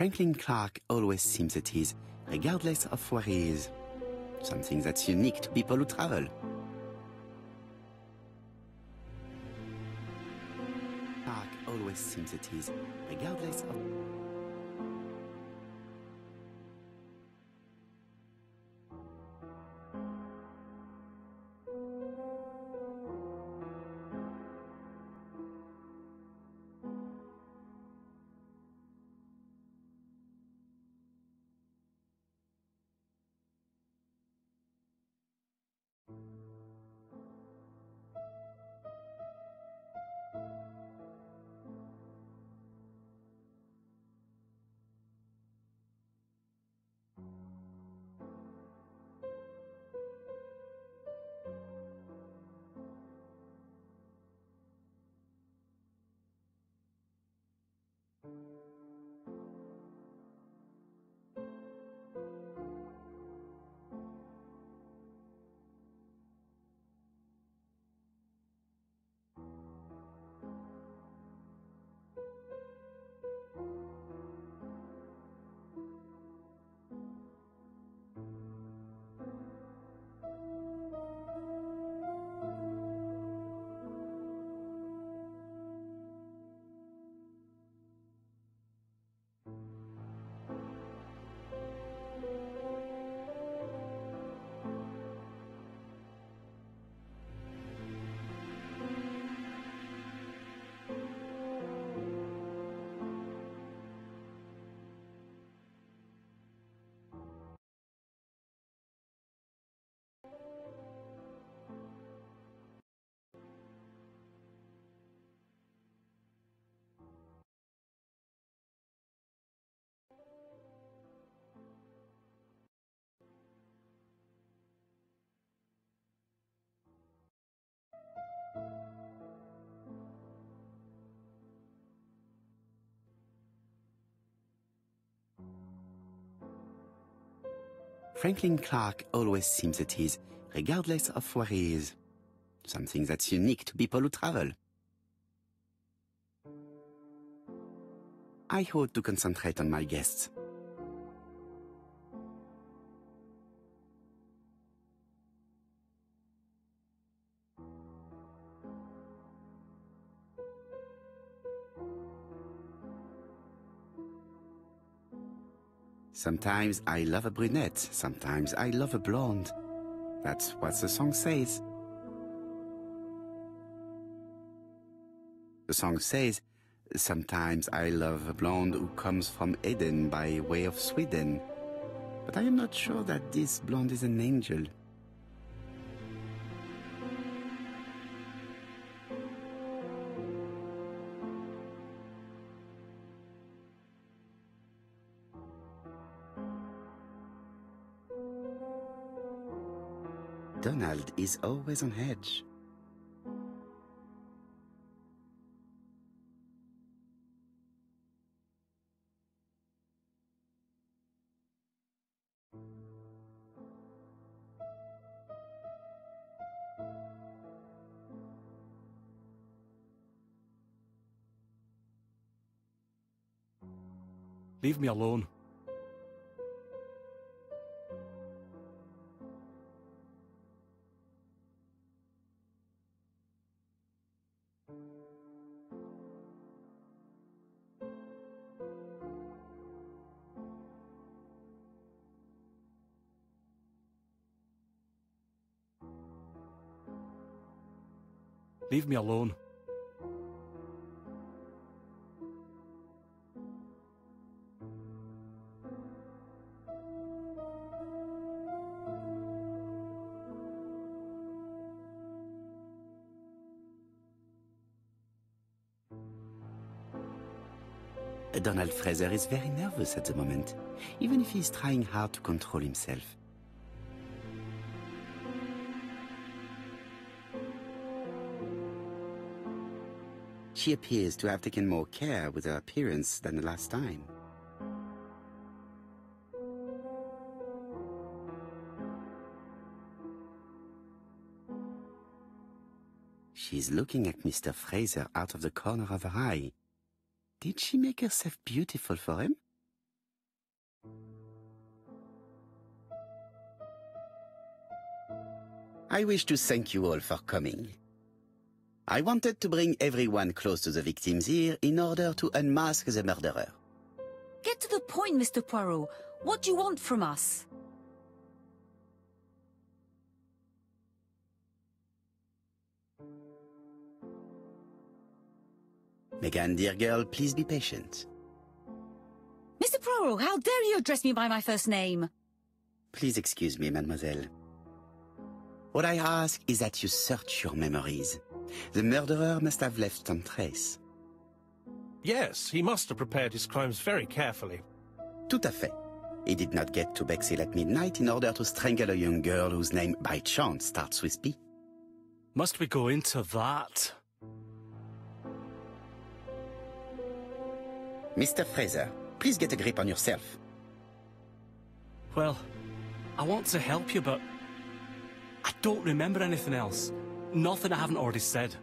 Franklin Clark always seems at ease, regardless of where he is. Something that's unique to people who travel. Clark always seems at ease, regardless of... Franklin Clark always seems at ease, regardless of where he is. Something that's unique to people who travel. I hope to concentrate on my guests. Sometimes I love a brunette, sometimes I love a blonde. That's what the song says. The song says, sometimes I love a blonde who comes from Eden by way of Sweden. But I am not sure that this blonde is an angel. Donald is always on edge. Leave me alone. Leave me alone. Donald Fraser is very nervous at the moment, even if he is trying hard to control himself. She appears to have taken more care with her appearance than the last time. She's looking at Mr. Fraser out of the corner of her eye. Did she make herself beautiful for him? I wish to thank you all for coming. I wanted to bring everyone close to the victims here in order to unmask the murderer. Get to the point, Mr. Poirot. What do you want from us? Megan, dear girl, please be patient. Mr. Poirot, how dare you address me by my first name? Please excuse me, mademoiselle. What I ask is that you search your memories. The murderer must have left some trace. Yes, he must have prepared his crimes very carefully. Tout à fait. He did not get to Bexhill at midnight in order to strangle a young girl whose name by chance starts with P. Must we go into that? Mr. Fraser, please get a grip on yourself. Well, I want to help you, but I don't remember anything else. Nothing I haven't already said.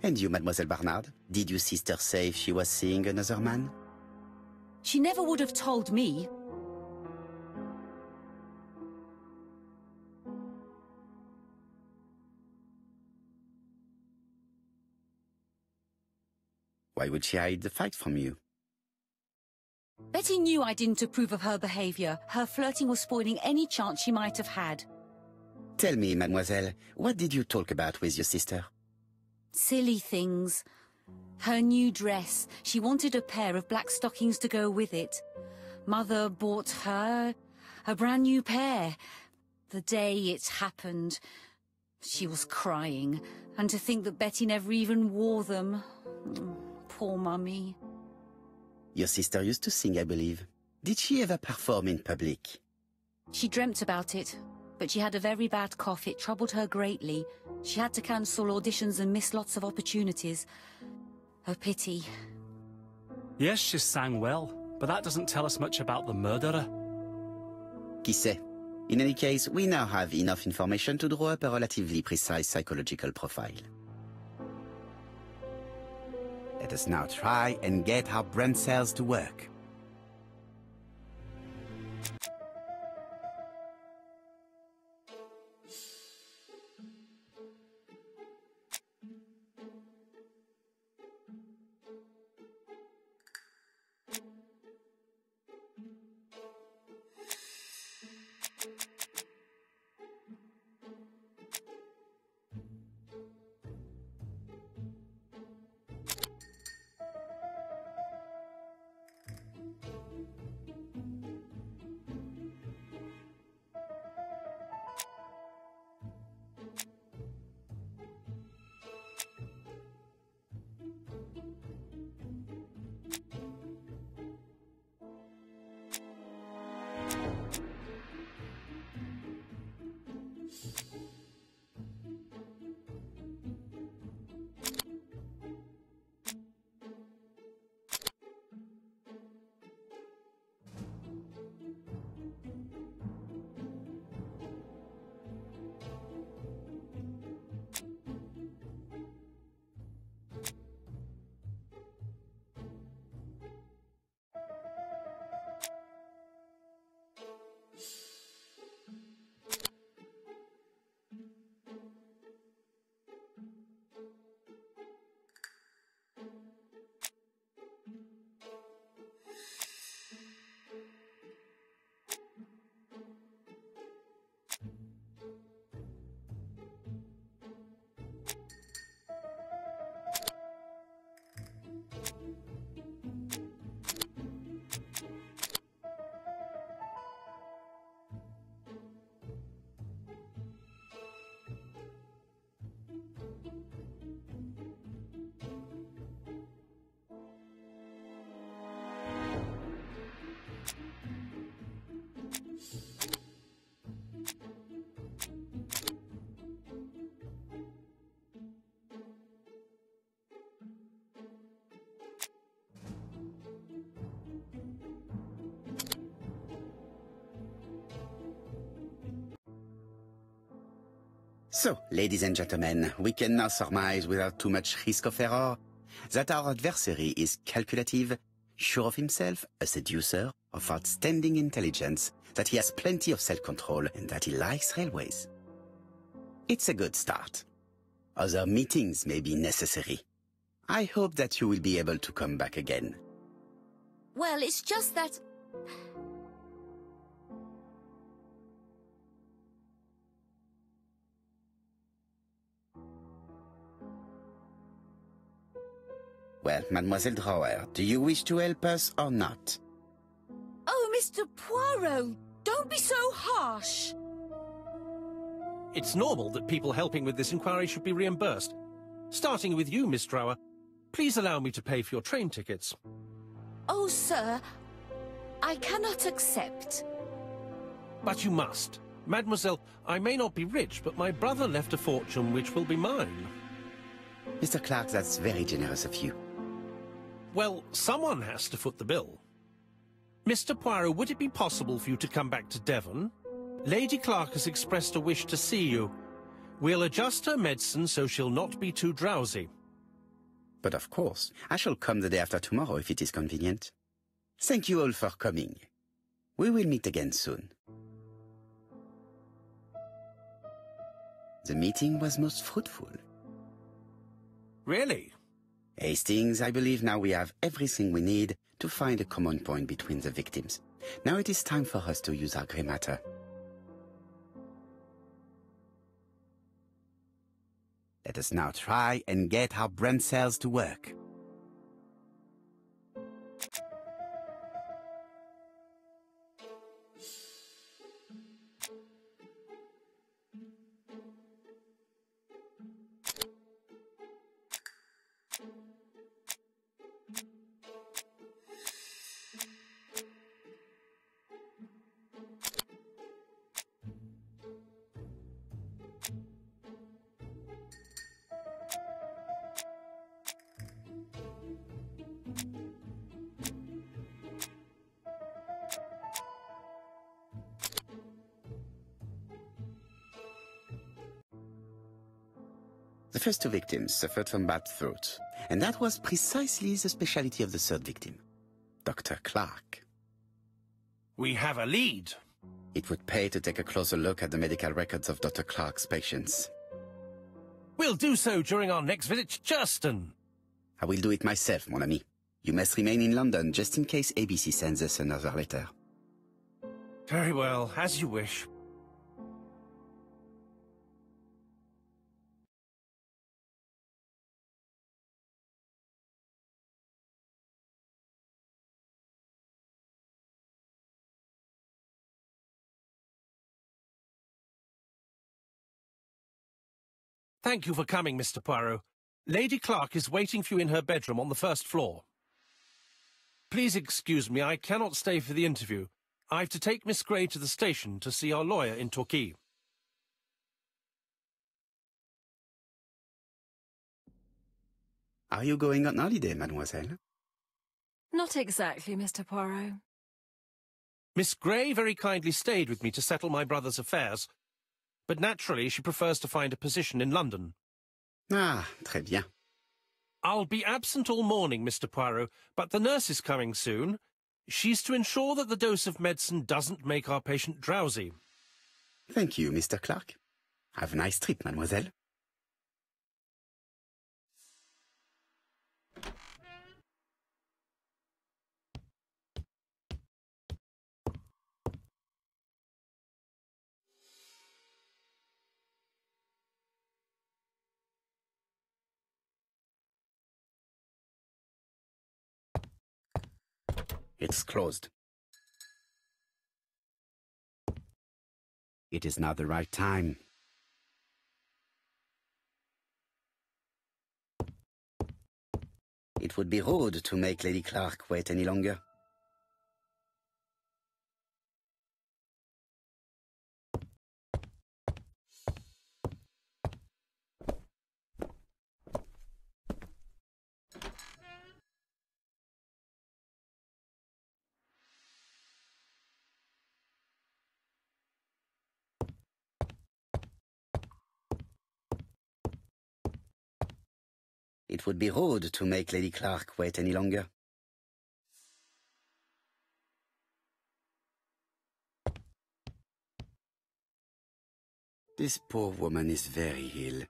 And you, Mademoiselle Barnard, did your sister say she was seeing another man? She never would have told me. Why would she hide the fact from you? Betty knew I didn't approve of her behavior. Her flirting was spoiling any chance she might have had. Tell me, mademoiselle, what did you talk about with your sister? Silly things. Her new dress. She wanted a pair of black stockings to go with it. Mother bought her a brand new pair. The day it happened, she was crying. And to think that Betty never even wore them. Poor Mummy. Your sister used to sing, I believe. Did she ever perform in public? She dreamt about it, but she had a very bad cough. It troubled her greatly. She had to cancel auditions and miss lots of opportunities. A pity. Yes, she sang well, but that doesn't tell us much about the murderer. Qui sait? In any case, we now have enough information to draw up a relatively precise psychological profile. Let us now try and get our brain cells to work. So, ladies and gentlemen, we can now surmise without too much risk of error that our adversary is calculative, sure of himself, a seducer of outstanding intelligence, that he has plenty of self-control, and that he likes railways. It's a good start. Other meetings may be necessary. I hope that you will be able to come back again. Well, it's just that... Well, Mademoiselle Drower, do you wish to help us or not? Oh, Mr. Poirot, don't be so harsh. It's normal that people helping with this inquiry should be reimbursed. Starting with you, Miss Drower. Please allow me to pay for your train tickets. Oh, sir, I cannot accept. But you must. Mademoiselle, I may not be rich, but my brother left a fortune which will be mine. Mr. Clark, that's very generous of you. Well, someone has to foot the bill. Mr. Poirot, would it be possible for you to come back to Devon? Lady Clark has expressed a wish to see you. We'll adjust her medicine so she'll not be too drowsy. But of course, I shall come the day after tomorrow if it is convenient. Thank you all for coming. We will meet again soon. The meeting was most fruitful. Really? Hastings, I believe now we have everything we need to find a common point between the victims. Now it is time for us to use our grey matter. Let us now try and get our brain cells to work. The first two victims suffered from bad throat, and that was precisely the specialty of the third victim, Dr. Clark. We have a lead. It would pay to take a closer look at the medical records of Dr. Clark's patients. We'll do so during our next visit to Churston. I will do it myself, mon ami. You must remain in London just in case ABC sends us another letter. Very well, as you wish. Thank you for coming, Mr. Poirot. Lady Clark is waiting for you in her bedroom on the first floor. Please excuse me, I cannot stay for the interview. I've to take Miss Gray to the station to see our lawyer in Torquay. Are you going on holiday, mademoiselle? Not exactly, Mr. Poirot. Miss Gray very kindly stayed with me to settle my brother's affairs, but naturally she prefers to find a position in London. Ah, très bien. I'll be absent all morning, Mr. Poirot, but the nurse is coming soon. She's to ensure that the dose of medicine doesn't make our patient drowsy. Thank you, Mr. Clark. Have a nice trip, mademoiselle. It's closed. It is not the right time. It would be rude to make Lady Clark wait any longer. It would be rude to make Lady Clark wait any longer. This poor woman is very ill.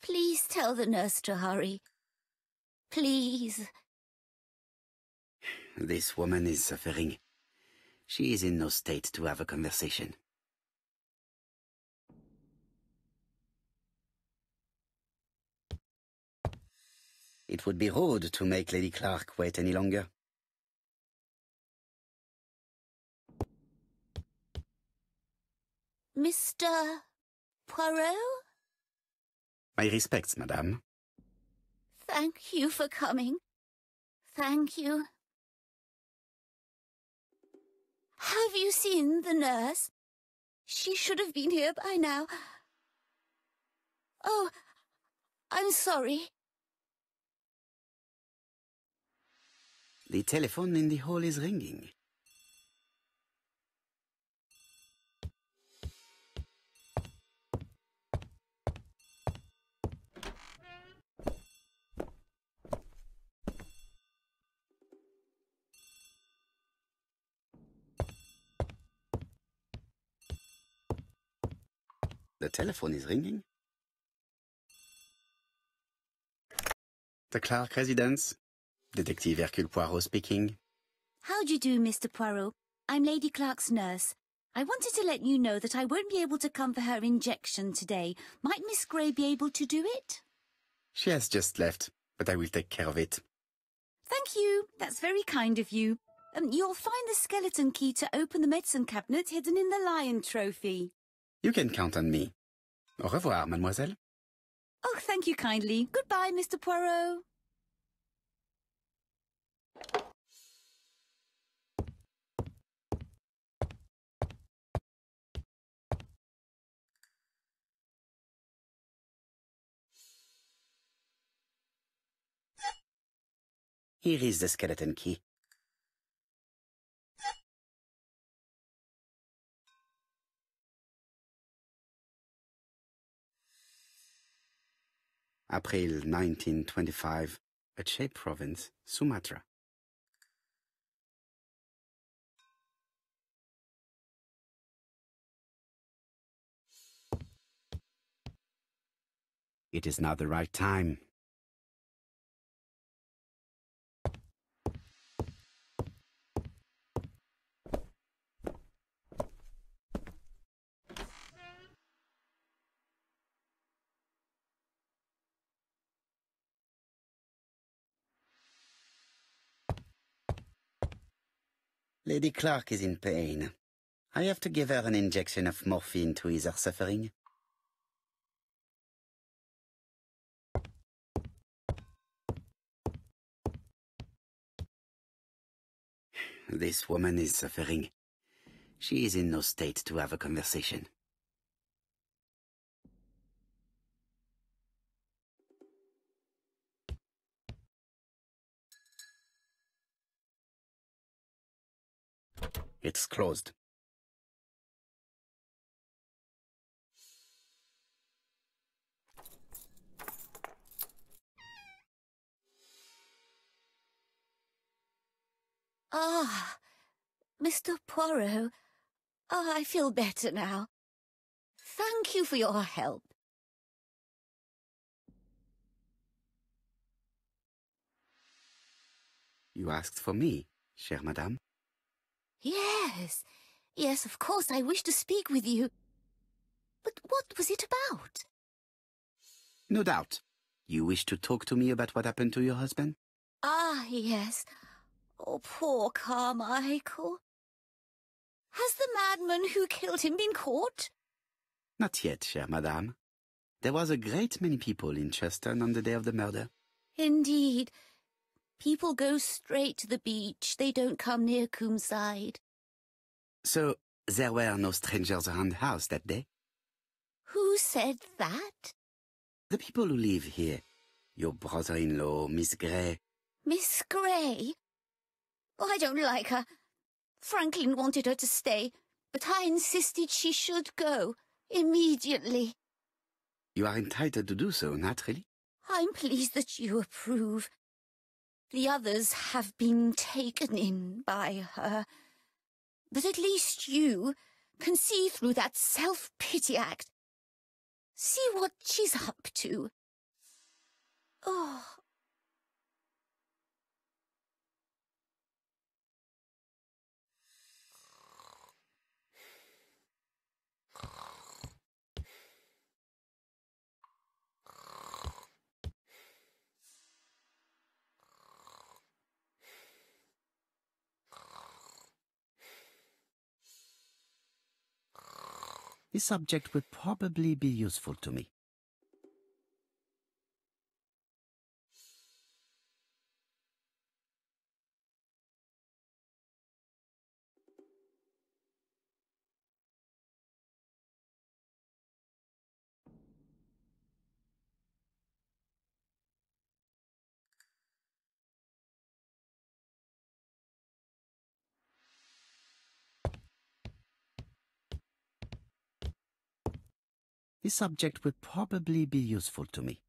Please tell the nurse to hurry. Please. This woman is suffering. She is in no state to have a conversation. It would be rude to make Lady Clark wait any longer. Mr. Poirot? My respects, madame. Thank you for coming. Thank you. Have you seen the nurse? She should have been here by now. Oh, I'm sorry. The telephone in the hall is ringing. The telephone is ringing. The Clark residence. Detective Hercule Poirot speaking. How do you do, Mr. Poirot? I'm Lady Clark's nurse. I wanted to let you know that I won't be able to come for her injection today. Might Miss Gray be able to do it? She has just left, but I will take care of it. Thank you. That's very kind of you. You'll find the skeleton key to open the medicine cabinet hidden in the lion trophy. You can count on me. Au revoir, mademoiselle. Oh, thank you kindly. Goodbye, Mr. Poirot. Here is the skeleton key. April 1925, Aceh Province, Sumatra. It is now the right time. Lady Clark is in pain. I have to give her an injection of morphine to ease her suffering. This woman is suffering. She is in no state to have a conversation. It's closed. Ah, Mr. Poirot. Ah, I feel better now. Thank you for your help. You asked for me, chère madame. Yes, yes, of course, I wish to speak with you. But what was it about? No doubt. You wish to talk to me about what happened to your husband? Ah, yes. Oh, poor Carmichael. Has the madman who killed him been caught? Not yet, chère madame. There was a great many people in Cheston on the day of the murder. Indeed. People go straight to the beach. They don't come near Coomside. So, there were no strangers around the house that day? Who said that? The people who live here. Your brother-in-law, Miss Gray. Miss Gray? I don't like her. Franklin wanted her to stay, but I insisted she should go, immediately. You are entitled to do so, naturally. I'm pleased that you approve. The others have been taken in by her. But at least you can see through that self-pity act. See what she's up to. Oh. This subject would probably be useful to me. This subject would probably be useful to me.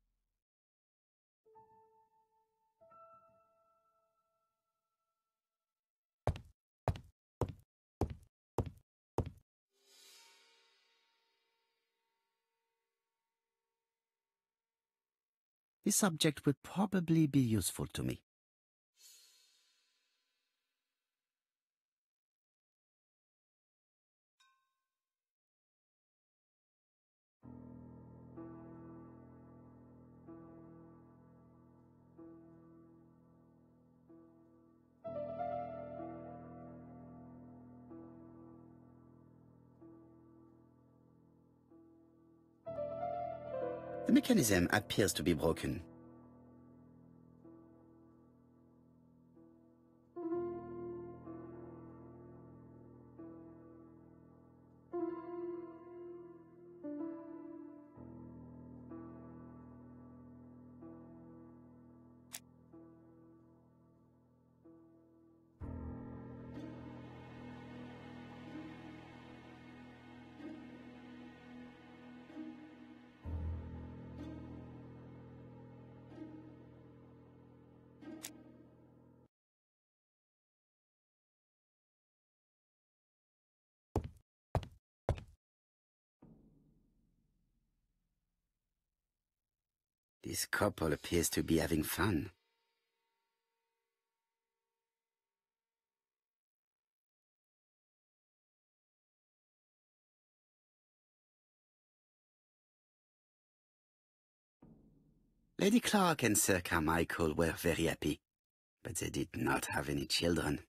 This subject would probably be useful to me. The mechanism appears to be broken. This couple appears to be having fun. Lady Clark and Sir Carmichael were very happy, but they did not have any children.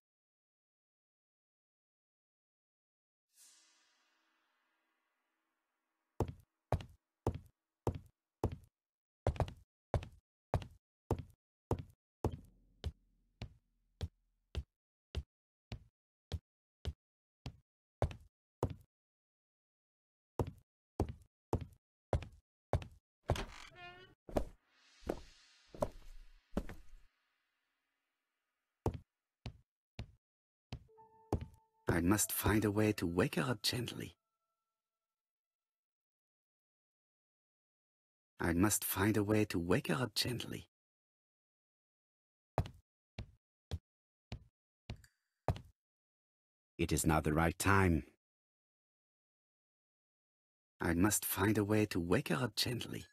I must find a way to wake her up gently. I must find a way to wake her up gently. It is not the right time. I must find a way to wake her up gently.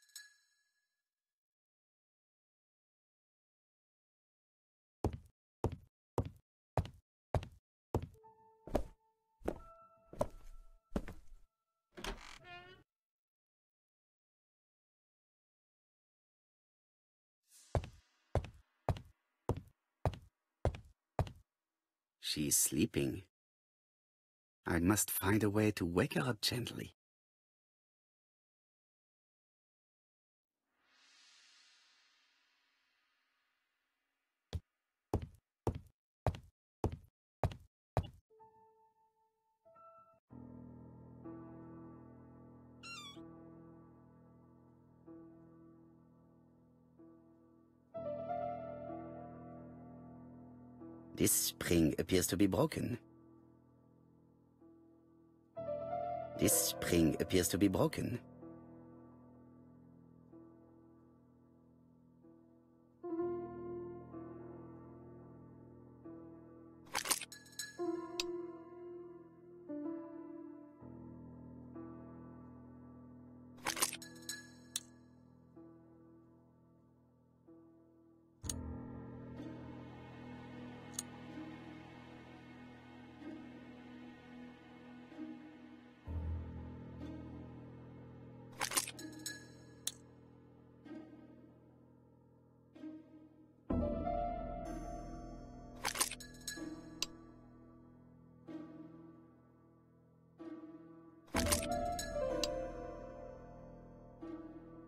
She is sleeping. I must find a way to wake her up gently. This spring appears to be broken. This spring appears to be broken.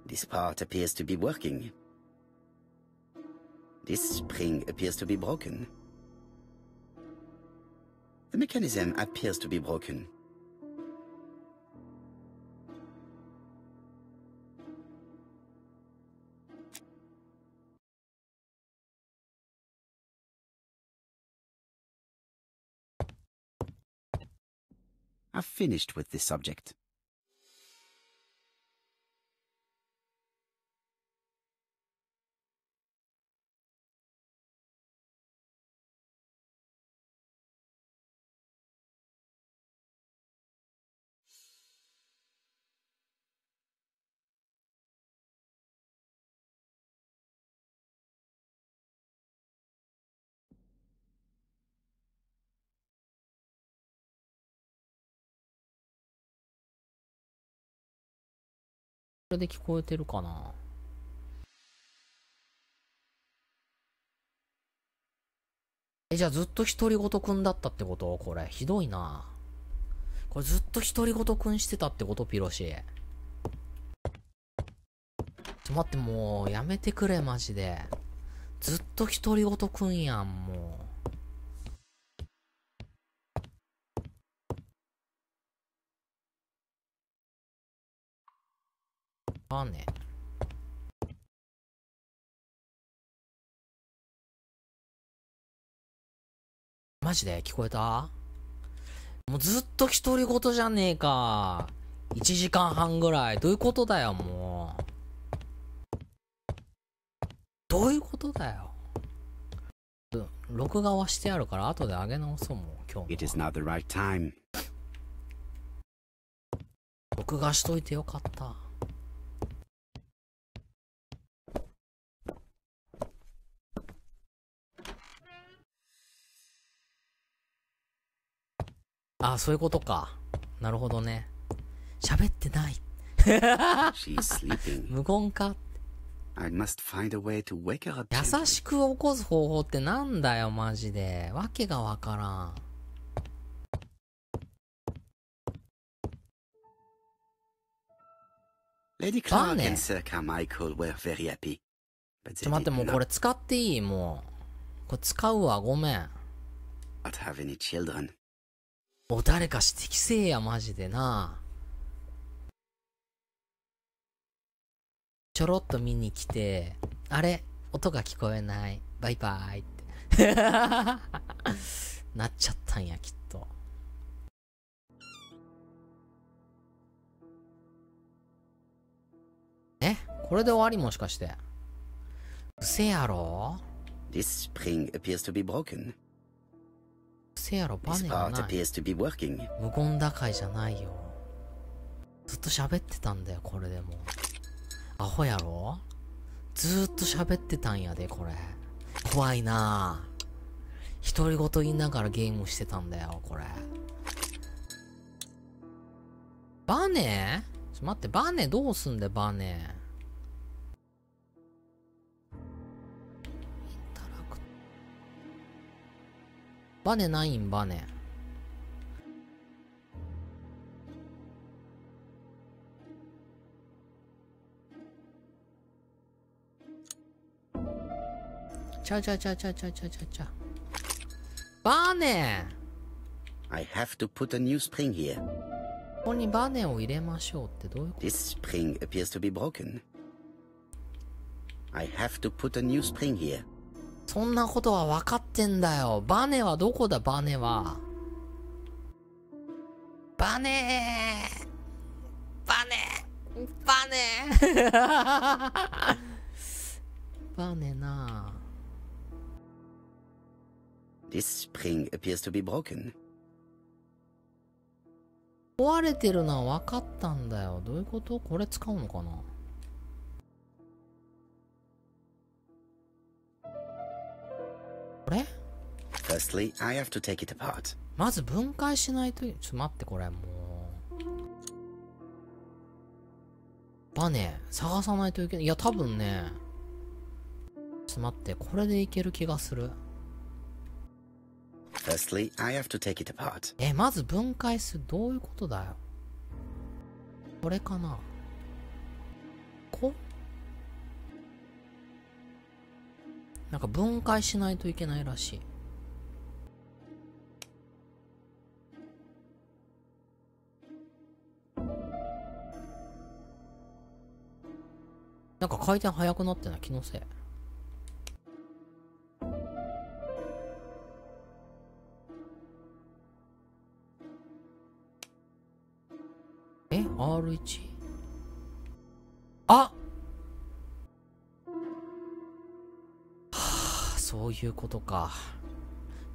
This part appears to be working. This spring appears to be broken. The mechanism appears to be broken. I've finished with this subject.これで聞こえてるかな。じゃあずっと独り言くんだったってこと？これひどいな。これずっと独り言くんしてたってこと？ピロシ。待って、もうやめてくれマジで。ずっと独り言くんやん、もう。ね。マジで聞こえた？もうずっと独り言じゃねえか。1時間半ぐらい。どういうことだよ、もう。どういうことだよ。録画はしてあるから後で上げ直そうもん、今日。It is not the right time. 録画しといてよかった。あ、そういうことか。なるほどね。喋ってない。無言か。I must find a way to wake her up. 優しく起こす方法ってなんだよ、マジで。わけがわからん。Lady Clark and Sir Carmichael were very happy. ちょ待って、もうこれ使っていい？もう。これ使うわ、ごめん。Not have any children. お、誰か指摘せえや、マジでな。ちょろっと見に来て、あれ音が聞こえない。バイバイって。なっちゃったんや、きっと。え？これで終わり？もしかして。うせやろ？ This spring appears to be broken. うせやろ、バネがない。無言打開じゃないよ。ずっと喋ってたんだよ、これでも。アホやろ？ずーっと喋ってたんやで、これ。怖いなぁ。独り言言いながらゲームしてたんだよ、これ。バネ？ちょ待って、バネどうすんだよ、バネ。バネないん、バネ。ちゃう。バネ I have to put a new spring here. ここにバネを入れましょうってどういうこと？ This spring appears to be broken. I have to put a new spring here. そんなことは分かってんだよ。バネはどこだ、バネは。バネーバネバネバネなぁ。 This spring appears to be broken. 壊れてるのは分かったんだよ。どういうこと？これ使うのかな？これ？ Firstly, I have to take it apart. まず分解しないと。ちょっと待って、これもう。バネ、探さないといけない。いや、多分ね。ちょっと待って、これでいける気がする。Firstly, I have to take it apart. まず分解する。どういうことだよ。これかな。なんか分解しないといけないらしい。なんか回転速くなってない？気のせい。R1？ あ！そういうことか。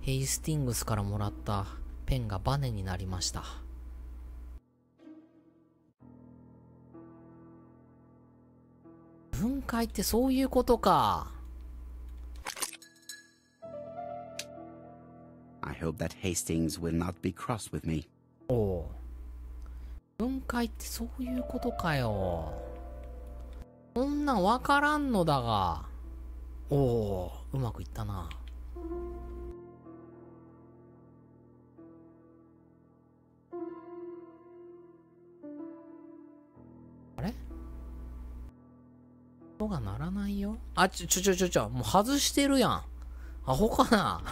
ヘイスティングスからもらったペンがバネになりました。分解ってそういうことか。I hope that Hastings will not be cross with me. おう。分解ってそういうことかよ。そんなんわからんのだが。おお、うまくいったな。あれ？音が鳴らないよ。あ、もう外してるやん。アホかな。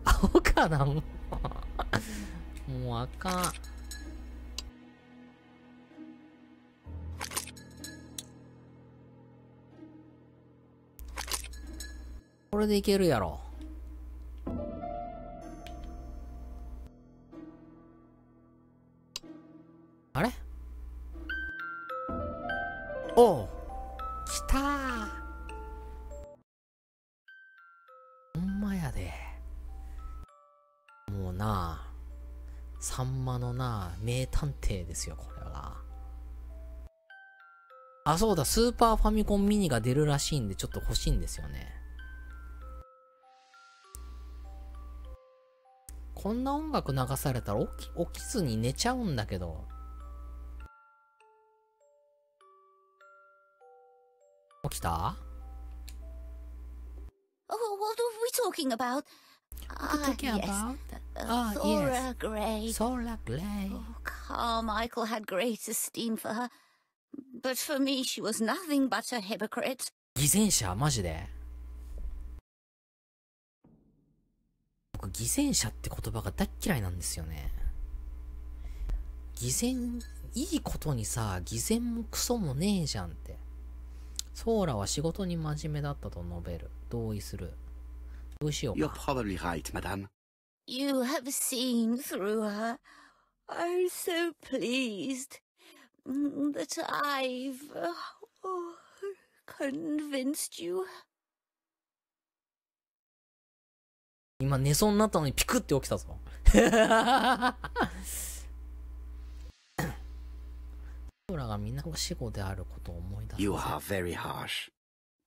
アホかな。もうあかん。これでいけるやろ。あれ？おう、来たー。ほんまやで。もうな、さんまのな、名探偵ですよ、これは。あ、そうだ、スーパーファミコンミニが出るらしいんで、ちょっと欲しいんですよね。こんな音楽流されたら起きずに寝ちゃうんだけど。起きた？ Oh, what are we talking about? Yes. Thora Gray. Thora Gray. Oh, Carmichael had great esteem for her. But for me, she was nothing but a hypocrite. 偽善者？マジで？僕、偽善者って言葉が大っ嫌いなんですよね。偽善、いいことにさ、偽善もクソもねえじゃんって。ソーラは仕事に真面目だったと述べる。同意する。どうしようか。You're probably right, madame. You have seen through her. I'm so pleased that I've convinced you. 今寝そうになったのにピクって起きたぞ。ソラがみんな死後であることを思い出す。You are very harsh.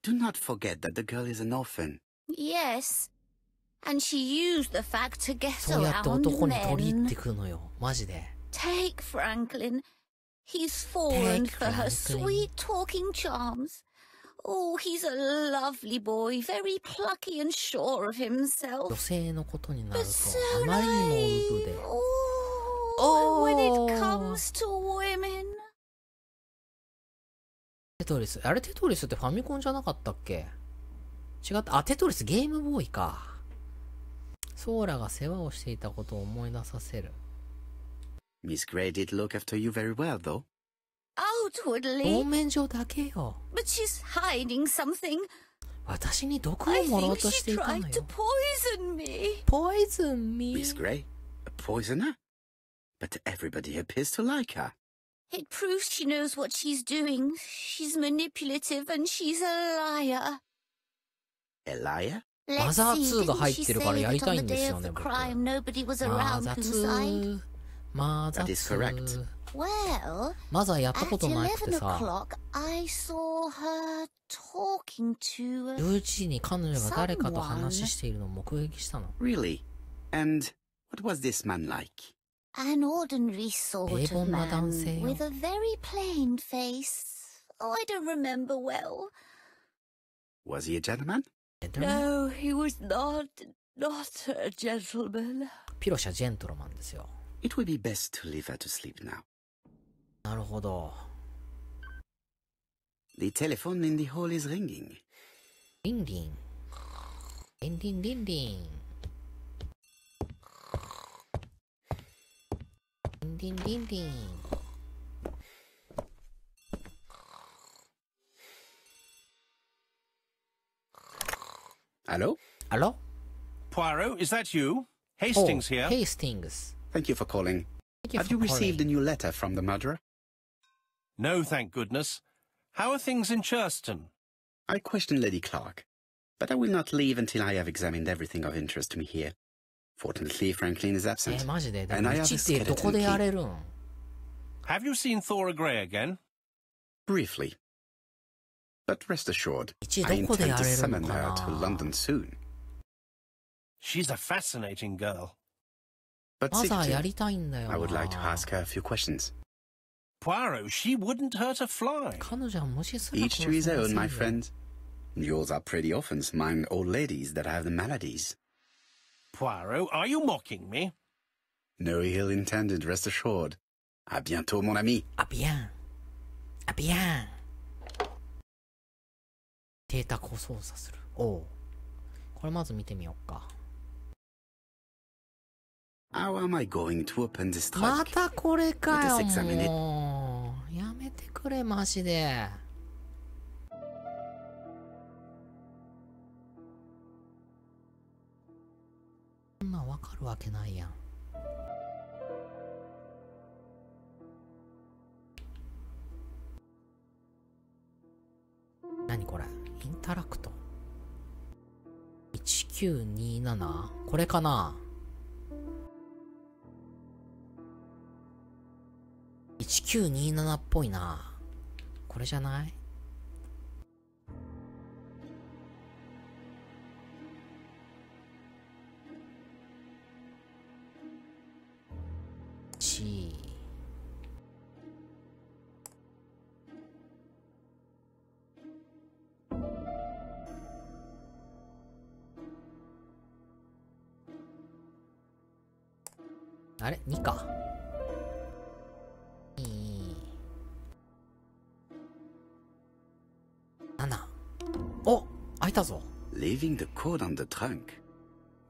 Do not forget that the girl is an orphan. Yes. And she used the fact to get そうやって around 男に取り入っ men. てくのよ。マジで。Take Franklin. He's fallen Take for her Franklin. sweet talking charms. Oh, he's a lovely boy, very plucky and sure of 女 himself. 性のことになる But と so あまりにもウブ naive. で。 Oh, when it Oh. comes to women. テトリス。あれテトリスってファミコンじゃなかったっけ？違った。あ、テトリスゲームボーイか。ソーラが世話をしていたことを思い出させる。Miss Gray did look after you very well, though. 表 Outwardly. 面上だけよ。 But she's hiding something. 私に毒を盛ろうとしていたのよ。Poison me. Miss Gray, a poisoner? But everybody appears to like her. It proves she knows what she's doing. She's manipulative and she's a liar. A liar? マザー2が入ってるからやりたいんですよね、僕。マザー2。マザー2。マザーやったことなくてさ。11時に彼女が誰かと話しているのを目撃したの。Really? And what was this man like? An ordinary sort of man with a very plain face. Oh, I don't remember well. Was he a gentleman? No, he was not a gentleman. ピロシャジェントルマンですよ。It would be best to leave her to sleep now. なるほど。The telephone in the hall is ringing. リンリン。リンリンリンリン。リンリンリンリン。Hello? Hello? Poirot, is that you? Hastings here. Hastings. Thank you for calling. Have you received a new letter from the murderer? No, thank goodness. How are things in Churston? I questioned Lady Clark, but I will not leave until I have examined everything of interest to me here. Fortunately, Franklin is absent, マジで。で and も I う have ち a ってどこ skeleton でや key. れるん？ Have you seen Thora Grey again? Briefly. But rest assured, うち I どこで intend や to れる summon のか her to な？ London soon. She's a fascinating girl. But マザーや Sigrid, りたいんだよ I would like to な。 ask her a few questions. Poirot, she wouldn't hurt a fly. 彼女は無視する Each to his own, my friend. Yours are pretty often among old ladies that have the maladies. Poirot, are you mocking me? No ill intended, rest assured. À bientôt, mon ami. あ、ビアン。あ、ビアン。邸宅を操作する。おう。これまず見てみようか。How am I going to open this ま trunk? たこれかよ、 Let us examine it. もう。やめてくれ、マジで。そんなんわかるわけないやん。何これ？インタラクト。1927？ これかな？1927っぽいな。これじゃない？あれ ?2 か。7。お、開いたぞ。Leaving the code on the trunk.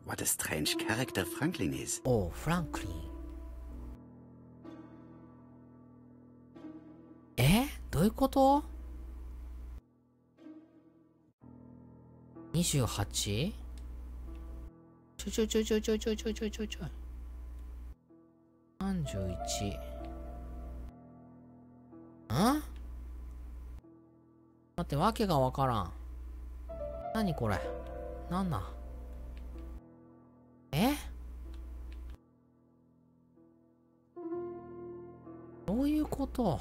What a strange character Franklin is. おう、フランクリン。どういうこと ?28？ ちょい。31。待って、わけがわからん。何これ？なんだ？どういうこと？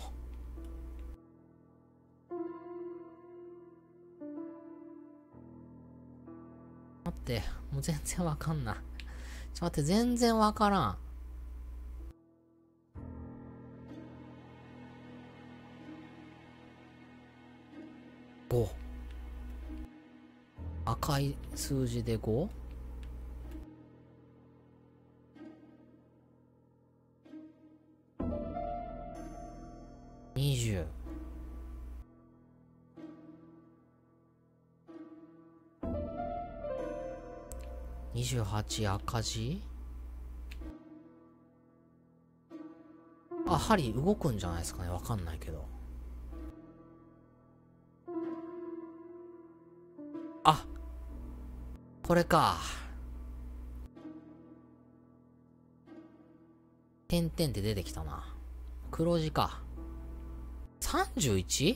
待って、もう全然わかんない。待って、全然わからん。5。赤い数字で 5？ 20。28赤字？あ、針動くんじゃないですかね。わかんないけど。あ、これか。点々って出てきたな。黒字か。31？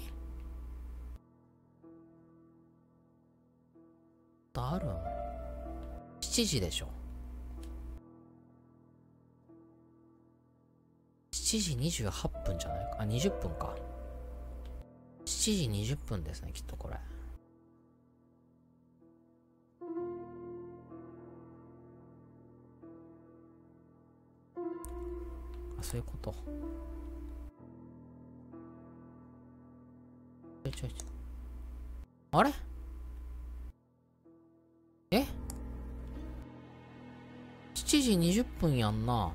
あるん ?7 時でしょ。7時28分じゃないか。あ、20分か。7時20分ですね、きっとこれ。あ、そういうこと。ちょい。あれえ ?7 時20分やんな。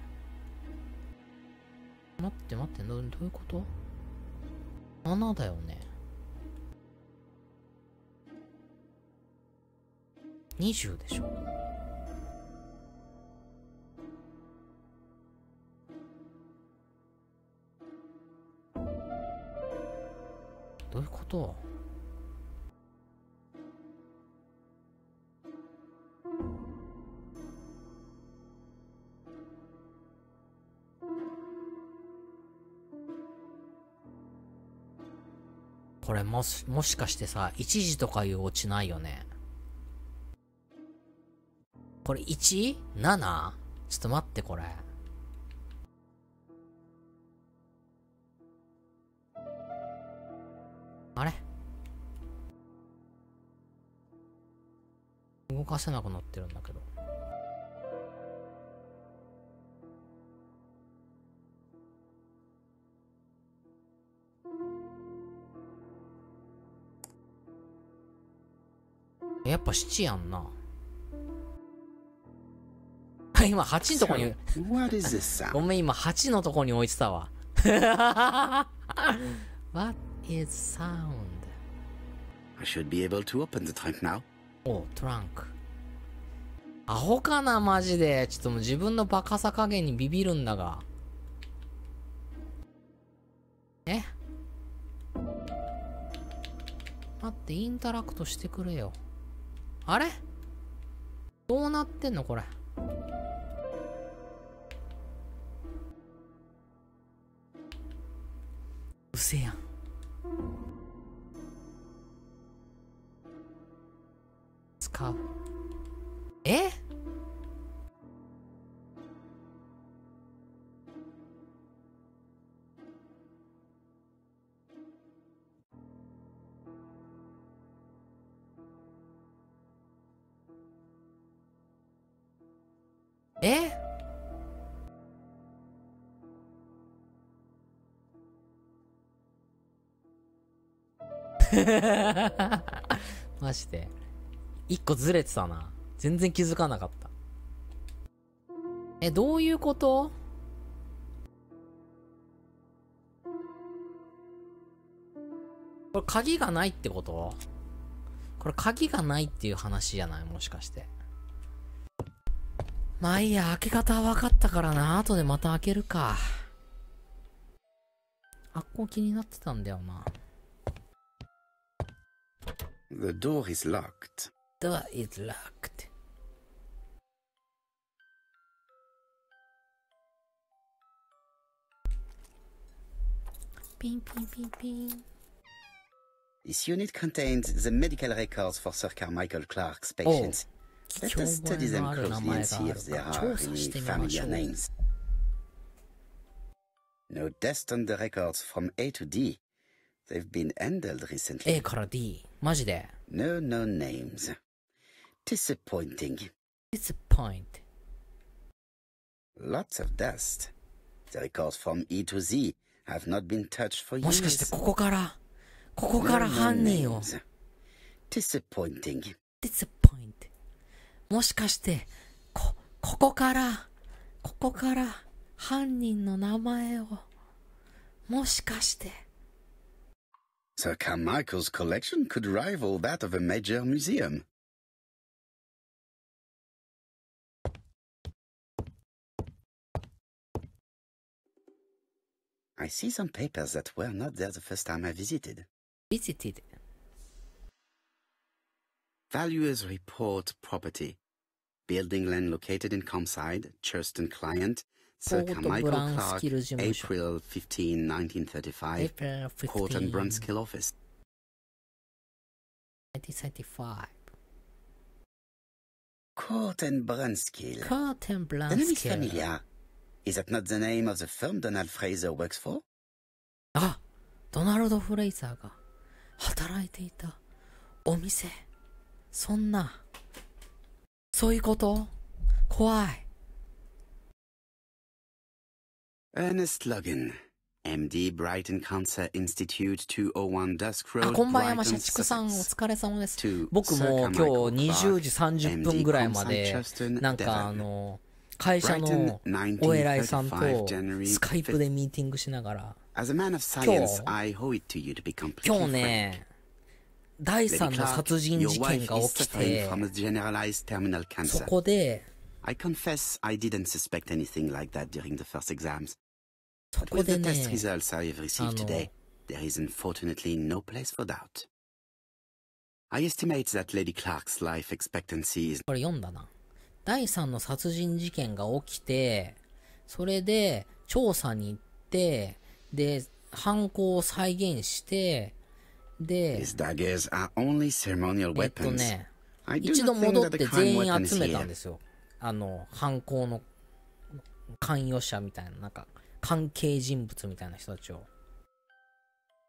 待って、どういうこと ?7 だよね。20でしょ。どういうこと？これもしかしてさ、1時とかいうオチないよね。これ 1？7？ ちょっと待って、これ。あれ？動かせなくなってるんだけど。やっぱ7やんな。今8のとこに、ごめん、今8のとこに置いてたわ。What is sound? I should be able to open the trunk now. お、トランク。アホかな、マジで。ちょっともう自分のバカさ加減にビビるんだが。待って、インタラクトしてくれよ。あれどうなってんのこれ。うせやん。使う。え？マジで。一個ずれてたな。全然気づかなかった。どういうこと？これ鍵がないってこと？これ鍵がないっていう話じゃない？もしかして。まあいいや、開け方は分かったからな。後でまた開けるか。あっこ気になってたんだよな。The door is locked. Door is locked. Ping, ping, ping, ping. This unit contains the medical records for Sir Carmichael Clark's patients. Let us study them closely and see if there are any familiar names. No deaths on the records from A to D. They've been handled recently. A から D。マジで。No names. Disappointing. Disappoint. Lots of dust. The records from E to Z have not been touched for years. もしかしてここから犯人を。Disappointing. Disappoint. もしかして、ここから犯人の名前を。もしかして。Sir Carmichael's collection could rival that of a major museum. I see some papers that were not there the first time I visited. Visited. Valuers report property. Building land located in Comside, Churston Client, circa Michael Clark, April 15, 1935, Court and Brunskill Office. 1935. Court and Brunskill. Court and The name is Brunskill. familiar. Is that not the name of the firm Donald Fraser works for? あ、ドナルド・フレイザーが働いていたお店。そんな、そういうこと？怖い。Ernest Logan, MD, Brighton Cancer Institute, 201 Dusk Road, こんばんは、山 Brighton, 下畜さん、お Sussex. 疲れ様です。 To 僕も Circa 今日 Michael 20 Clark, 時30分 MD, ぐらいま Comside, で、 Churston, なんか Devon. 会社の Brighton, お偉いさんと 1935 January スカイプでミーティングしながら、As a man of science, I owe it to you to be completely 今日 frank. ね、第 Lady 3の Clark, 殺人 your 事件 wife が is 起き suffering て、 from a generalized terminal そ cancer. こで、I confess I didn't suspect anything like that during the first exams. そ But こ with で the ね、 test results I have received today, there is unfortunately no place for doubt. I estimate that Lady Clark's life expectancy is これ読んだな。第3の殺人事件が起きて、それで調査に行って、で、犯行を再現して、で、These daggers are only ceremonial weapons. ね、 I do 一度 not think 戻 that っ the て crime 全 weapon 員 is 集めたん here. ですよ。犯行の関与者みたいな、なんか、関係人物みたいな人たちを。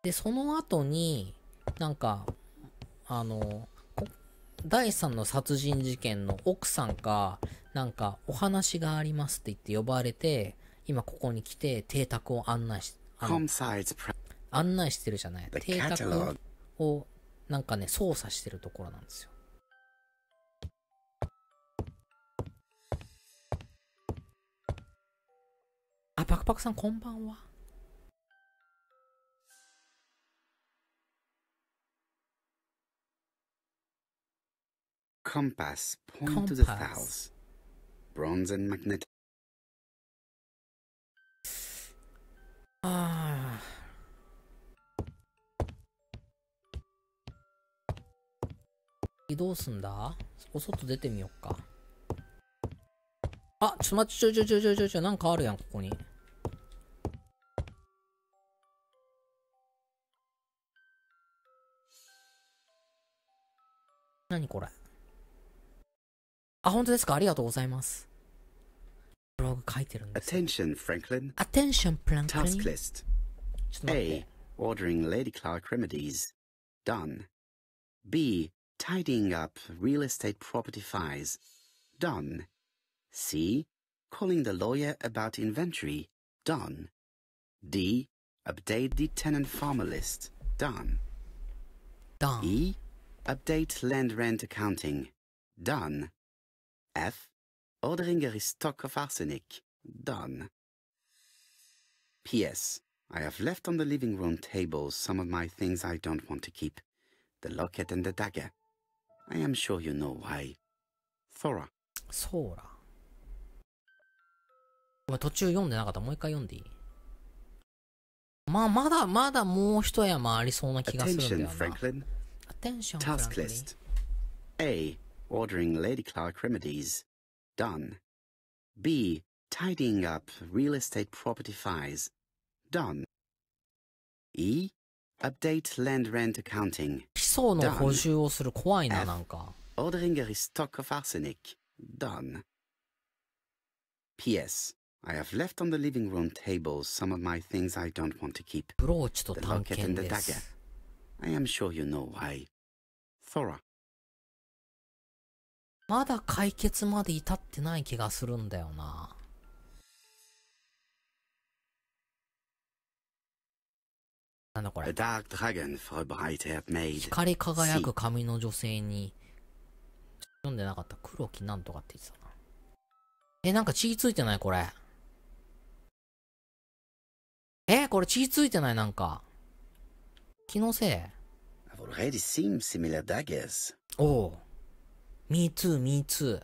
で、その後に、なんか、第3の殺人事件の奥さんが、なんか、お話がありますって言って呼ばれて、今ここに来て、邸宅を案内してるじゃない。邸宅を、なんかね、操作してるところなんですよ。あ、パクパクさんこんばんは。Compass, point to the south. Bronze and magnetic. あー。どうすんだ？お外出てみよっか。あ、ちょっと待って、なんかあるやん、ここに。何これ。あ、本当ですか？ありがとうございます。ブログ書いてるんです。Attention, Franklin. Attention, Franklin. Task list. ちょっと待って。 A. Ordering Lady Clark remedies. Done. B. Tidying up real estate property files. Done. C. Calling the lawyer about inventory. Done. D. Update the tenant farmer list. Done. Done. E. Update land rent accounting. Done. F. Ordering a restock of arsenic. Done. P.S. I have left on the living room table some of my things I don't want to keep. The locket and the dagger. I am sure you know why. Thora. そうら。お前途中読んでなかった。もう一回読んでいい？まだもう一山ありそうな気がするんだよ Attention, な。Franklin. Attention, Task Franklin. list. A. Ordering Lady Clark remedies. Done. B. Tidying up real estate property files. Done. E. Update land rent accounting. 基礎の補充をする。怖いな、なんか。Ordering a restock of arsenic. Done. P.S. I have left on the living room table some of my things I don't want to keep. ブローチと The 探 locket 検 and the で dagger. す。I am sure you know why. Thora. まだ解決まで至ってない気がするんだよな。なんだこれ。 A dark dragon for a bright-haired maid. 光り輝く髪の女性に、読んでなかった。黒木なんとかって言ってたな。なんか血ついてないこれ。これ血ついてないなんか。気のせい。 I've already seen similar daggers. おう。me too, me too.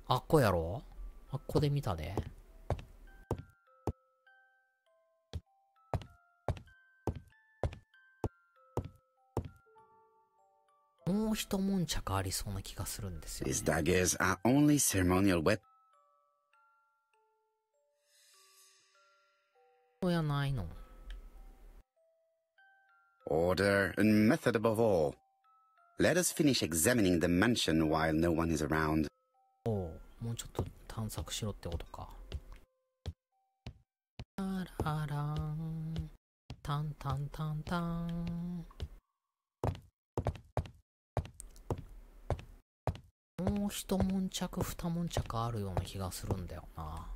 あっこやろ？あっこで見たで。もう一悶着ありそうな気がするんですよ、ね。These daggers are only ceremonial weapons. そうやないの。Order and method above all. Let us finish examining the mansion while no one is around. おう、もうちょっと探索しろってことか。タララン、タンタンタンタン。もう一悶着二悶着あるような気がするんだよな。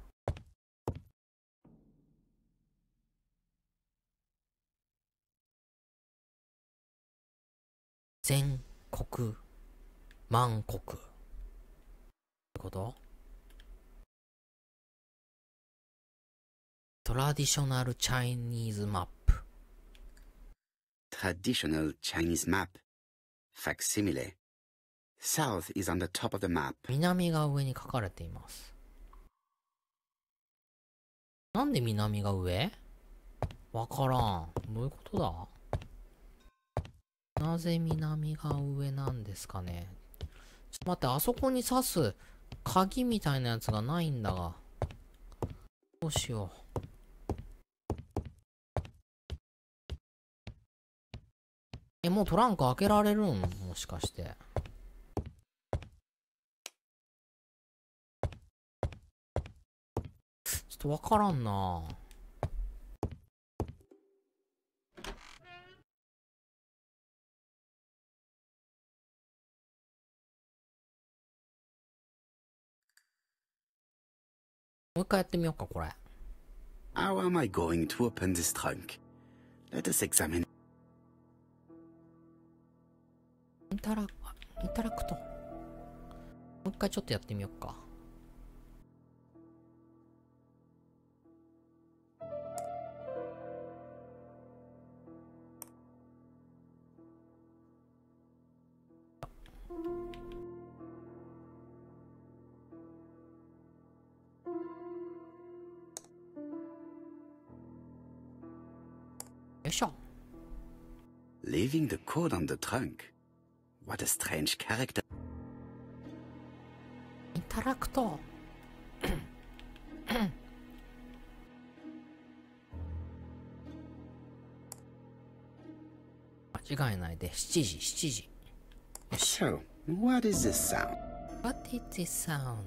全国万国ってこと？トラディショナルチャイニーズマップ。Traditional Chinese map. Facsimile. South is on the top of the map. 南が上に書かれています。なんで南が上？わからん。どういうことだ？なぜ南が上なんですかね。ちょっと待って、あそこに刺す鍵みたいなやつがないんだが。どうしよう。もうトランク開けられるん？もしかして。ちょっとわからんな。もう一回やってみようか、これ。How am I going to open this trunk? Let us examine. インタラクト。もう一回ちょっとやってみようか。よいしょ。Leaving the code on the trunk. What a strange character. インタラクト。間違いないで、7時。よし。So, what is this sound? What is this sound?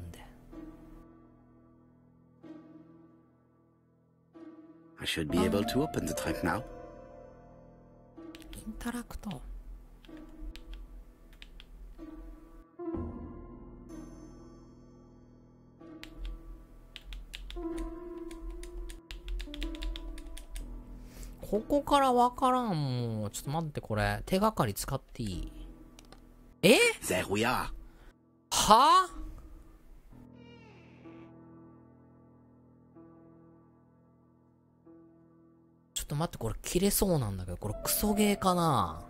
I should be able to open the trunk now. インタラクト。ここからわからん。もうちょっと待って、これ手がかり使っていい？え？ There we are. はぁ？ちょっと待って、これ切れそうなんだけど、これクソゲーかな？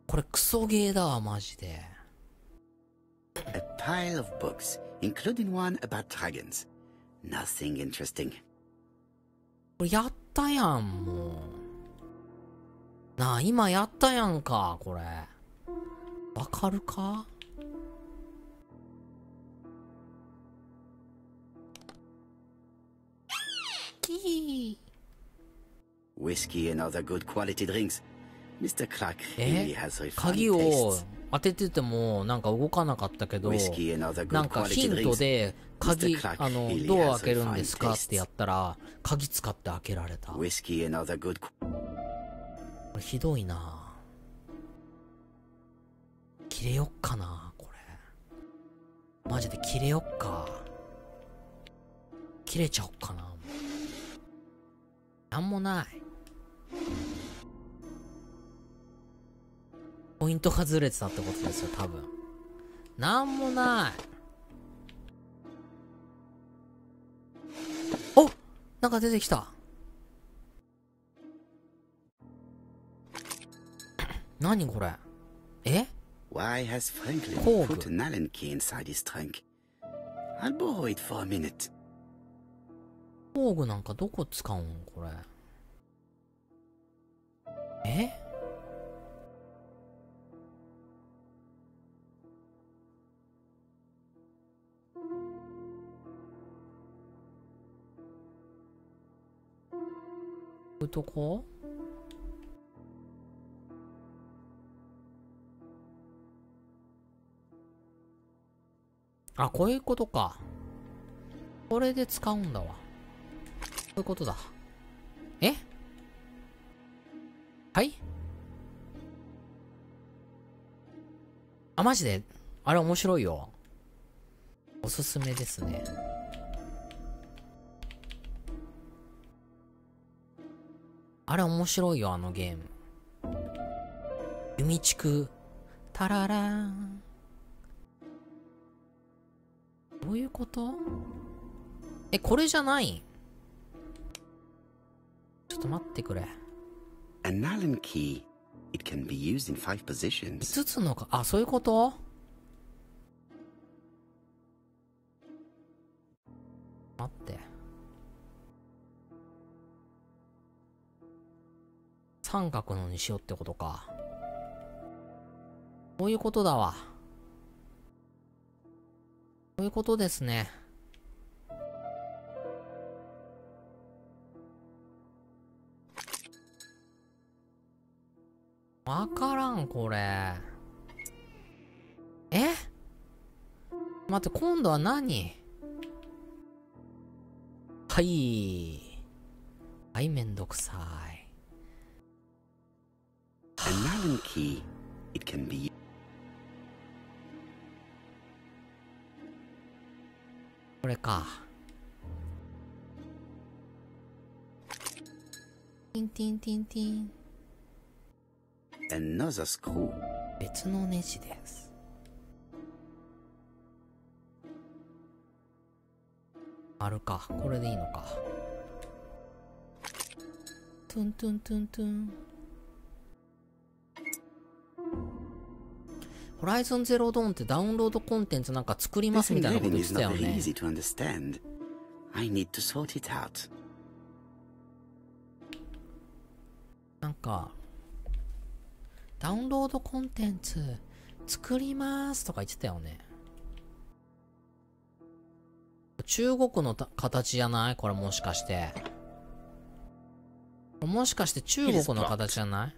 これクソゲーだわ、マジで。A pile of books, including one about dragons. Nothing interesting. これやったやん、もう。なあ、今やったやんか、これ。わかるか？Whiskey and other good quality drinks. Mr. Clark really has refined 鍵を tastes. 当てててもなんか動かなかったけど、 Whiskey and other な good んか quality ヒント drinks. で鍵、 Mr. Clark どう really 開けるん has ですか refined ってやったら、鍵使って開けられた。こ Whiskey and other good. れひどいな。切れよっかな、これ。マジで切れよっか。切れちゃおっかな。なんもない。ポイントがずれてたってことですよ、多分。なんもない。お！なんか出てきた。何これ？え？ Why has Franklin Korg. put an Allen key inside his trunk? I'll borrow it for a minute. 工具なんかどこ使うんこれ。え？ういうとこ？あ、こういうことか。これで使うんだわ。こういうことだ。え？はい？あ、マジで？あれ面白いよ。おすすめですね。あれ面白いよ、あのゲーム。弓地区、タララーン。どういうこと？え、これじゃない？ちょっと待ってくれ。An Allen key. It can be used in 5 positions. 5つのか、あ、そういうこと？待って。三角のにしようってことか。こういうことだわ。こういうことですね。わからん、これ。え？待って、今度は何？はい。はい、めんどくさい。An Allen key. It can be. これか。ティンティンティンティン。Another screw. 別のネジです。あるか。これでいいのか。トゥントゥントゥントゥン。ホライゾンゼロドーンってダウンロードコンテンツなんか作りますみたいなこと言ってたよね。なんか、ダウンロードコンテンツ作りますとか言ってたよね。中国の形じゃない？これもしかして。もしかして中国の形じゃない？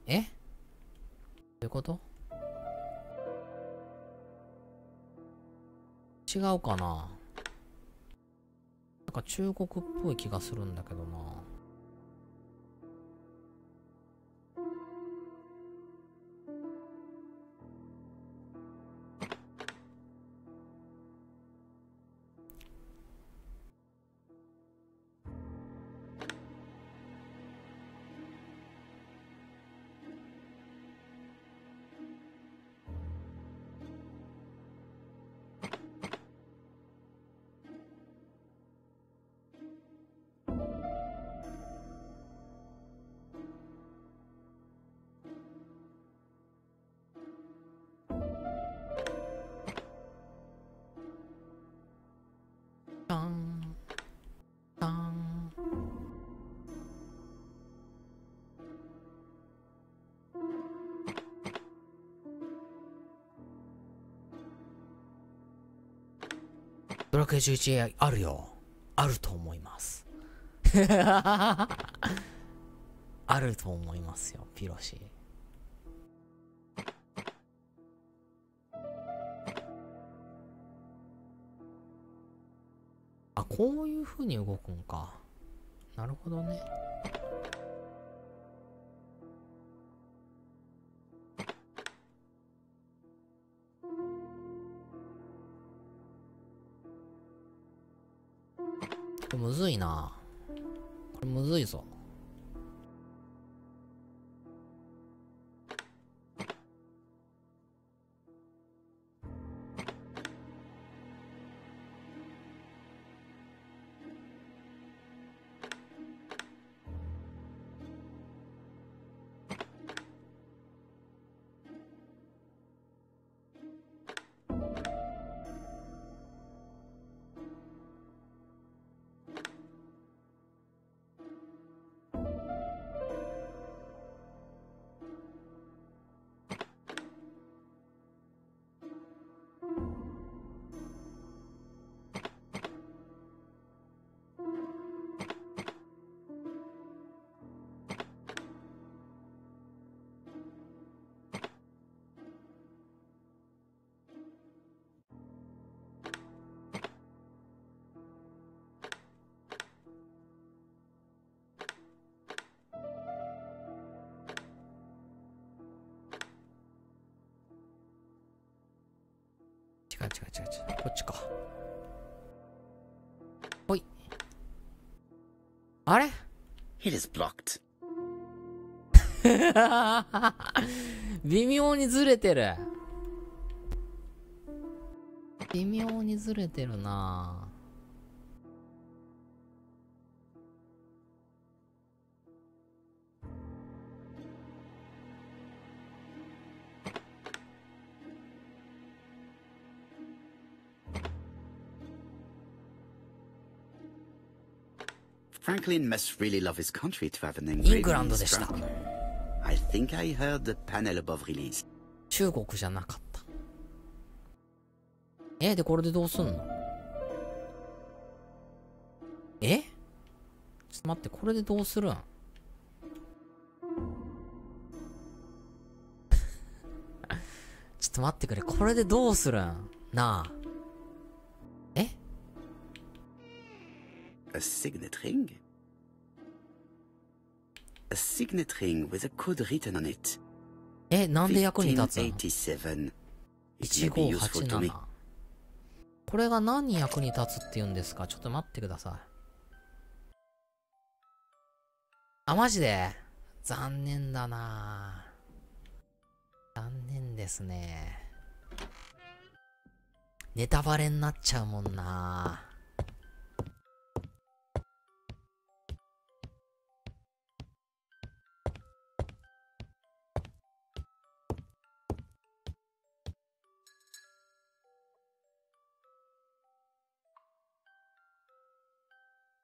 え？どういうこと？違うかな？なんか中国っぽい気がするんだけどな。ドラクエ 11A あるよ。あると思います。あると思いますよ、ピロシ。あ、こういう風に動くんか。なるほどね。これむずいな。これむずいぞ。こっちか。ほい。あれ It is blocked. 微妙にずれてる。微妙にずれてるなぁ。Franklin must really love his country to have an イングラ engraving ン in ド his でした。 strap. I think I heard the panel above release. 中国じゃなかった。で、これでどうすんの？ちょっと待って、これでどうするん？ちょっと待ってくれ、これでどうするん？なあ。A signet ring? A signet ring with a code written on it. なんで役に立つの？ 1587. It may be useful to me. 1587。これが何に役に立つって言うんですか？ちょっと待ってください。あ、マジで？残念だなぁ。残念ですね。ネタバレになっちゃうもんなぁ。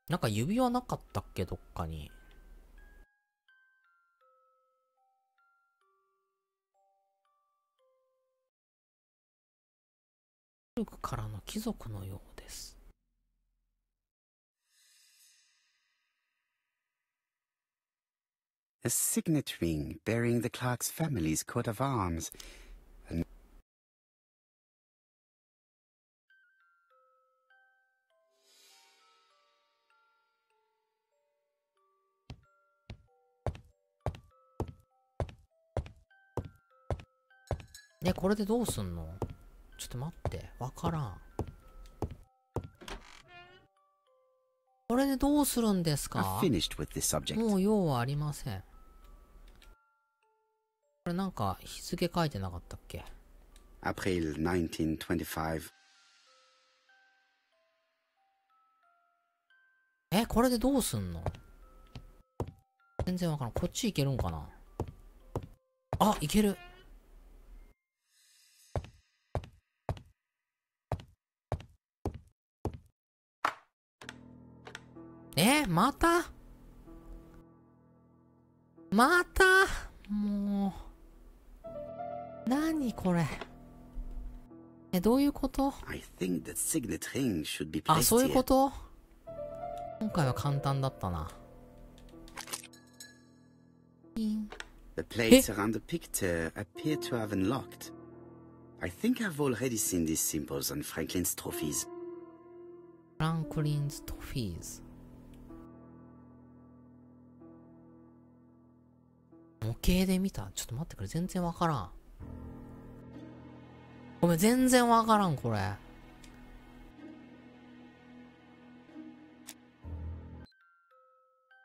なんか指輪なかったっけ、どっかに。古くからの貴族のようです。A signet ring bearing the Clark's family's coat of arms. これでどうすんの？ちょっと待って、わからん。これでどうするんですか？ I've finished with this subject. もう用はありません。これなんか日付書いてなかったっけ？ April 1925. これでどうすんの？全然わからん。こっち行けるんかな？あ、行ける。またもう。何これ。どういうこと？ I think that signet ring should be あ、 placed そういうこ here. と？今回は簡単だったな。The plates around the picture appear to have unlocked. I think I've already seen these symbols on Franklin's trophies. フランクリンズトフィーズ。模型で見た？ちょっと待ってくれ、全然わからん。ごめん、全然わからん、これ。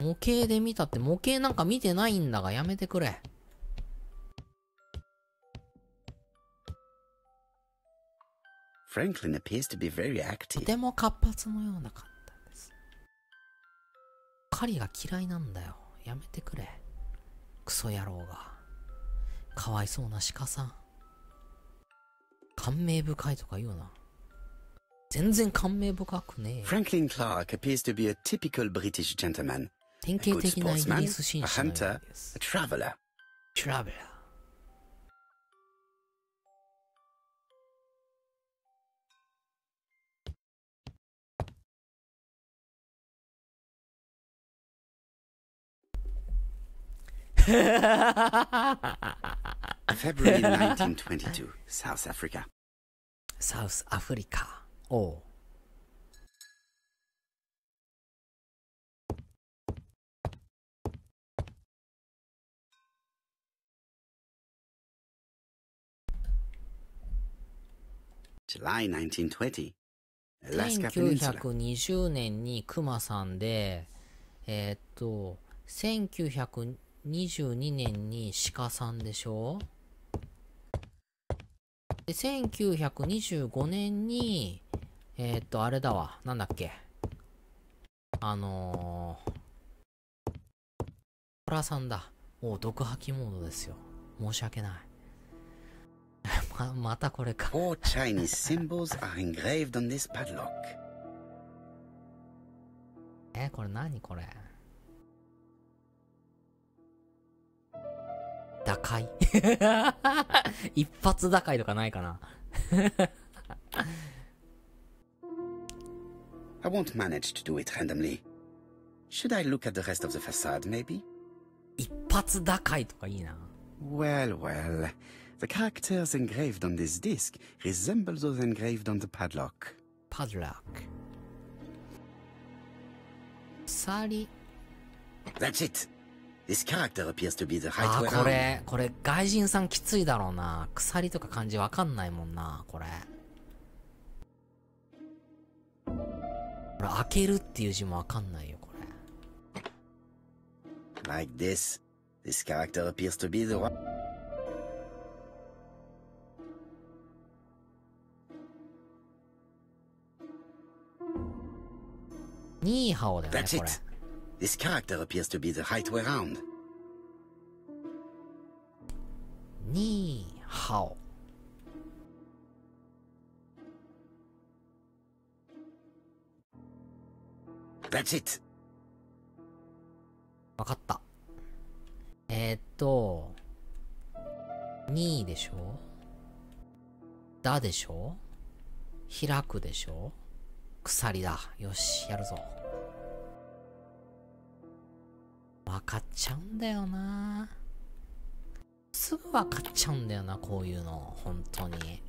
模型で見たって、模型なんか見てないんだが、やめてくれ。Franklin appears to be very と active. ても活発のような方です。狩りが嫌いなんだよ。やめてくれ。クソ野郎が。かわいそうな鹿さん。感銘深いとか言うな。全然感銘深くねえ。Franklin Clark appears to be a typical British gentleman. 典 A 型 good 的なイギ sportsman, リス紳 a 士のよう hunter, です。a traveler. トラベラー。February 1922, South Africa. サウスアフリカ。おう。July 1920. Alaska Peninsula. 1920年にクマさんで、1922年に鹿さんでしょ。で、1925年に、あれだわ。なんだっけ。トラさんだ。もう毒吐きモードですよ。申し訳ない。またこれか。Four Chinese symbols are engraved on this padlock. これ何これ。打開一発打開とかないかなI won't manage to do it randomly. Should I look at the rest of the facade, maybe? 一発打開とかいいな。Well, well. The characters engraved on this disc resemble those engraved on the padlock. Padlock. 鎖。That's it. This character appears to be the height we're on. これ、外人さんきついだろうな。鎖とか漢字わかんないもんな、これ。これ、開けるっていう字もわかんないよ、これ。Like this. This character appears to be the one. ニーハオだよね、 That's これ。it. This character appears to be the height we're on. ニーハオ。That's it. わかった。ニーでしょ、だでしょ、開くでしょ、鎖だ。よし、やるぞ。わかっちゃうんだよな。すぐわかっちゃうんだよな、こういうの。本当に。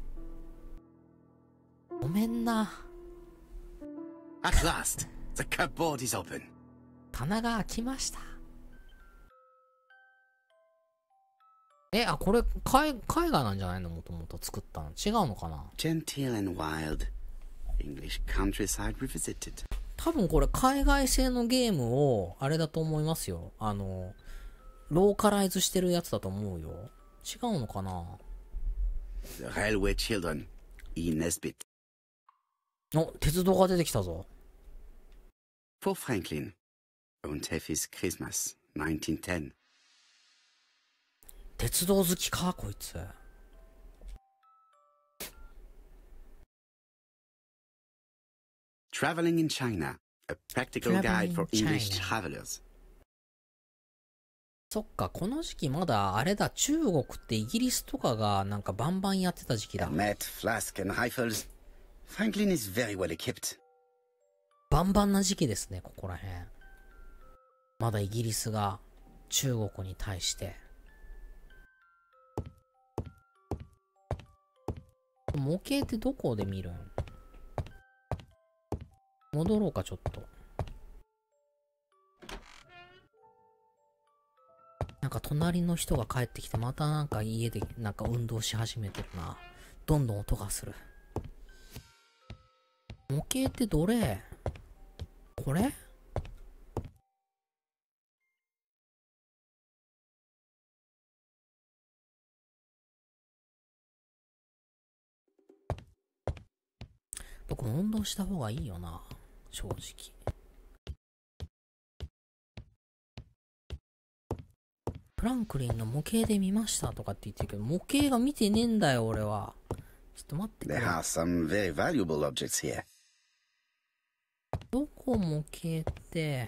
ごめんな。At last, the cupboard is open. 棚が開きました。これ、絵画なんじゃないの、もともと作ったの。違うのかな。 Genteel and wild. English countryside revisited. 多分これ海外製のゲームをあれだと思いますよ。ローカライズしてるやつだと思うよ。違うのかな。 The Railway Children. E. Nesbitt. 鉄道が出てきたぞ。 For Franklin. Und Effie's Christmas. 1910. 鉄道好きか、こいつ。Traveling in China. A practical guide for English travelers. そっか、この時期まだあれだ、中国ってイギリスとかがなんかバンバンやってた時期だ。Met, flask and rifles. Franklin is very well equipped. バンバンな時期ですね、ここら辺。まだイギリスが中国に対して。模型ってどこで見るん？戻ろうか、ちょっと。なんか隣の人が帰ってきて、またなんか家でなんか運動し始めてるな。どんどん音がする。模型ってどれ？これ？僕も運動した方がいいよな、正直。フランクリンの模型で見ましたとかって言ってるけど、模型が見てねえんだよ、俺は。ちょっと待ってくれ。There are some very valuable objects here. どこ模型って。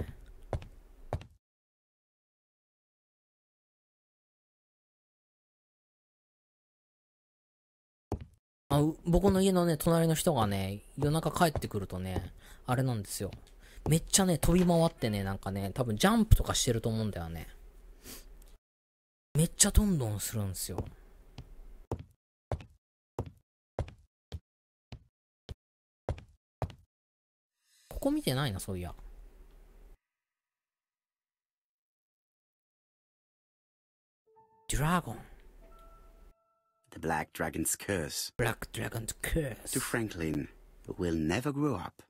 僕の家のね、隣の人がね、夜中帰ってくるとね、あれなんですよ。めっちゃね、飛び回ってね、なんかね、多分ジャンプとかしてると思うんだよね。めっちゃどんどんするんですよ。ここ見てないな、そういや。ドラゴン。The Black Dragon's Curse. Black Dragon's Curse. To Franklin, who will never grow up.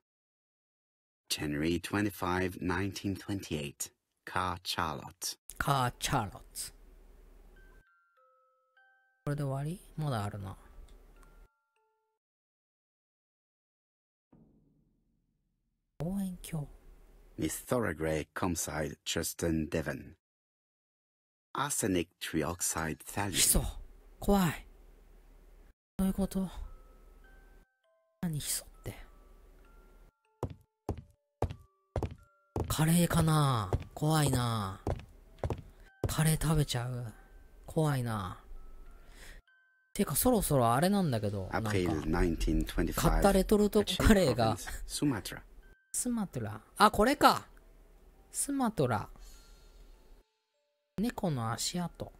January 25, 1928. Car Charlotte. Car Charlotte. これで終わり？まだあるな。望遠鏡。Miss Thorogray Comside Justin Devon. Arsenic trioxide ヒ thallium. 素。怖い。どういうこと？何ヒ素って。カレーかな？怖いな。カレー食べちゃう。怖いな。てかそろそろあれなんだけど、なんか買ったレトルトカレーがスマトラ。あ、これか。スマトラ。猫の足跡。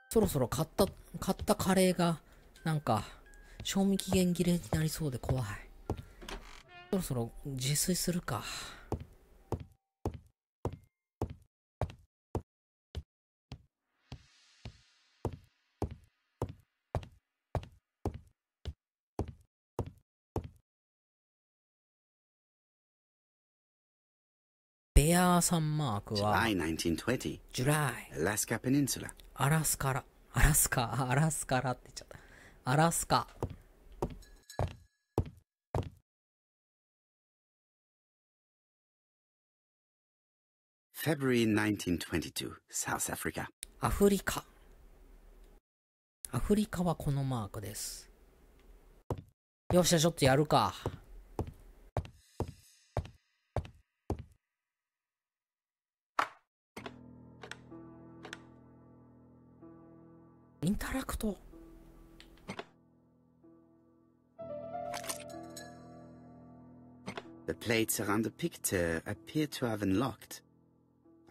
そろそろ買ったカレーがなんか賞味期限切れになりそうで怖い。そろそろ自炊するか。ベアーサンマークは July 1920. ジュライ Alaska Peninsula. アラスカラって言っちゃった。アラスカ。February 1922. South Africa. アフリカ。アフリカはこのマークです。よっしゃ、ちょっとやるか。インタラクト。The plates around the picture appear to have unlocked.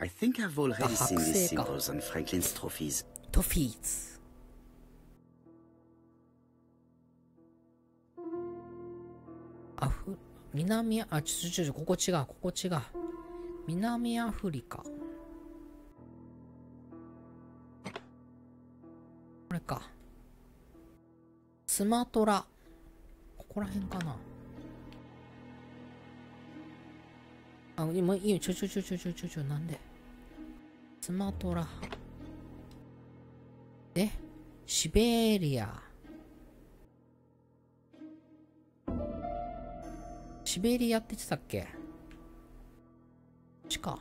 I think I've already seen these symbols on Franklin's trophies. トフィーズ。南ここ違う、ここ違う。南アフリカ。これか。スマトラ。ここら辺かな。あ、今いいよ。なんでスマトラ。で、シベリア。シベリアって言ってたっけ？こっちか。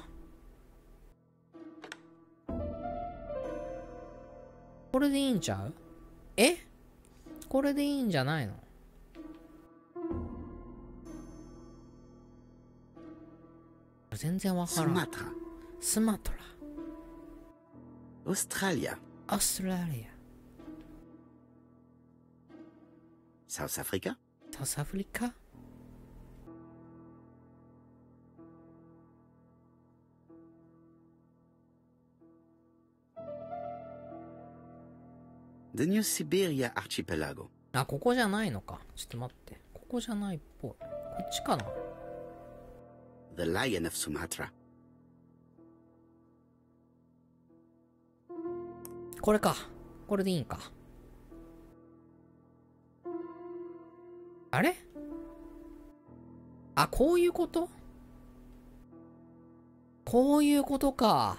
これでいいんちゃう？これでいいんじゃないの？全然わからん。スマトラ。オーストラリア。サウスアフリカ。The New Siberia Archipelago. あ、ここじゃないのか。ちょっと待って。ここじゃないっぽい。こっちかな。The Lion of Sumatra. これか。これでいいんか。あれ？あ、こういうこと？こういうことか。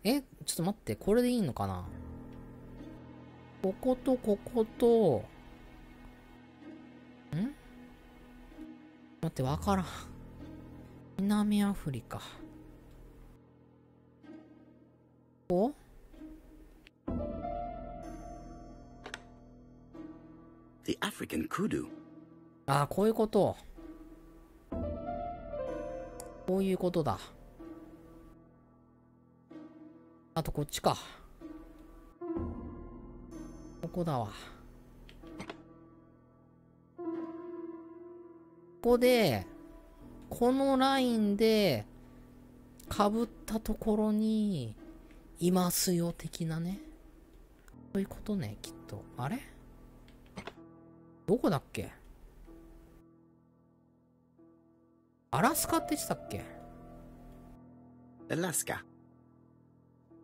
ちょっと待って。これでいいのかな？こことここと、待って、わからん。南アフリカ。お？The African Kudu. ああ、こういうこと。こういうことだ。あとこっちか。ここだわ。ここで、このラインで、被ったところに、いますよ、的なね。そういうことね、きっと。あれ？どこだっけ？アラスカって言ってたっけ？Alaska.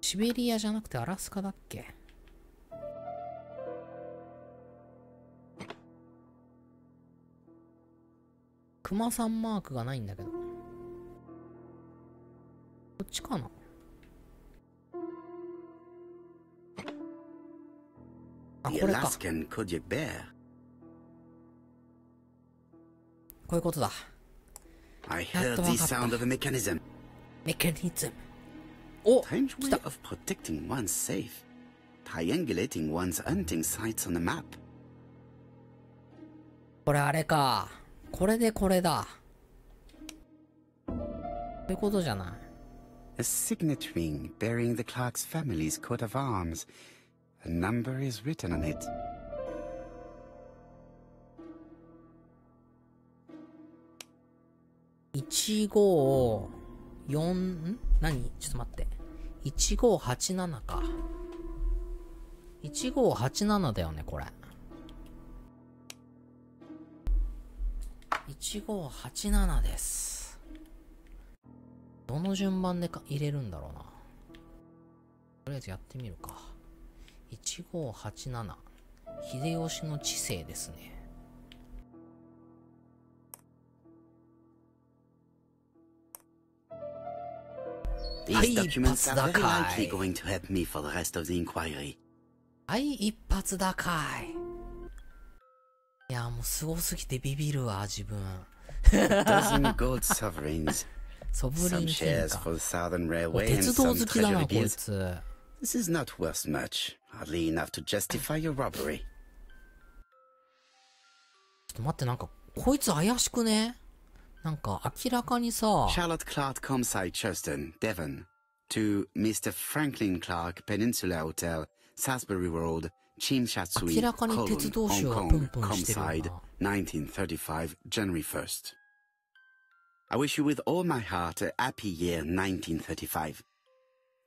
シベリアじゃなくてアラスカだっけ？クマさんマークがないんだけど。こっちかな？あ、これか。こういうことだ。I heard the sound of a mechanism. メカニズム。お、 Strange 来 way た。 of protecting one's safe. Triangulating one's hunting sites on a map. これあれか。これでこれだ。そういうことじゃない。A signet ring bearing the Clark's family's coat of arms. A number is written on it. 154何？ちょっと待って。1587か。1587だよね、これ。1587です。どの順番で入れるんだろうな。とりあえずやってみるか。1587。秀吉の治世ですね。These documents are very likely going to help me for the rest of the inquiry. はい、一発だかい。いや、もうすごすぎてビビるわ、自分。dozen gold sovereigns. ソブリン Some 金 shares か。 for the Southern Railway and 鉄道 some 好きだな、 treasury こい bills. つ。 This is not worth much. Hardly enough to justify your robbery. ちょっと待って、なんか、こいつ怪しくね？なんか、明らかにさ、Charlotte Clark, Comside, Churston, Devon. To Mr. Franklin Clark, Peninsula Hotel, Salisbury Road, Chinshatsui, 明らかに Colon, 鉄道 Hong 集は Kong, プンプンしてるよ Comside, な。1935, January 1st. I wish you with all my heart a happy year 1935.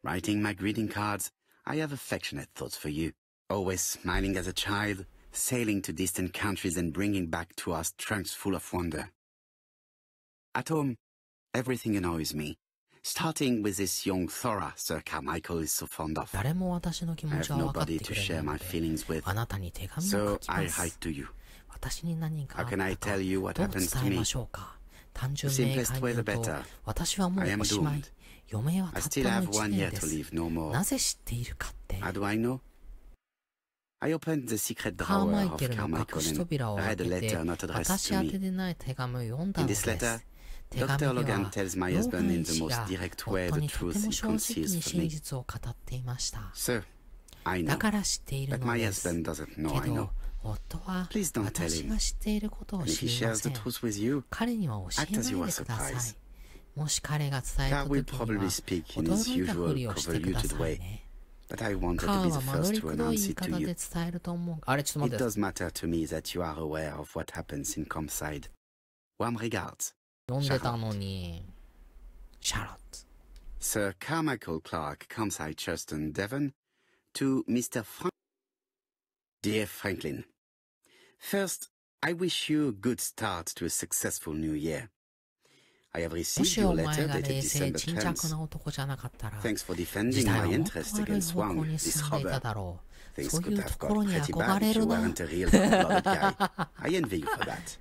Writing my greeting cards, I have affectionate thoughts for you. Always smiling as a child, sailing to distant countries and bringing back to us trunks full of wonder. At home, everything annoys me. Starting with this young Thora Sir Carmichael is so fond of. 誰も私の気 I 持ち have は分かって nobody く to れない share の my で、 feelings with, あなたに手紙を so 書き I ます。 write to you. 私に何かあ How っ can I たか、 tell you what どう happens 伝 to えま me? しょうか。単純 The 明 simplest 快に way 言 the うと、 better. 私はもう I am おしまい doomed.。余命はた I った still の have 1 one 年 year で to す。 live, no more. なぜ知っているかって。 How do I know? I opened the secret カーマ drawer イ of ケルの隠 Carmichael し and 扉を開 read け a て、 letter not addressed 私 to 宛て me. でない手紙を読んだ In の this です。 letter, 手紙 Dr. で Logan は、 tells my ロ husband ガン in 医 the 師 most が direct way 夫 the にとて truth も he 正直に conceals 真 from me. 実を語っていました。So, I だ know. から知っている But の my です。 husband doesn't know I け know. ど、夫は Please don't tell 私 him. が知っていることを And if 知 he りま shares せ the ん。 truth with you, 彼には教 act え as な you い are でください。 surprised. もし彼が伝えた Carl 時 will に probably は、 speak in his 驚いたふ usual りをしてくだ convoluted さい way. ね。 But I wanted カ to ー be は the 間取 first り to くどい announce 言い it 方 to で you. 伝えると思う。あれ、ちょっと待 It って。 does matter to me that you are aware of what happens in Comside. Warm regards. 読んでたのに。シャロット。 Sir Carmichael Clark, Comside, Churston, Devon, to Mr. Dear Franklin, first, I wish you a good start to a successful new year. I have も received し your お前 letter が dated 冷静 December 沈着 10th. な男じゃなかったら、 Thanks for 時 defending 代は my もっと interest 悪い against 方向 Wang, に this 進んでいた robber. だろう。 Things そうい could う have ところ got に pretty 憧 bad れ if る you な。 weren't a real cold-blooded guy. I envy you for that.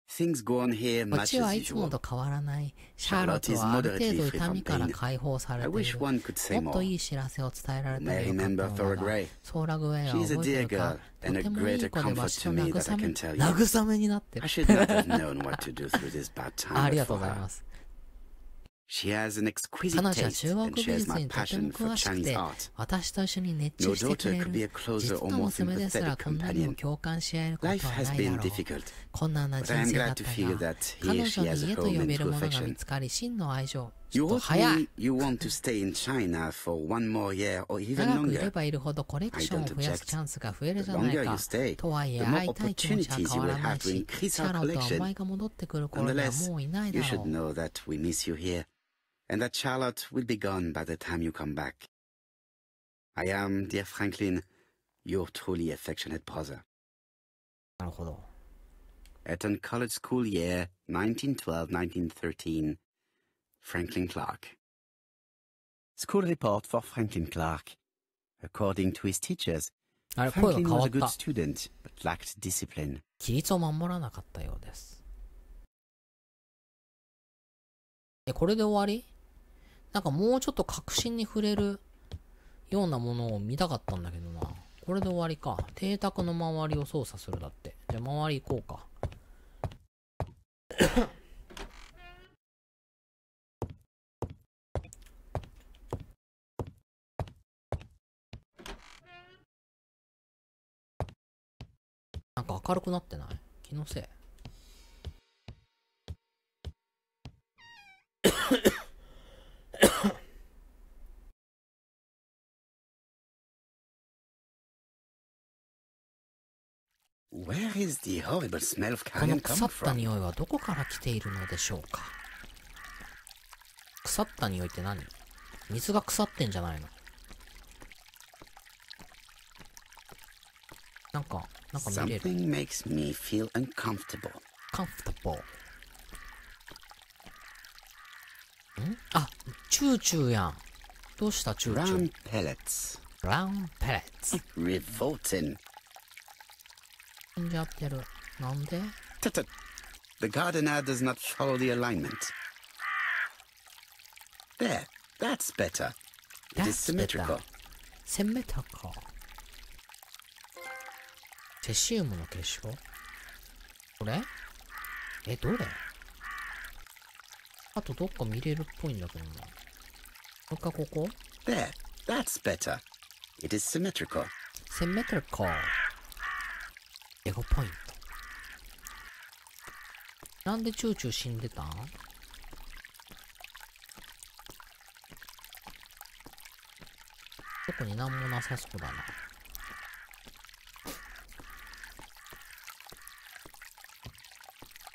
Things go on here こっ much ちは as いつも usual. と変わらない。シャーロットはある程度痛みから解放され I てい wish る。 one could say もっと more. いい知らせを伝えられ You たら may よかった remember の Thora だが、 Gray. ソーラグウェイは She is a 覚えて dear るか？ girl と and a てもい greater い子で comfort わし to の me that 慰 I め can tell you. 慰めになってる。 I should not have known what to do through this bad あ time り but がとう for ござい her. ます。 She has an exquisite 彼女は taste 中国 and 美 shares 術 my にとても passion for 詳しく Chinese て、 art. 私と一緒に熱 No 中してく daughter れ could be る。 a closer 実 or の more 娘ですら sympathetic こんなにも companion. 共感し合えることは Life な has いだ been ろう。 difficult, 困難な but 人 I am 生だっ glad to た feel が、 that 彼 here 女 she に has a 家と home 呼 and べる true ものが見 affection. つかり、真の愛情。ち You ょっと wrote 早い。 me you want to stay in China for one more year or even 長くいれ longer. ばいるほどコレクションを増やすチャンスが増えるじゃ The ない longer か you。stay, とはいえ、 the more 会いたい気持ちは opportunities 変 you わ will らない have to し、 increase シャ our ロットはお collection. 前が戻ってくる頃には Nonetheless, もういない you だ should ろう。 know that we miss you here, and that Charlotte will be gone by the time you come back. I am, dear Franklin, your truly affectionate brother. なるほど。 Eton College School Year 1912-1913, Franklin Clark. School report for Franklin Clark. According to his teachers, あれ、声が Franklin 変わ was っ a good た。 student, but lacked discipline. 規律を守らなかったようです。これで終わり？なんかもうちょっと確信に触れるようなものを見たかったんだけどな。これで終わりか。邸宅の周りを操作するだって。じゃあ周り行こうか。なんか明るくなってない？気のせい。Where is the horrible smell of この carrion 腐 come った from? 匂いはどこから来ているのでしょうか。腐った匂いって何？水が腐ってんじゃないの？なんか見れる。Something makes me feel uncomfortable. comfortable。あ、チューチューやん。どうしたチューチュー。 Brown pellets. brown pellets。 Revolting. 死んじゃってる。なんで？ Tut-tut. The gardener does not follow the alignment. There. That's better. It is symmetrical. symmetrical。セシウムの結晶？これ？どれ？あとどっか見れるっぽいんだけどな。もう一回ここ？ There. That's better. It is symmetrical. symmetrical。エゴポイント。なんでチューチュー死んでたん？特になんもなさそうだな。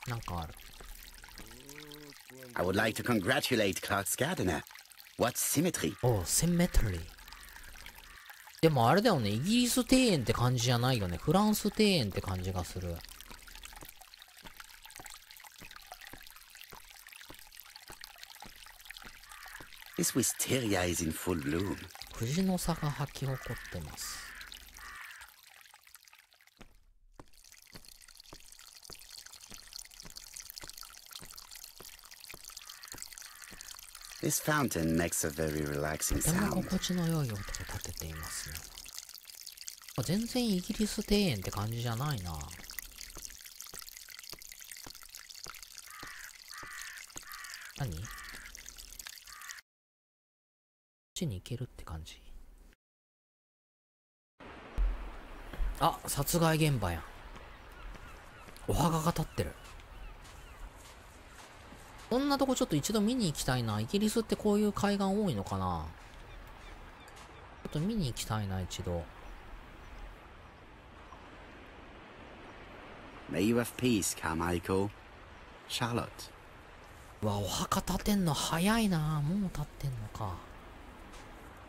なんかある。I would like to congratulate Clark's gardener. What symmetry. おう、セメトリー。でもあれだよね、イギリス庭園って感じじゃないよね。フランス庭園って感じがする。This wisteria is in full bloom. 藤の葉が咲き誇ってます。This fountain makes a very relaxing とても sound. 心地の良い音を立てていますね。全然イギリス庭園って感じじゃないな。何？こっちに行けるって感じ。あ、殺害現場やん。お墓が立ってる。こんなとこちょっと一度見に行きたいな。イギリスってこういう海岸多いのかな。ちょっと見に行きたいな、一度。May you have peace, Carmichael. Charlotte. うわ、お墓建てんの早いな。もう建ってんのか。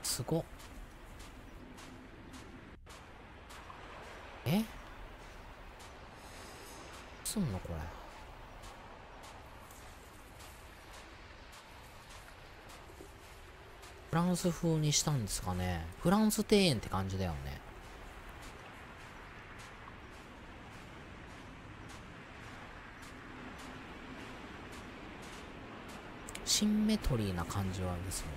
すごっ。すんのこれ。フランス風にしたんですかね。フランス庭園って感じだよね。シンメトリーな感じはですよ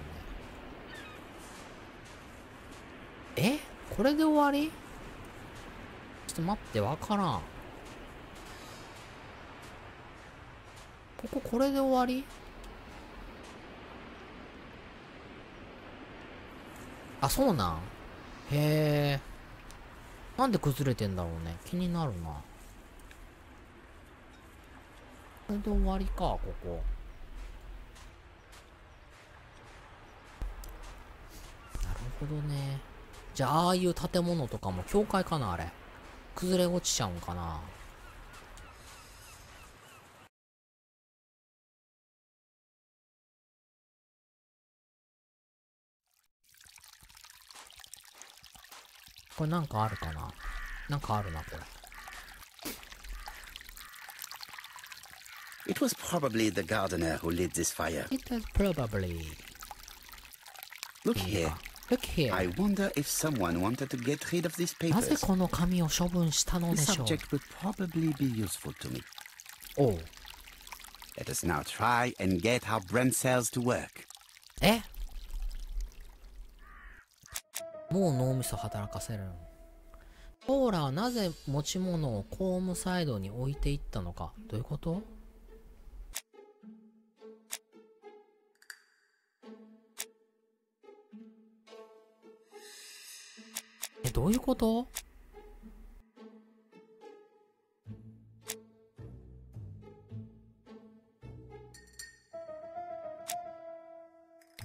ね。これで終わり？ちょっと待って、わからん。これで終わり？あ、そうなん？へえ。なんで崩れてんだろうね。気になるな。これで終わりか、ここ。なるほどね。じゃあ、ああいう建物とかも教会かな、あれ。崩れ落ちちゃうんかな。これなんかあるかな。なんかあるな、これ。It was probably the gardener who lit this fire. It was probably. Look here. Look here. I wonder if someone wanted to get rid of these なぜ papers. この紙を処分したの The でしょう。 subject would probably be useful to me. おう。 Let us now try and get our brain cells to work. え、もう脳みそ働かせるの。ポーラはなぜ持ち物を公務サイドに置いていったのか。どういうこと？どういうこと？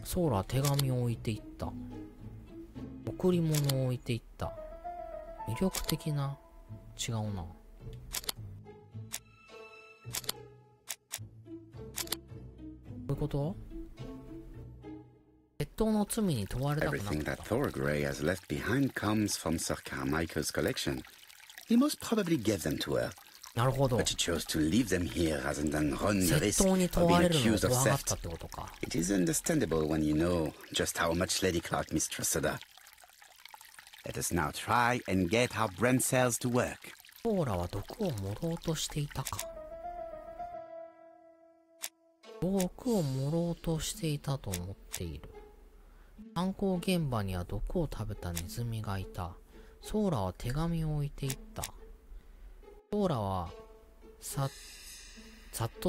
ソーラは手紙を置いていった。贈り物を置いていった。魅力的な、違うな。どういうこと？窃盗の罪に問われたくなかっ Everything た。 that Thorgray has left behind comes from Sir Carmichael's collection. He most probably gave them to her, なるほど。 but she chose to leave them here rather than run the 窃 risk 盗に of 問わ being れるのを accused of 怖かった theft. ってことか。 It is understandable when you know just how much Lady Clark mistrusted her. Let us now try and get our brain cells to work. ソーラは毒を盛ろうとしていたか。毒を盛ろうとしていたと思っている。犯行現場には毒を食べたネズミがいた。ソーラは手紙を置いていった。ソーラは殺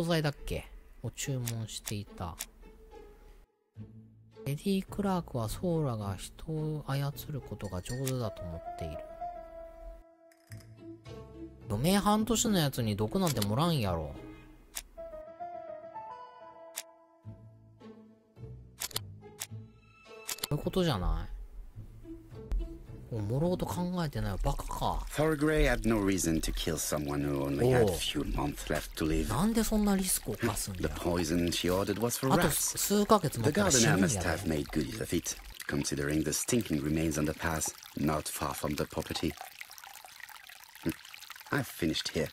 剤だっけを注文していた。レディー・クラークはソーラが人を操ることが上手だと思っている。余命半年のやつに毒なんてもらんやろ。そういうことじゃない？もろうと考えてないよ、バカか。Thorgray had no reason to kill someone who only had a few months left to live. なんでそんなリスクを冒すん The だよ。 poison she ordered was for あと rats. 数ヶ月待 The ったら死 gardener ぬん must や have で。 made good use of it, considering the stinking remains on the path, not far from the property. I've finished here.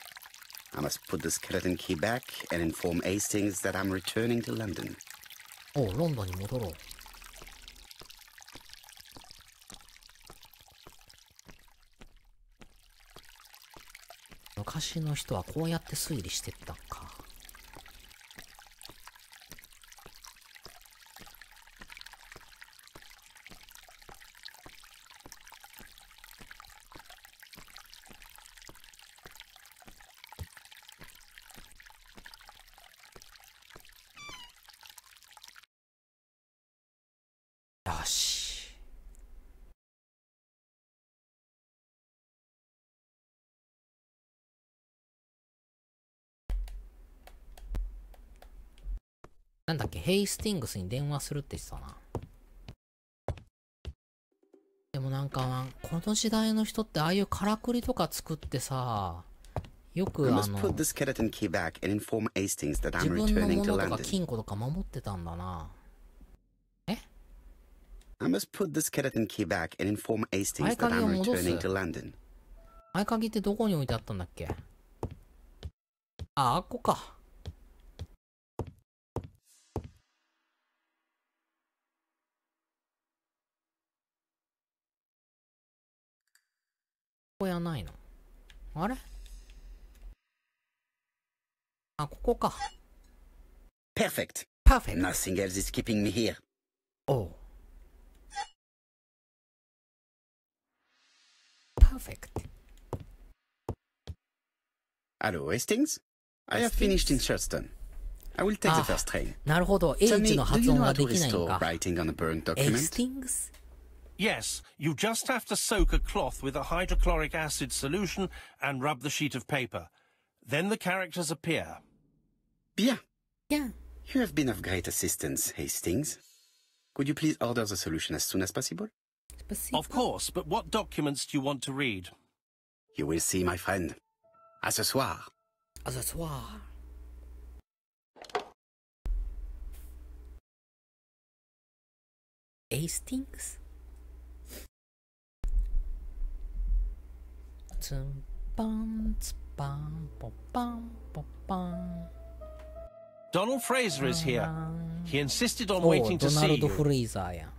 I must put the skeleton key back and inform Hastings that I'm returning to London. おう、ロンドンに戻ろう。昔の人はこうやって推理してったんか。よし。なんだっけ、ヘイスティングスに電話するって言ってたな。でもなんか、この時代の人ってああいうからくりとか作ってさ、よくI must put the skeleton key back and inform Hastings that 自 I'm 分の returning も to のとか London. 金庫とか守ってたんだな。I must put the skeleton key back and inform Hastings 合 that 鍵を I'm 戻す。 returning to London. 合鍵ってどこに置いてあったんだっけ？あ、あっこか。ここやないの？あれ？あ、ここか。Perfect. Perfect. Nothing else is keeping me here. おう。Perfect. Hello, Hastings? I have finished in Sherstone. I will take the first train. なるほど。Tell H me, の do 発 you 音 know が how to できないん restore か。writing on a burnt document? Hastings? Yes, you just have to soak a cloth with a hydrochloric acid solution and rub the sheet of paper. Then the characters appear. Bien. Yeah. You have been of great assistance, Hastings. Could you please order the solution as soon as possible? Of course, but what documents do you want to read? You will see, my friend. À ce soir. À ce soir. Hastings? ツンパンツパンポパンポパン Donald Fraser is here. He insisted on おう waiting ド to ナ see ルド・ you. フレイザーやん。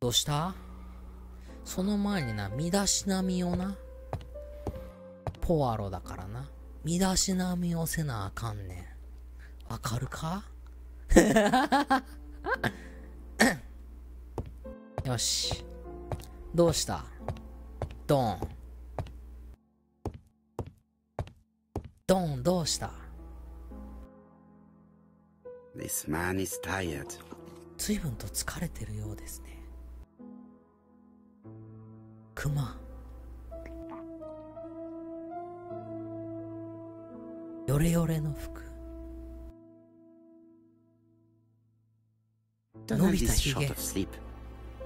どうした？その前にな、身だしなみをな。ポワロだからな。身だしなみをせなあかんねん。わかるか？よし。どうした？ドン。ドン、どうした？ This man is tired. 随分と疲れてるようですね。クマ。ヨレヨレの服。 Donald is short of sleep,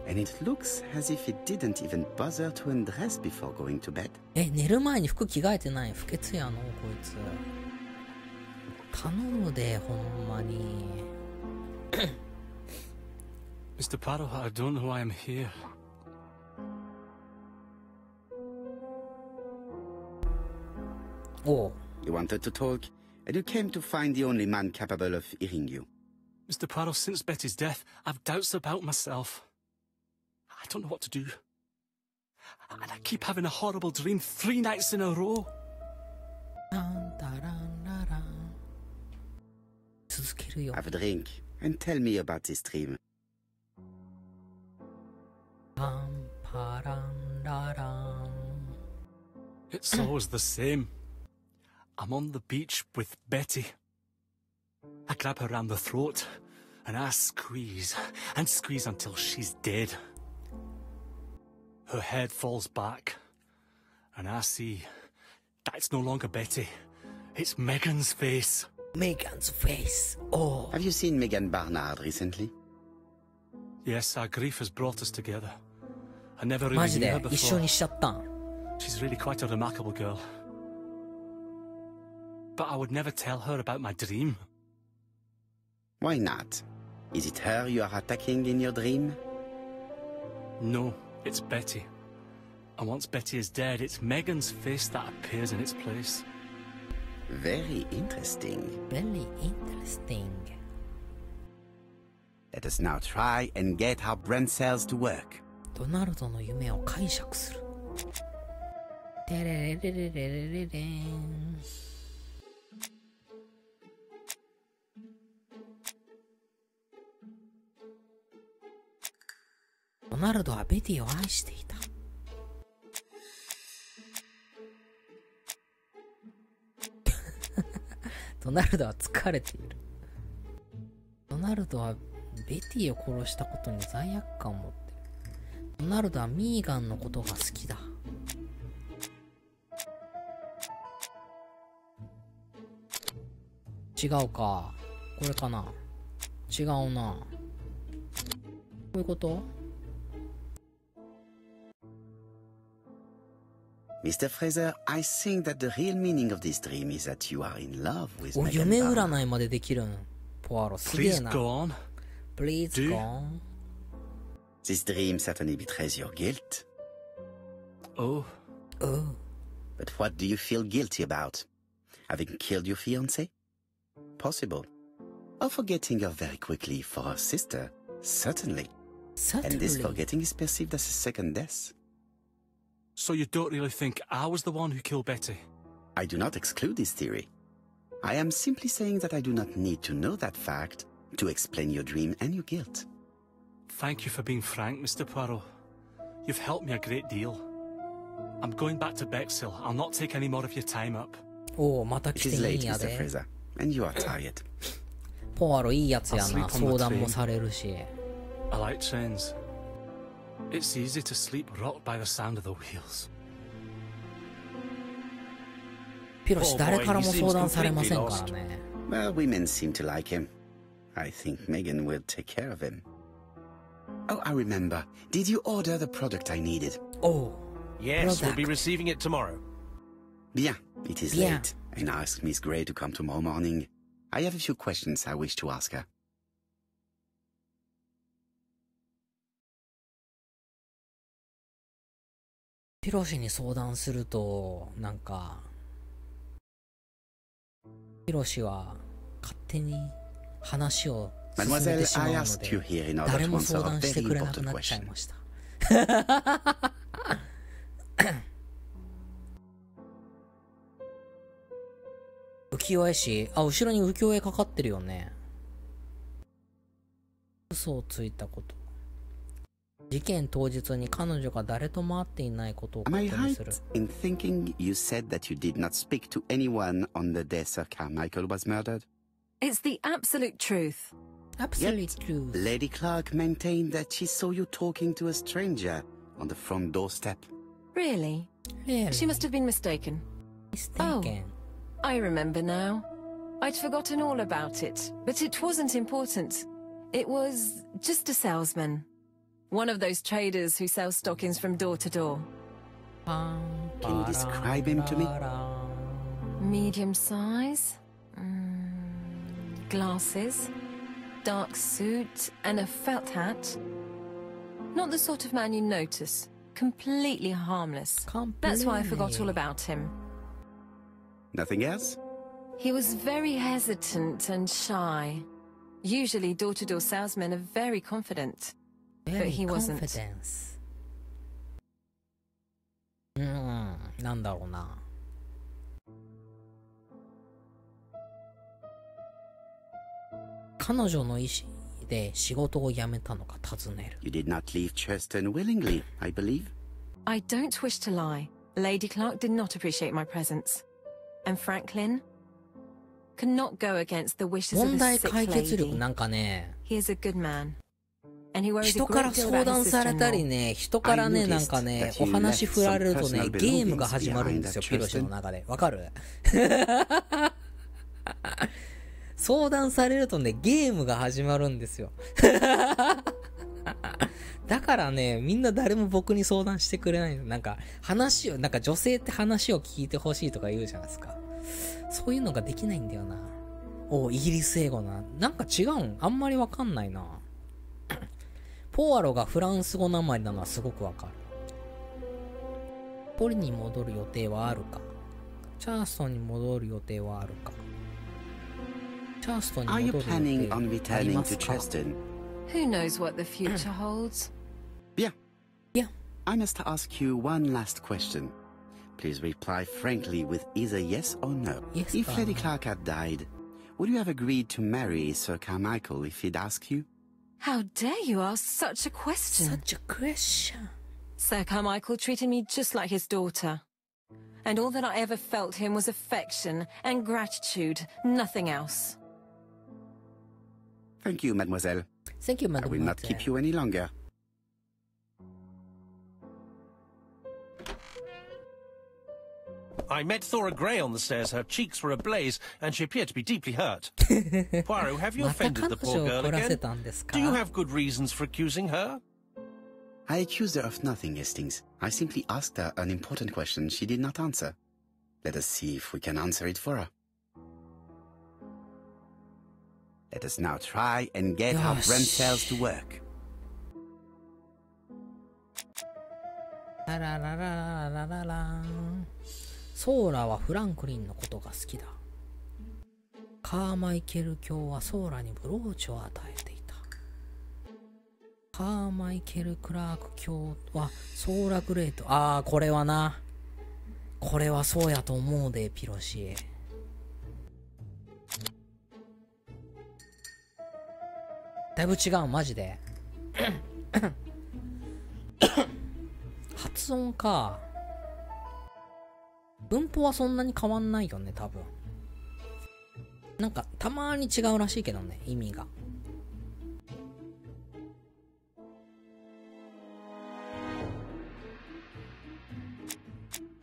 and it looks as if it didn't even bother to undress before going to bed. 寝る前に服着替えてない。不潔やのこいつ。頼むで、ほんまに。Mr. Poirot, I don't know why I'm here. Oh. You wanted to talk, and you came to find the only man capable of hearing you. Mr. Poirot, since Betty's death, I've doubts about myself. I don't know what to do. And I keep having a horrible dream 3 nights in a row. Have a drink, and tell me about this dream. It's always the same. I'm on the beach with Betty. I grab her round the throat, and I squeeze, and squeeze until she's dead. Her head falls back, and I see that it's no longer Betty. It's Megan's face. Megan's face. Oh. Have you seen Megan Barnard recently? Yes, our grief has brought us together. I never マ really ジ knew で her 一緒 before. にしちゃったん。 She's really quite a remarkable girl. But I would never tell her about my dream. Why not? Is it her you are attacking in your dream? No, it's Betty. And once Betty is dead, it's Megan's face that appears in its place. Very interesting. Very interesting. Let us now try and get our brain cells to work. ドナルドの夢を解釈する。テレレレレレレレレン。ドナルドはベティを愛していた。ドナルドは疲れている。ドナルドはベティを殺したことに罪悪感を持ってる。ドナルドはミーガンのことが好きだ。違うか。これかな。違うな。こういうこと？ Mr. Fraser, I think that the real meaning of this dream is that you are in love with お、 Megan 夢 Barnard. 占いまでできるん。ポアロ、すげえ Please な。 go on. Please Do go on. This dream certainly betrays your guilt. Oh, Oh. But what do you feel guilty about? Having killed your fiancé? Possible. Or forgetting her very quickly for her sister? Certainly. And this Certainly. forgetting is perceived as a second death. so you don't really think I was the one who killed Betty? I do not exclude this theory. I am simply saying that I do not need to know that fact to explain your dream and your guilt. Thank you for being frank, Mr. Poirot. You've helped me a great deal. I'm going back to Bexhill. I'll not take any more of your time up. おお、また It 来て is いいん late, や Mr. で。 Fraser, and you are tired. ポアロいいやつや I'll な。 sleep on the 相談も train. されるし。 I like trains. It's easy to sleep rocked by the sound of the wheels. ピロシ、 Oh boy, 誰からも he 相 seems 談されません completely から lost. ね。 Well, women seem to like him. I think Megan will take care of him. Oh, I remember. Did you order the product I needed? おお。 Yes, we'll be Product. receiving it tomorrow. Bien, it is Bien. late. And ask Miss Gray to come tomorrow morning. I have a few questions I wish to ask her. ピロシに相談すると、なんか、ピロシは勝手に話を進めてしまうので、誰も相談してくれなくなっちゃいました。浮世絵師、あ、後ろに浮世絵かかってるよね。嘘をついたこと。事件当日に彼女が誰とも会っていないことを確認する。Am I right in thinking you said that you did not speak to anyone on the day Sir Carmichael was murdered? It's the absolute truth. Absolute truth. Lady Clark maintained that she saw you talking to a stranger on the front doorstep. Really? Really? She must have been mistaken. Mistaken. I remember now. I'd forgotten all about it, but it wasn't important. It was just a salesman. One of those traders who sell stockings from door to door. Can you describe him to me? Medium size. Glasses. Dark suit and a felt hat. Not the sort of man you notice. Completely harmless. That's why I forgot all about him. Nothing else? He was very hesitant and shy. Usually door-to-door salesmen are very confident. But he wasn't. Confidence. なんだろうな。彼女の意思で仕事を辞めたのか尋ねる。You did not leave Cheston willingly, I believe. I don't wish to lie. Lady Clark did not appreciate my presence. And Franklin could not go against the wishes of 問 a 題 sick 解決力 lady. なんかね、 He is a good man. And he worries a 人から great deal 相 about 談 his されたり sister-in-law. ね、人からね、なんかね、お話振られるとね、ゲームが始まるんですよ、ピロシの中で。わかる？相談されるとね、ゲームが始まるんですよ。だからね、みんな誰も僕に相談してくれないの。なんか、話を、なんか女性って話を聞いてほしいとか言うじゃないですか。そういうのができないんだよな。イギリス英語な。なんか違うん？あんまりわかんないな。ポアロがフランス語なまりなのはすごくわかる。ポリに戻る予定はあるか？チャーストンに戻る予定はあるか？チャーストンに Are you 戻る予 planning 定 on あり returning ま to すか？ Cheston? Who knows what the future holds? Yeah. Yeah. I must ask you one last question. Please reply frankly with either yes or no. Yes If or Lady no. Clark had died, would you have agreed to marry Sir Carmichael if he'd asked you? How dare you ask such a question? Such a question. Sir Carmichael treated me just like his daughter. And all that I ever felt him was affection and gratitude, nothing else. Thank you, mademoiselle. Thank you, I will not mademoiselle. keep you any longer. I met Thora Gray on the stairs. Her cheeks were ablaze, and she appeared to be deeply hurt. Poirot, have you また offended 彼 the 女 poor を girl 怒らせ again? たんですか？ Do you have good reasons for accusing her? I accused her of nothing, Hastings. I simply asked her an important question she did not answer. Let us see if we can answer it for her. Let us now try and get our brain cells to work. ララララララララン。ソーラはフランクリンのことが好きだ。カーマイケル卿はソーラにブローチを与えていた。カーマイケル・クラーク卿はソーラ・グレート。ああ、これはな。これはそうやと思うで、ピロシ。だいぶ違う、マジで。発音か。文法はそんなに変わんないよね、多分。なんか、たまーに違うらしいけどね、意味が。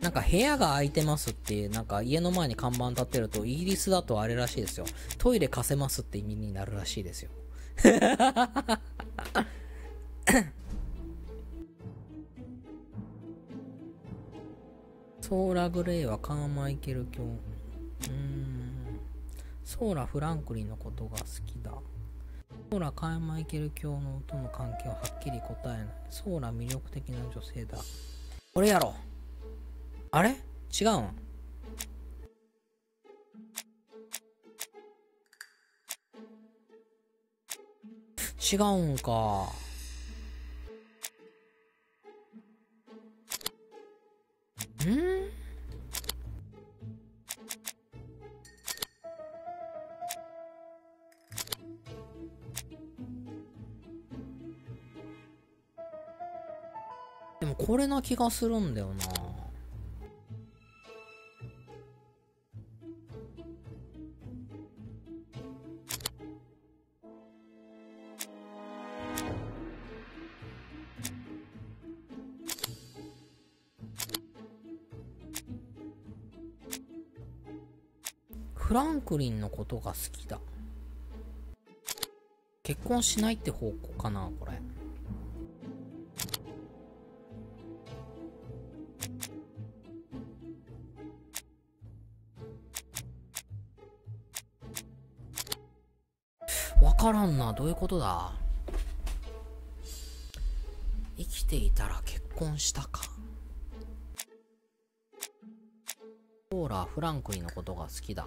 なんか部屋が空いてますっていう、なんか家の前に看板立ってると、イギリスだとあれらしいですよ。トイレ貸せますって意味になるらしいですよ。ソーラ・グレイはカーマイケル卿。ソーラ・フランクリンのことが好きだ。ソーラ・カーマイケル卿のとの関係ははっきり答えない。ソーラ魅力的な女性だ。これやろ。あれ違うん？違うんか。でもこれな気がするんだよな。フランクリンのことが好きだ。結婚しないって方向かな、これ。わからんな、どういうことだ。生きていたら結婚したか。ほら、フランクリンのことが好きだ。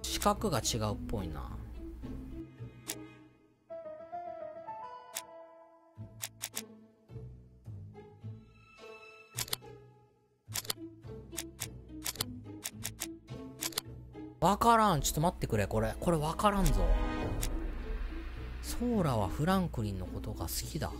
四角が違うっぽいな。わからん。ちょっと待ってくれ。これわからんぞ。ソーラはフランクリンのことが好きだ。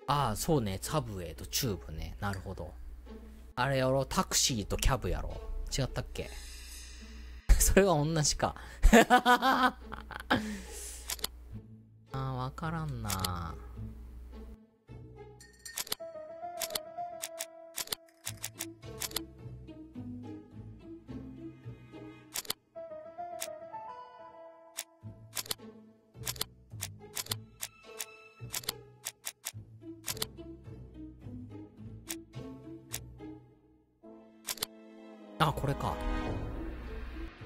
ああ、そうね。サブウェイとチューブね。なるほど。あれやろ、タクシーとキャブやろ。違ったっけそれは同じか。ああ、わからんな。あ、これか。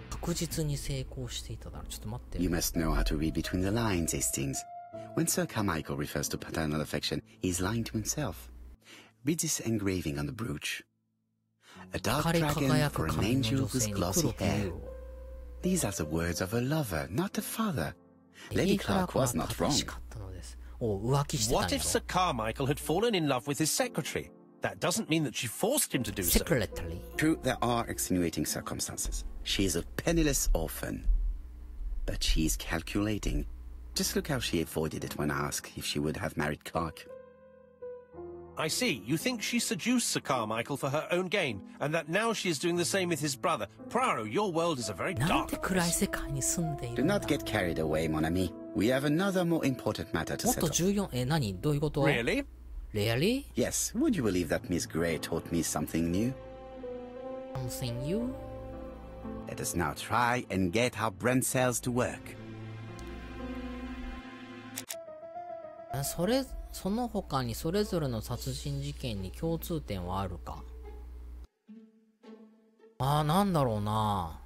確実に成功していただろう。ちょっと待って。You must know how to read between the lines, Hastings. When Sir Carmichael refers to paternal affection, he's lying to himself. Read this engraving on the brooch. A dark dragon for an angel with glossy hair. These are the words of a lover, not a father. Lady Clark was not wrong. What if Sir Carmichael had fallen in love with his secretary? That doesn't mean that she forced him to do so. Secretly. True, there are extenuating circumstances. She is a penniless orphan. But she's calculating. Just look how she avoided it when asked if she would have married Clark. I see. You think she seduced Sir Carmichael for her own gain, and that now she is doing the same with his brother. Poirot, your world is a very dark place. Do not get carried away, mon ami. We have another more important matter to settle. 何どういうこと Really? Really? Yes, would you believe that Miss Grey taught me something new? Something new? Let us now try and get our brain cells to work. その他にそれぞれの殺人事件に共通点はあるか。ああ、なんだろうな。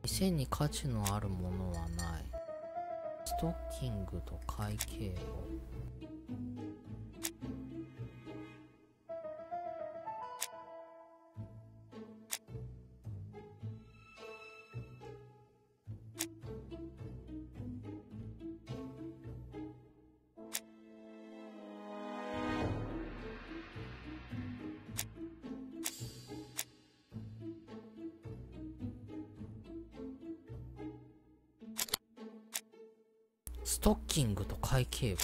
店に価値のあるものはない。ストッキングと会計簿。ストッキングと会計簿。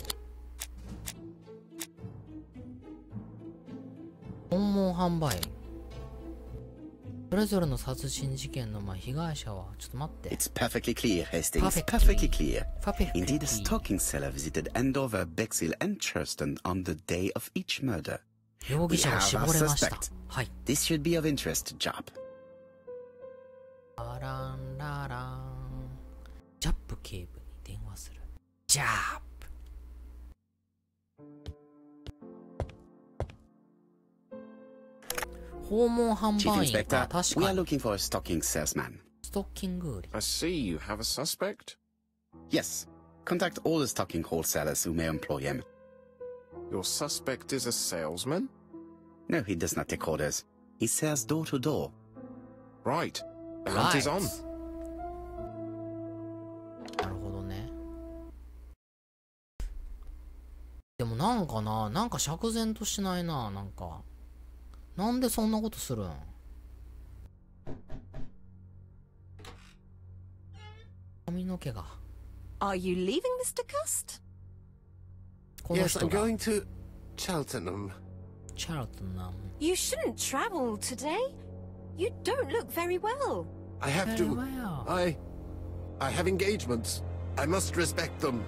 販売員。それぞれの殺人事件の被害者は、ちょっと待って。It's perfectly clear, Hastings. Perfectly clear. Indeed, a stalking seller visited Andover, Bexhill, and Churston on the day of each murder. 容疑者が絞れました。はい。This should be of interest, Job. ラランララン。ジャップ警部に電話する。ジャップ。訪問販売員か、確かに。We are looking for a stalking salesman. ストッキング売り。I see you have a suspect? Yes. Contact all the stalking wholesalers who may employ him. Your suspect is a salesman? No, he does not take orders. He sells door to door. Right. The hunt is on. なるほどね。でもなんか釈然としないな、なんか。なんでそんなことするん？髪の毛が。Are you leaving, Mr. Cust? Yes, I'm going to Cheltenham. Cheltenham. You shouldn't travel today. You don't look very well. I have to. I have engagements. I must respect them.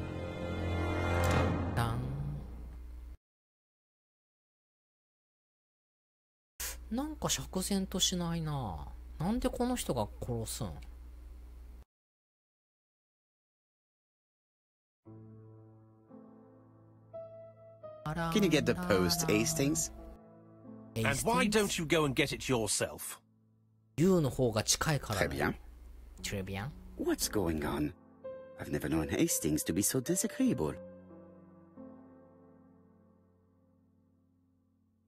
なんか釈然としないな。なんでこの人が殺すん？Can you get the post, Hastings? And why don't you go and get it yourself? You の方が近いから。Très bien. Très bien. What's going on? I've never known Hastings to be so disagreeable.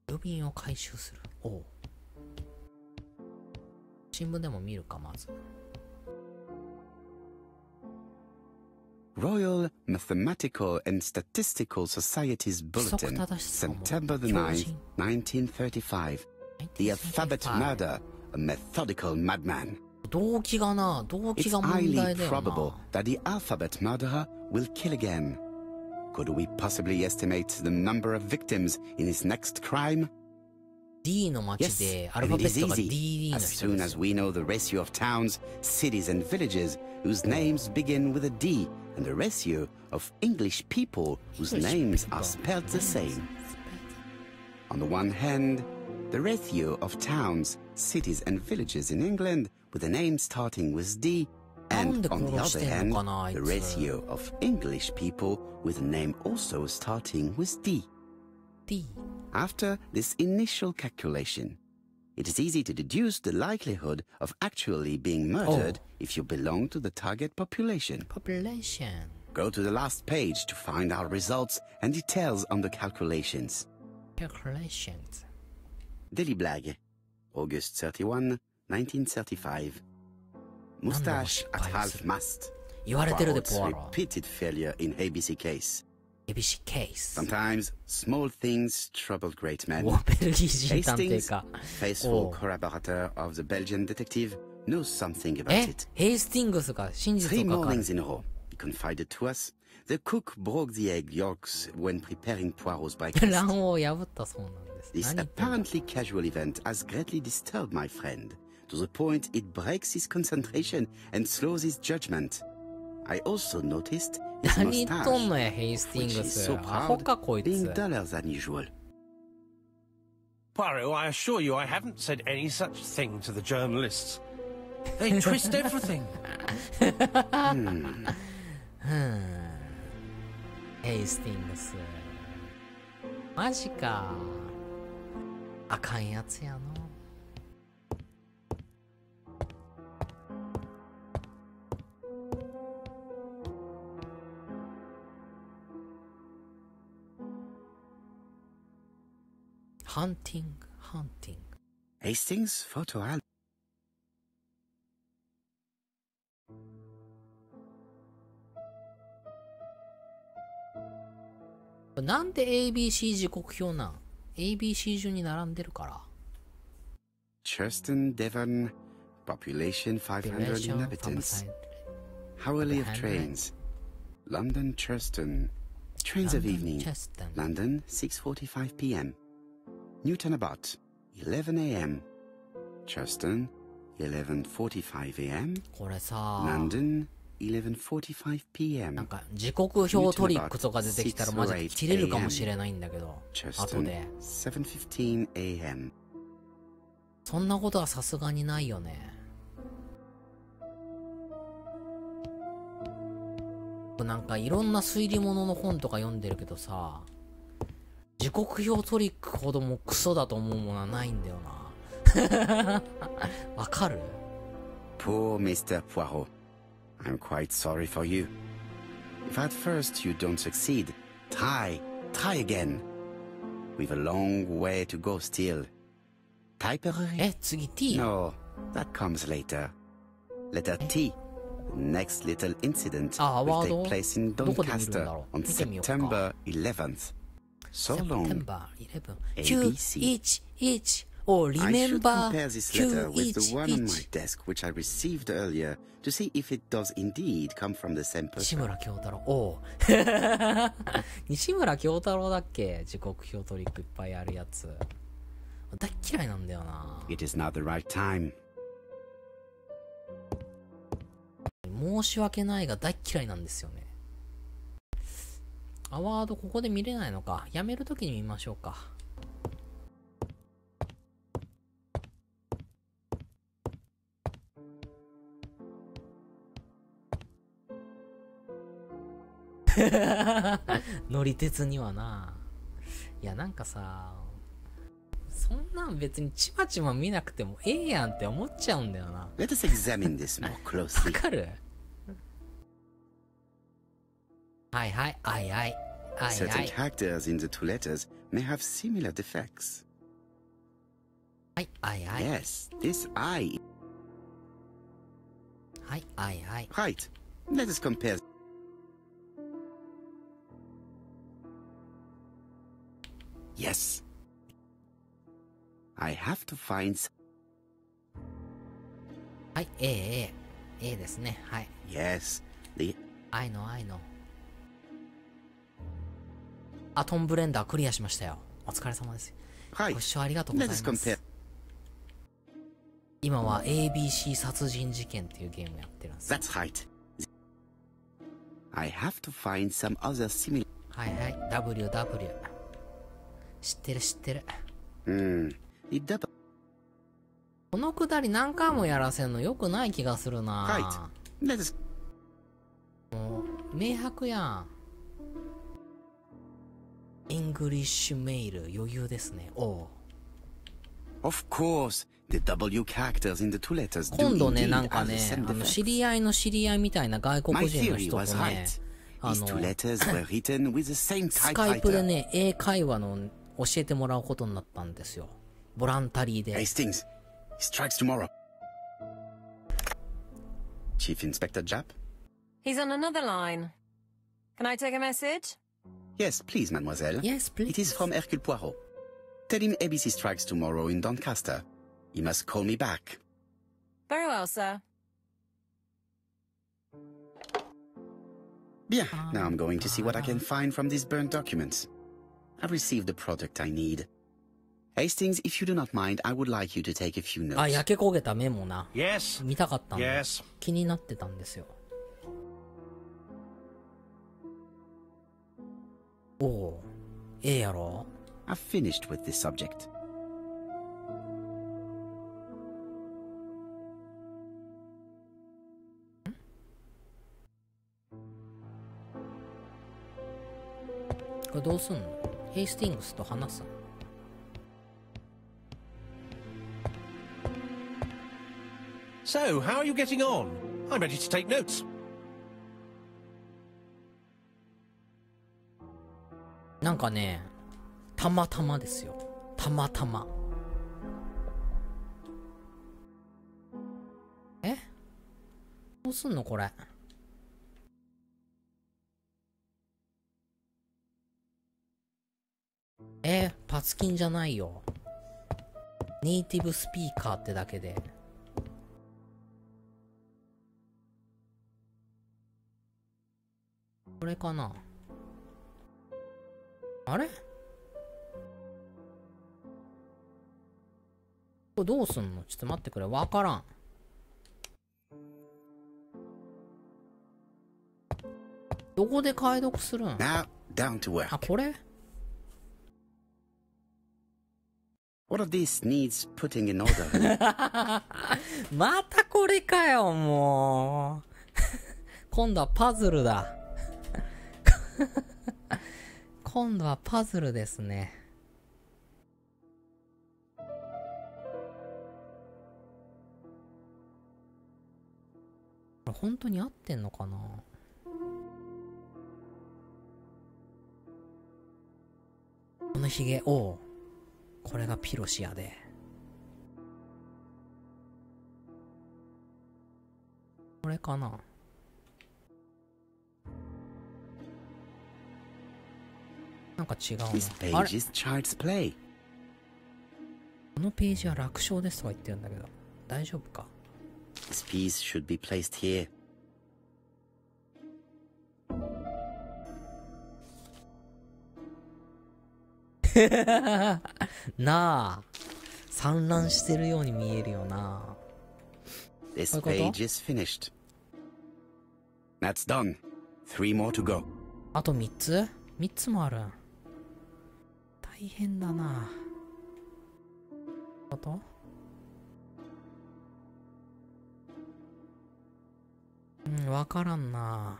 郵便を回収する。おう。新聞でも見るか、まず。Royal Mathematical and Statistical Society's Bulletin, September the 9th, 1935. The alphabet murder, a methodical madman. 動機が問題だよな。It's highly probable that the alphabet murderer will kill again. Could we possibly estimate the number of victims in his next crime? D の町でアルファベットが D の人です。As soon as we know the ratio of towns, cities and villages whose names begin with a D and the ratio of English people whose names are spelled the same. On the one hand, the ratio of towns, cities and villages in England with a name starting with D, and on the other hand, the ratio of English people with a name also starting with D. After this initial calculation, it is easy to deduce the likelihood of actually being murdered if you belong to the target population. Go to the last page to find our results and details on the calculations. Daily Blag, August 31, 1935. Moustache at half-mast. Poirot's repeated failure in ABC case. ABC case. Sometimes small things trouble great men. ベルギー人探偵か。faithful corroborator of the Belgian detective, knows something about it. ヘイスティングスが真実を 3 書かれ mornings in a row, he confided to us. The cook broke the egg yolks when preparing Poirot's breakfast. 卵黄を破ったそうなんです。 This apparently casual event has greatly disturbed my friend, to the point it breaks his concentration and slows his judgment. I also noticed his mustache, which is so proud, being duller than usual. Poirot, I assure you I haven't said any such thing to the journalists. They twist everything. ヘイスティングス。マジか。あかんやつやの。Hunting. Hastings photo album. なんで ABC 時刻表なん？ ABC 順に並んでるから。Churston, Devon, population 500 inhabitants. Hourly of trains. London, Churston. Trains of evening. London, 6:45 p.m. Newton Abbot, 11 a.m. Charleston, 11:45 a.m. これさ、London, 11:45 p.m. なんか時刻表トリックとか出てきたらマジで切れるかもしれないんだけど、後で。7:15 a.m. そんなことはさすがにないよね。なんかいろんな推理物の本とか読んでるけどさ、時刻表トリックほどもクソだと思うものはないんだよな。わかる？ Poor Mr. Poirot. I'm quite sorry for you. If at first you don't succeed, try again. We've a long way to go still. Typery? 次 T? No, that comes later. Letter T. The next little incident will take place in Doncaster on September 11th. So long. September 11th. ABC. 911. Oh, I should remember compare this letter with the one on my 911. desk which I received earlier to see if it does indeed come from the same 西 person. 村京太郎。おう。西村京太郎だっけ？時刻表トリックいっぱいあるやつ。大っ嫌いなんだよな。It is not the right time. 申し訳ないが大っ嫌いなんですよね。アワードここで見れないのか。やめるときに見ましょうか。乗り鉄にはな。いやなんかさ、そんなん別にちまちま見なくてもええやんって思っちゃうんだよな。Let us examine this more わ closely. かる？はいはい、あいあい。あい Certain あい。 characters in the two letters may have similar defects. はい、あいあい。 Yes, this I. はい、あいあい。 Right. Let us compare. Yes. I have to find. はい、A A ですね。はい。Yes. The. 愛の。あ、トンブレンダークリアしましたよ。お疲れ様です。Right. ご視聴ありがとうござい Let ま us す compare.。今は ABC 殺人事件っていうゲームやってるんですよ。 That's right. I have to find some other similar. はいはい、WW。知ってる。The double. このくだり何回もやらせるの良くない気がするな。 Right. Let us. もう、明白やん。イングリッシュメール余裕ですね。おう。Of course. The W characters in the two letters do 今度ね、 indeed なんか have the ね、same defects. 知り合いの知り合いみたいな外国 My 人の theory 人と was ね、 right. These two letters were written with the same スカイプで typewriter. ね、英会話の教えてもらうことになったんですよ。ボランタリーで。 Hastings, he strikes tomorrow. Chief Inspector Japp? He's on another line. Can I take a message? Yes, please, mademoiselle. Yes, please. It is from Hercule Poirot. Tell him ABC strikes tomorrow in Doncaster. He must call me back. Very well, sir. Bien, now I'm going to see what I can find from these burnt documents. I've received the product I need. Hastings, if you do not mind, I would like you to take a few あ、 notes. 焼け焦げたメモな。 Yes. 見たかったんだ。 Yes. 気になってたんですよ。おお、ええやろ。 I've finished with this subject. これどうすんの？ヘイスティングスと話すの？ So, how are you getting on? I'm ready to take notes. なんかね、たまたまですよ。たまたま。え？どうすんのこれ。パツキンじゃないよ。ネイティブスピーカーってだけで。これかな？あれ？これどうすんの？ちょっと待ってくれ。わからん。どこで解読するん？ Now, down to work. あ、これ？ What of this needs putting in order? またこれかよ、もう。今度はパズルだ。今度はパズルですね。これ本当に合ってんのかな？このヒゲ、おう。これがピロシアで。これかな？なんか違うな。This あれ？ page is child's play. このページは楽勝ですとか言ってるんだけど、大丈夫か？ This piece should be placed here. なあ、散乱してるように見えるよな。 This page is finished. That's done. 3 more to go. あと3つ？ 3 つもある。大変だな。ことわからんな。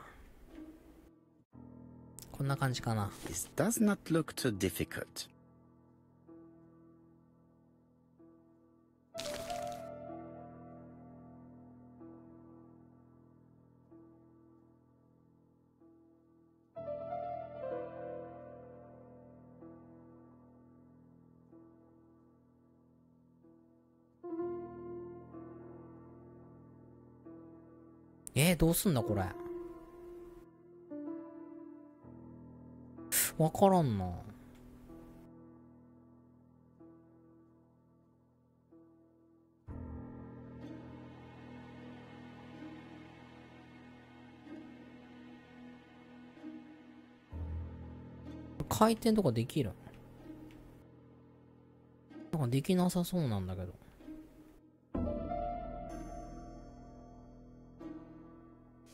こんな感じかな。This does not look too difficult. どうすんだこれ。わからんな。回転とかできる？なんかできなさそうなんだけど。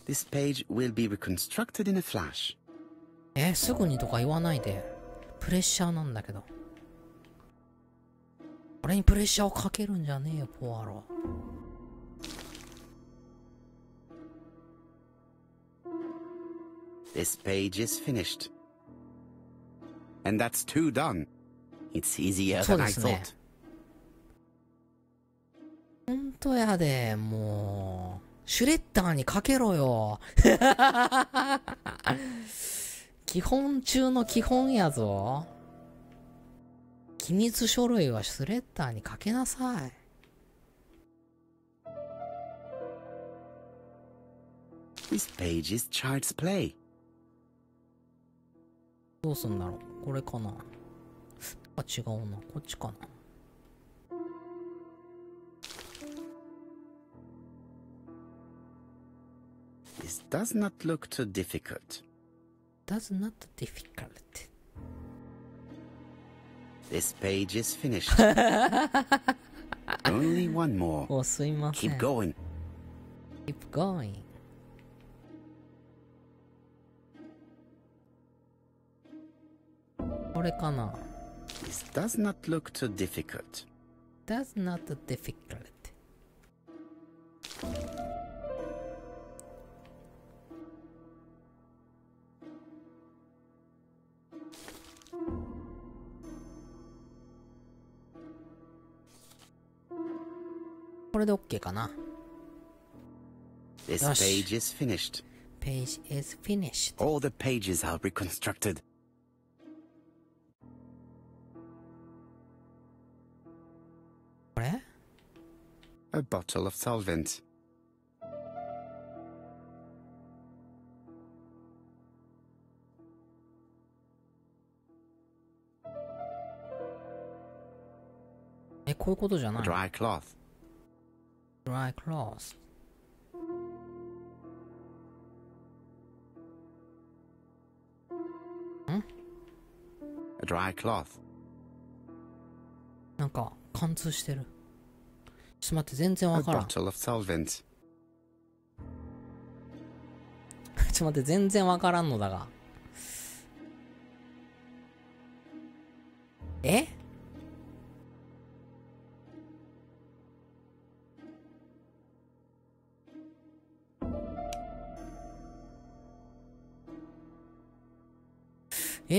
This page will be reconstructed in a flash. すぐにとか言わないで。プレッシャーなんだけど。俺にプレッシャーをかけるんじゃねえよ、ポアロ。This page is finished. And that's 2 done. It's easier そう than で I すね。 thought. ほんとやで、もう。シュレッダーにかけろよ。基本中の基本やぞ。機密書類はシュレッダーにかけなさい。This page is child's play. どうすんだろう。これかな。あ、違うな。こっちかな。This does not look too difficult. Does not difficult. This page is finished. Only 1 more. お、すいません。 Keep going. Keep going. これかな。This does not look too difficult. Does not difficult. これで OK かな。This よし。 page is finished. Page is finished. All the pages are reconstructed. これ？ A bottle of solvent. こういうことじゃない？ Dry cloth. Dry cloth. ん？ A dry cloth. なんか貫通してる。ちょっと待って、全然わからん。A bottle of solvent. ちょっと待って、全然わからんのだが。え？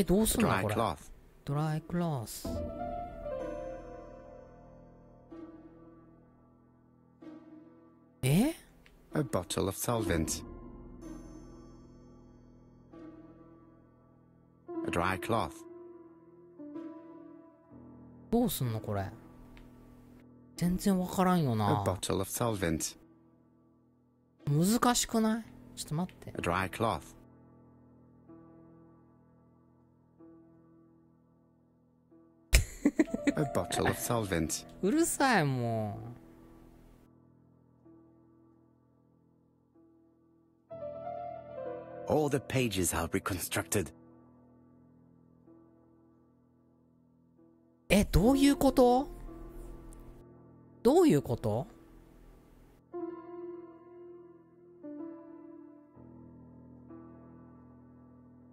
どうすんのこれ。ドライクロス。A bottle of solvent. A dry cloth. どうすんのこれ。全然わからんよ A な。 bottle of solvent. 難しくない？ちょっと待って。 A dry cloth. A bottle of solvent. うるさいもう。 All the pages are reconstructed. どういうこと？どういうこと？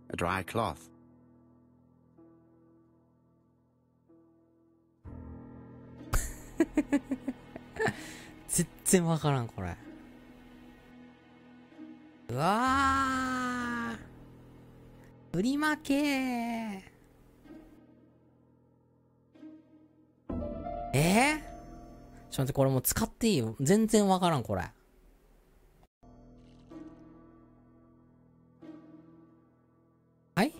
A dry cloth. 全然わからんこれ。うわー、振り負けー。ちょっと待って、これもう使っていいよ。全然わからんこれ。はい？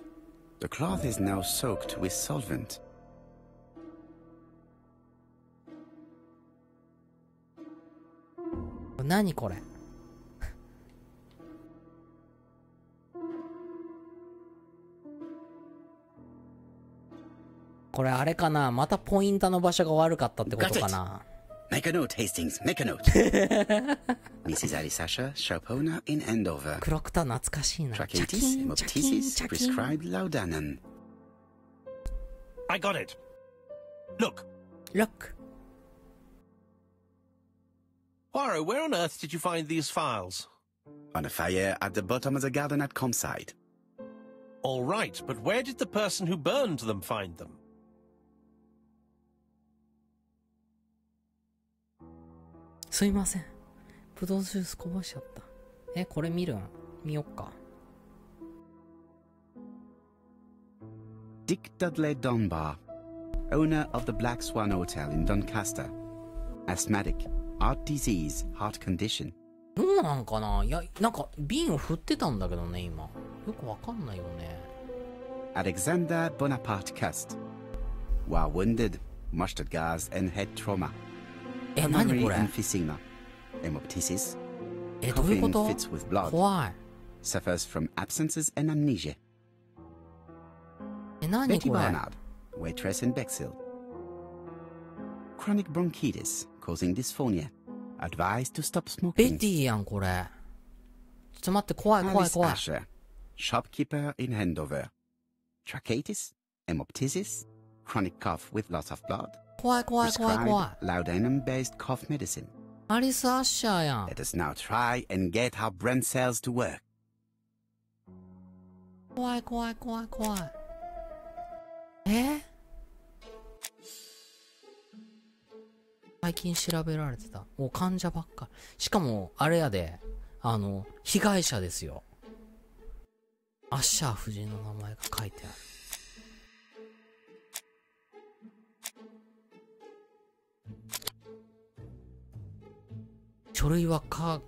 The cloth is now soaked with solvent. 何これ。これあれかな、またポインターの場所が悪かったってことかな。Make a note, Hastings. Make a note. Mrs. Alisasha, shop owner in Andover. クロクタ懐かしいな。Tracheitis, moptisis, prescribed laudanum. I got it. Look. Look. Poirot, where on earth did you find these files? On a fire at the bottom of the garden at campsite. All right, but where did the person who burned them find them? すいません。ブドウジュースこぼしちゃった。これ見るん？見よっか。Dick Dudley Dunbar, owner of the Black Swan Hotel in Doncaster. Asthmatic, heart disease, heart condition. どうなんかな？いや、なんか瓶を振ってたんだけどね、今。よくわかんないよね。Alexander Bonaparte Cust. War wounded, mustard gas and head trauma. 何これ？ emphysema, hemoptysis. どういうこと？ fits with blood. 怖い。 Suffers from absences and amnesia. 何 Betty これ？ Barnard, waitress in Bexhill. Chronic bronchitis causing dysphonia. Advised to stop ベ smoking. ティやん、これ。ちょっと待って、怖い怖い Alice 怖い。 Asher, shopkeeper in Andover. Tracheitis, hemoptysis, chronic cough with loss of blood. 怖い怖い怖い怖い。 Prescribed laudanum-based cough medicine. アリス・アッシャーやん。 Let us now try and get our brain cells to work. 怖い怖い怖い怖い。最近調べられてた。もう患者ばっかり。しかも、あれやで、被害者ですよ。アッシャー夫人の名前が書いてある。書類は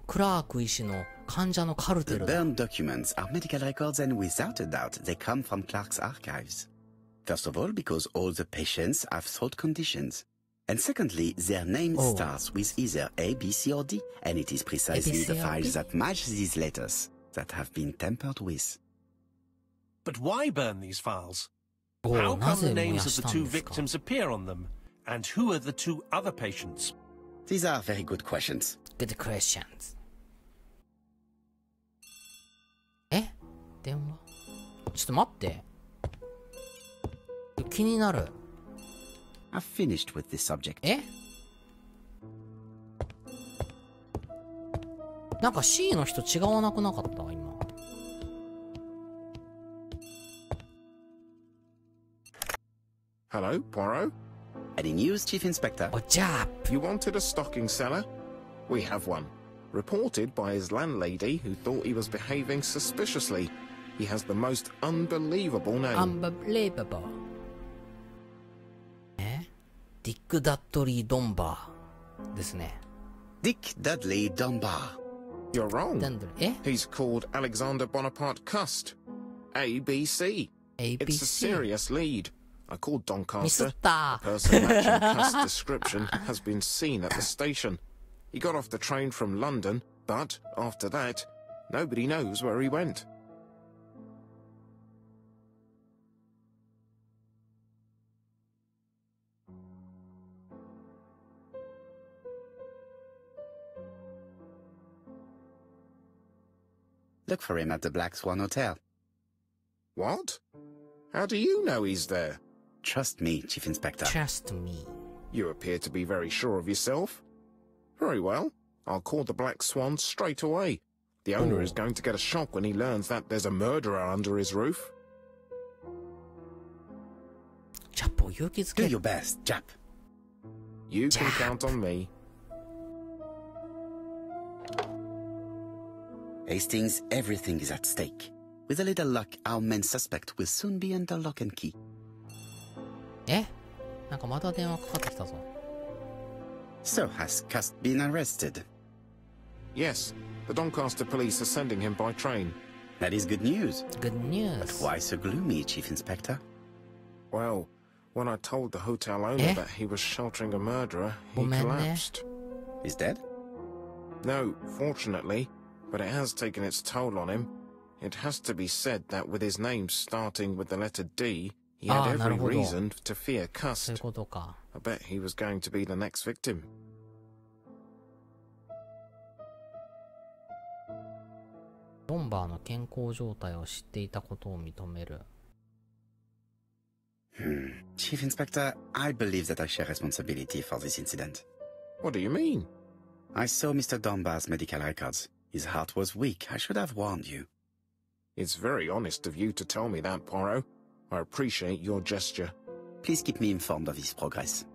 クラーク医師の患者のカルテ The ルだ。 burned documents are medical records and without a doubt they come from Clark's archives. First of all, because all the patients have throat conditions. And secondly, their name starts with either A, B, C, or D, and it is precisely the files that match these letters that have been tampered with. But why burn these files? おう、 How な come ぜ the 燃や names し of た the ん two ですか？ victims appear on them? And who are the two other patients? These are very good questions. Good questions. 電話？ちょっと待って。気になる。I've finished with this subject. なんか C の人違わなくなかった今。Hello, Poirot. Any news, Chief Inspector? Oh, job. You wanted a stocking seller? We have one. Reported by his landlady who thought he was behaving suspiciously. He has the most unbelievable name. Unbelievable. ディック・ダッドリー・ドンバーですね。Dick Dudley Dunbar. You're wrong. He's called Alexander Bonaparte Cust. ABC. It's a serious lead. I called Doncaster. The person matching Cust's description has been seen at the station. He got off the train from London, but after that, nobody knows where he went. Look for him at the Black Swan Hotel. What? How do you know he's there? Trust me, Chief Inspector. Trust me. You appear to be very sure of yourself. Very well. I'll call the Black Swan straight away. The owner is going to get a shock when he learns that there's a murderer under his roof. Do your best, Jap. You can count on me. Hastings, everything is at stake. With a little luck, our main suspect will soon be under lock and key. なんかまた電話かかってきたぞ。So has Cust been arrested? Yes, the Doncaster police are sending him by train. That is good news. Good news. But why so gloomy, Chief Inspector? Well, when I told the hotel owner that he was sheltering a murderer, he collapsed. He's dead? No, fortunately, but it has taken its toll on him. It has to be said that with his name starting with the letter D, he had every reason to fear Cust. I bet he was going to be the next victim. Chief Inspector, I believe that I share responsibility for this incident. What do you mean? I saw Mr. Dunbar's medical records. His heart was weak. I should have warned you. It's very honest of you to tell me that, Poirot. I appreciate your gesture. Please keep me informed of his progress.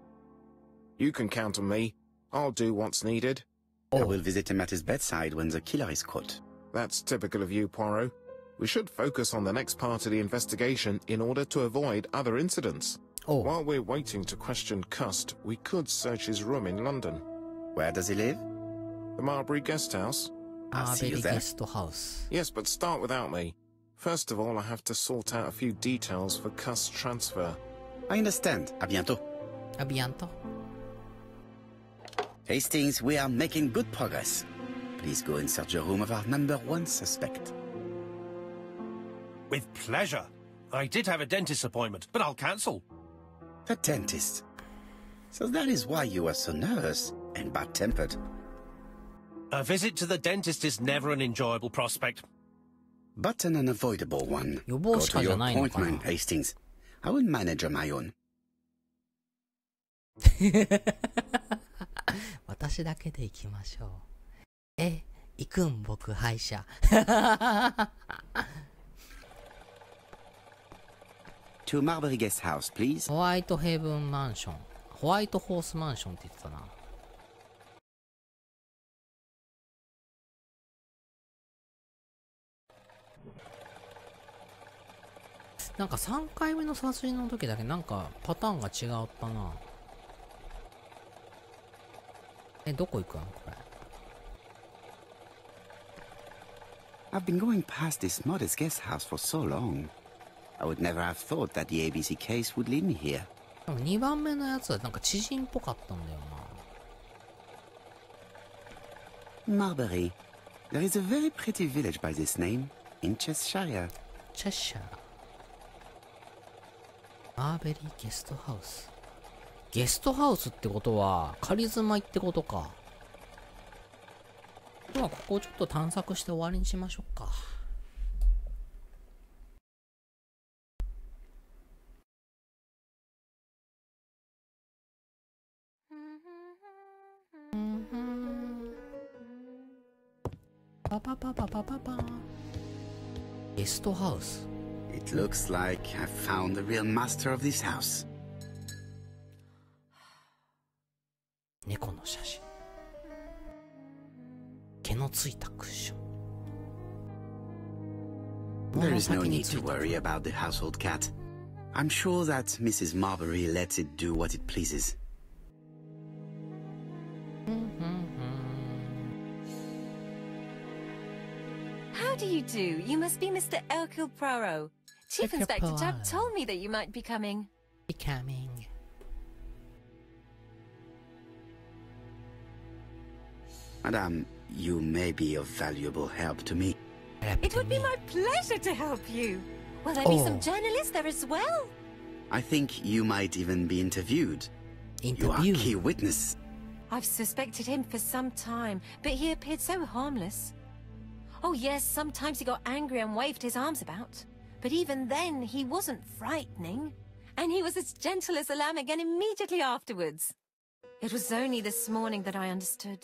You can count on me. I'll do what's needed. I will visit him at his bedside when the killer is caught. That's typical of you, Poirot. We should focus on the next part of the investigation in order to avoid other incidents. While we're waiting to question Cust, we could search his room in London. Where does he live? The Marbury Guest House. I'll see you there. Guest House. Yes, but start without me. First of all, I have to sort out a few details for Cust's transfer. I understand. À bientôt. À bientôt. Hastings, we are making good progress. Please go and search the room of our #1 suspect. With pleasure. I did have a dentist appointment, but I'll cancel. The dentist. So that is why you were so nervous and bad-tempered. A visit to the dentist is never an enjoyable prospect. But an unavoidable one. Go to your appointment, Hastings. I will manage on my own. 私だけで行きましょう。行くん僕歯医者。To Marbury Guest House, please. ホワイトヘブンマンション。ホワイトホースマンションって言ってたな。なんか3回目の殺人の時だけなんかパターンが違ったな。どこ行くのこれ。I've been going past this modest guest house for so long. I would never have thought that the ABC case would lead me here. でも2番目のやつはなんか知人っぽかったんだよな。Marbury. There is a very pretty village by this name in Cheshire. Cheshire. マーベリーゲストハウス。ゲストハウスってことは仮住まいってことか。ではここをちょっと探索して終わりにしましょうか。ゲストハウス。It looks like I've found the real master of this house. 猫の写真。毛のついたクッション。There is no need to worry about the household cat. I'm sure that Mrs. Marbury lets it do what it pleases. How do you do? You must be Mr. Hercule Poirot. Chief Inspector Tapp told me that you might be coming. Madame, you may be of valuable help to me. It would be my pleasure to help you. Will there be some journalists there as well? I think you might even be interviewed. You are a key witness. I've suspected him for some time, but he appeared so harmless. Oh yes, sometimes he got angry and waved his arms about. But even then, he wasn't frightening. And he was as gentle as a lamb again immediately afterwards. It was only this morning that I understood.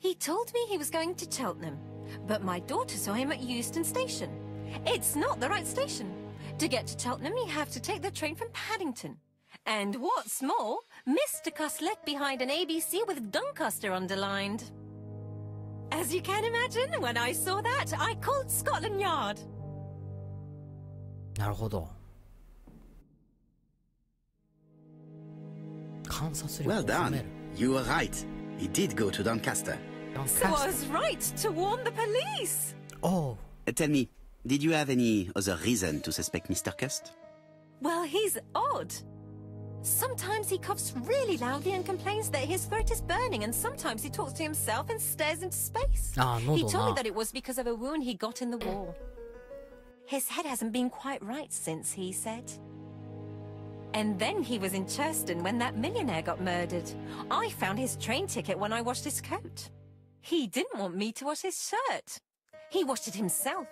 He told me he was going to Cheltenham, but my daughter saw him at Euston Station. It's not the right station. To get to Cheltenham, you have to take the train from Paddington. And what's more, Mr. Cuss left behind an ABC with Doncaster underlined. As you can imagine, when I saw that, I called Scotland Yard. なるほど。観察力を Well 褒め done. る。You were right. He did go to Doncaster. So I was right to warn the police. Oh. Tell me, did you have any other reason to suspect Mr. Cust? Well, he's odd. Sometimes he coughs really loudly and complains that his throat is burning, and sometimes he talks to himself and stares into space. He told me that it was because of a wound he got in the war. His head hasn't been quite right since, he said. And then he was in Churston when that millionaire got murdered. I found his train ticket when I washed his coat. He didn't want me to wash his shirt. He washed it himself.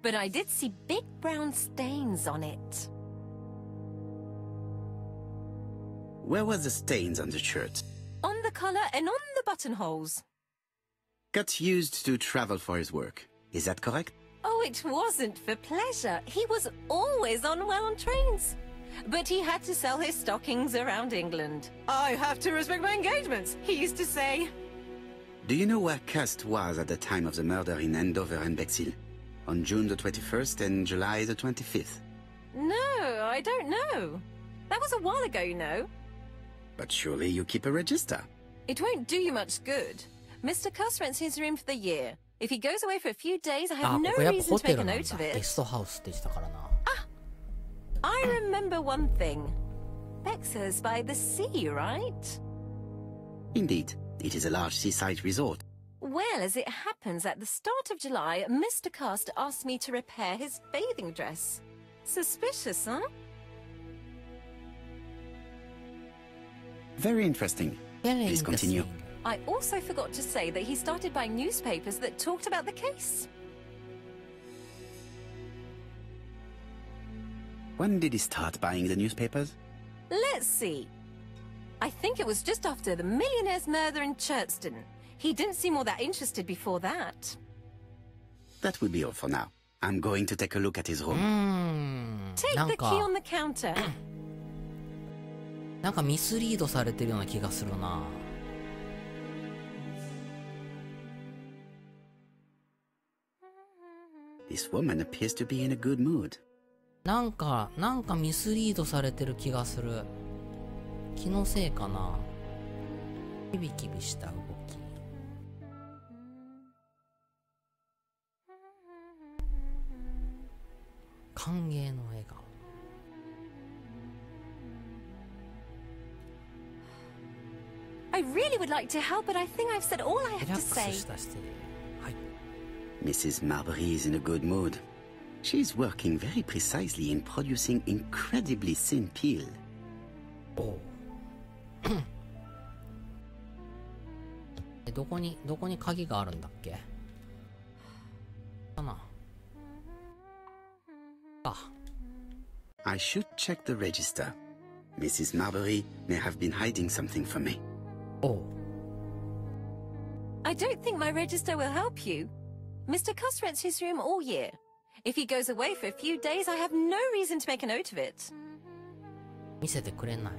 But I did see big brown stains on it. Where were the stains on the shirt? On the collar and on the buttonholes. Cut used to travel for his work. Is that correct? Oh, it wasn't for pleasure. He was always on well-on trains. But he had to sell his stockings around England. I have to respect my engagements, he used to say. Do you know where Cust was at the time of the murder in Andover and Bexhill? On June the 21st and July the 25th? No, I don't know. That was a while ago, you know. But surely you keep a register. It won't do you much good. Mr. Cuss rents his room for the year. If he goes away for a few days, I have no reason to make a note of it. I remember one thing. Bexhurst by the sea, right? Indeed. It is a large seaside resort. Well, as it happens, at the start of July, Mr. Cust asked me to repair his bathing dress. Suspicious, huh? Very interesting. Please continue. I also forgot to say that he started buying newspapers that talked about the case. When did he start buying the newspapers? Let's see. I think it was just after the millionaire's murder in Churston. He didn't seem all that interested before that. That will be all for now. I'm going to take a look at his room. Take the key on the counter. なんかミスリードされてるような気がするな。This woman appears to be in a good mood. なんかミスリードされてる気がする。気のせいかな。キビキビした動き。歓迎の笑顔。I really would like to help, but I think I've said all I have to say. Mrs. Marbury is in a good mood. She's working very precisely in producing incredibly thin peel. Oh. どこに鍵があるんだっけ？かな。あ。I should check the register. Mrs. Marbury may have been hiding something from me. Oh. I don't think my register will help you. I don't think my register will help you. Mr. Cuss rents his room all year. If he goes away for a few days, I have no reason to make a note of it. 見せてくれない。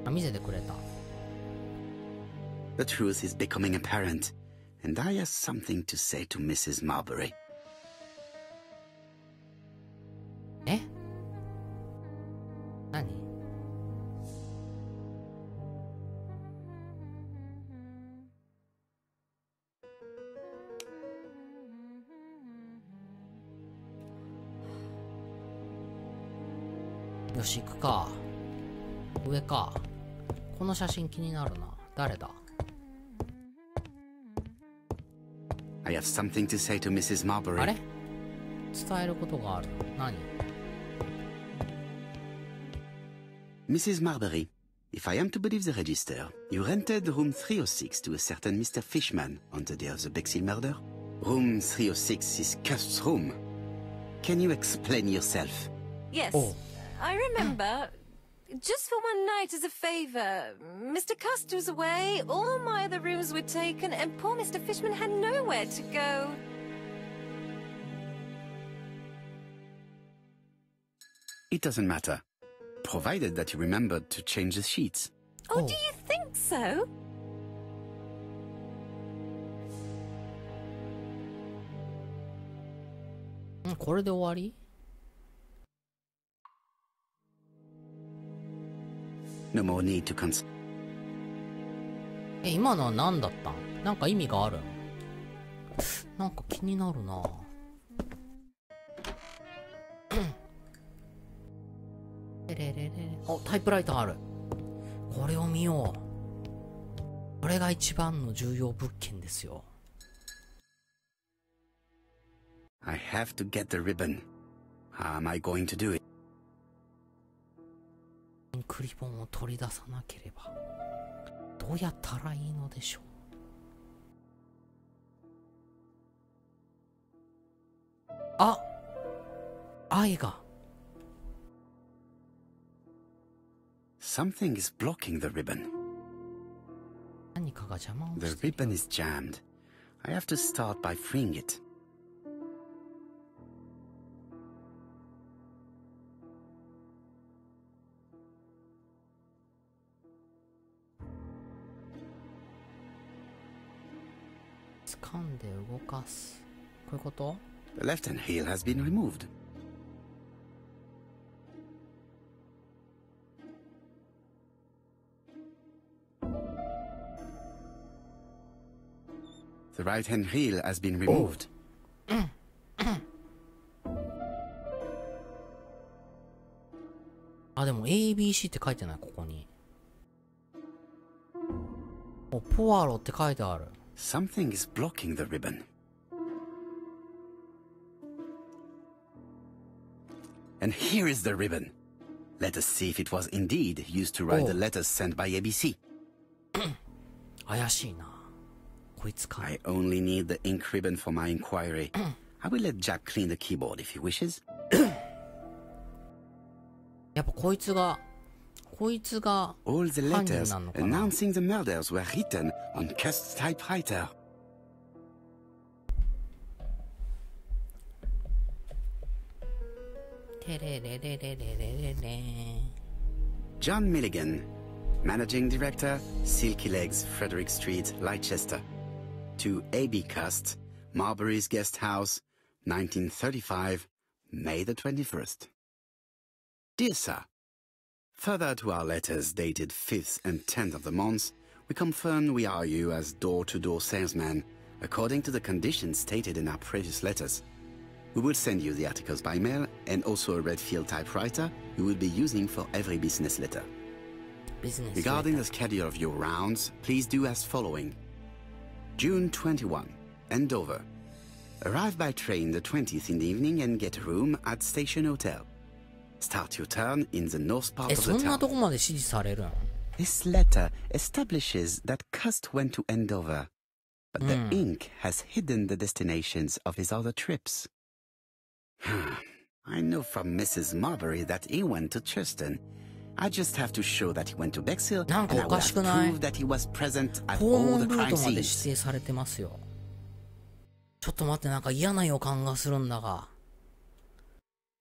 あ、見せてくれた。The truth is becoming apparent, and I have something to say to Mrs. Marbury. え？何？よし、行くか。上か。この写真気になるな。誰だ？ I have something to say to Mrs. Marbury. あれ？伝えることがある。何？ Mrs. Marbury, if I am to believe the register, you rented room 306 to a certain Mr. Fishman on the day of the Bexley murder. Room 306 is Cust's room. Can you explain yourself? Yes, I remember. Just for one night as a favor. Mr. Cust was away, all my other rooms were taken, and poor Mr. Fishman had nowhere to go. It doesn't matter, provided that you remembered to change the sheets. Oh, do you think so? これで終わり？ No more need to cons- 今のは何だったん？なんか意味があるん？なんか気になるな。お、タイプライターある。これを見よう。これが一番の重要物件ですよ。I have to get the ribbon. How am I going to do it? クリボンを取り出さなければどうやったらいいのでしょう。あ、愛が。Something is blocking the ribbon. 何かが邪魔をしている。 The ribbon is jammed. I have to start by freeing it.掴んで動かす。こういうこと？ The left hand heel has been removed. The right hand heel has been removed. あ、でも ABC って書いてない、ここに。お、ポワロって書いてある。Something is blocking the ribbon. And here is the ribbon. Let us see if it was indeed used to write the letters sent by ABC. 怪しいな。こいつか。 I only need the ink ribbon for my inquiry. I will let Jack clean the keyboard if he wishes. やっぱこいつが All the letters announcing the murders were written on Cust's typewriter. John Milligan, Managing Director, Silky Legs, Frederick Street, Leicester. To A.B. Cust, Marbury's Guest House, 1935, May the 21st. Dear Sir, further to our letters dated 5th and 10th of the month, we confirm we are you as door-to-door salesman, according to the conditions stated in our previous letters. We will send you the articles by mail and also a Redfield typewriter you will be using for every business letter. Regarding the schedule of your rounds, please do as following. June 21, Andover. Arrive by train the 20th in the evening and get a room at Station Hotel. Start your turn in the north part of the town. そんなとこまで指示されるん？ This letter establishes that Cust went to Andover, but the ink has hidden the destinations of his other trips. I know from Mrs. Marbury that he went to Churston. I just have to show that he went to Bexhill, and I will have proof that he was present at all the crime scenes. ちょっと待って、なんか嫌な予感がするんだが。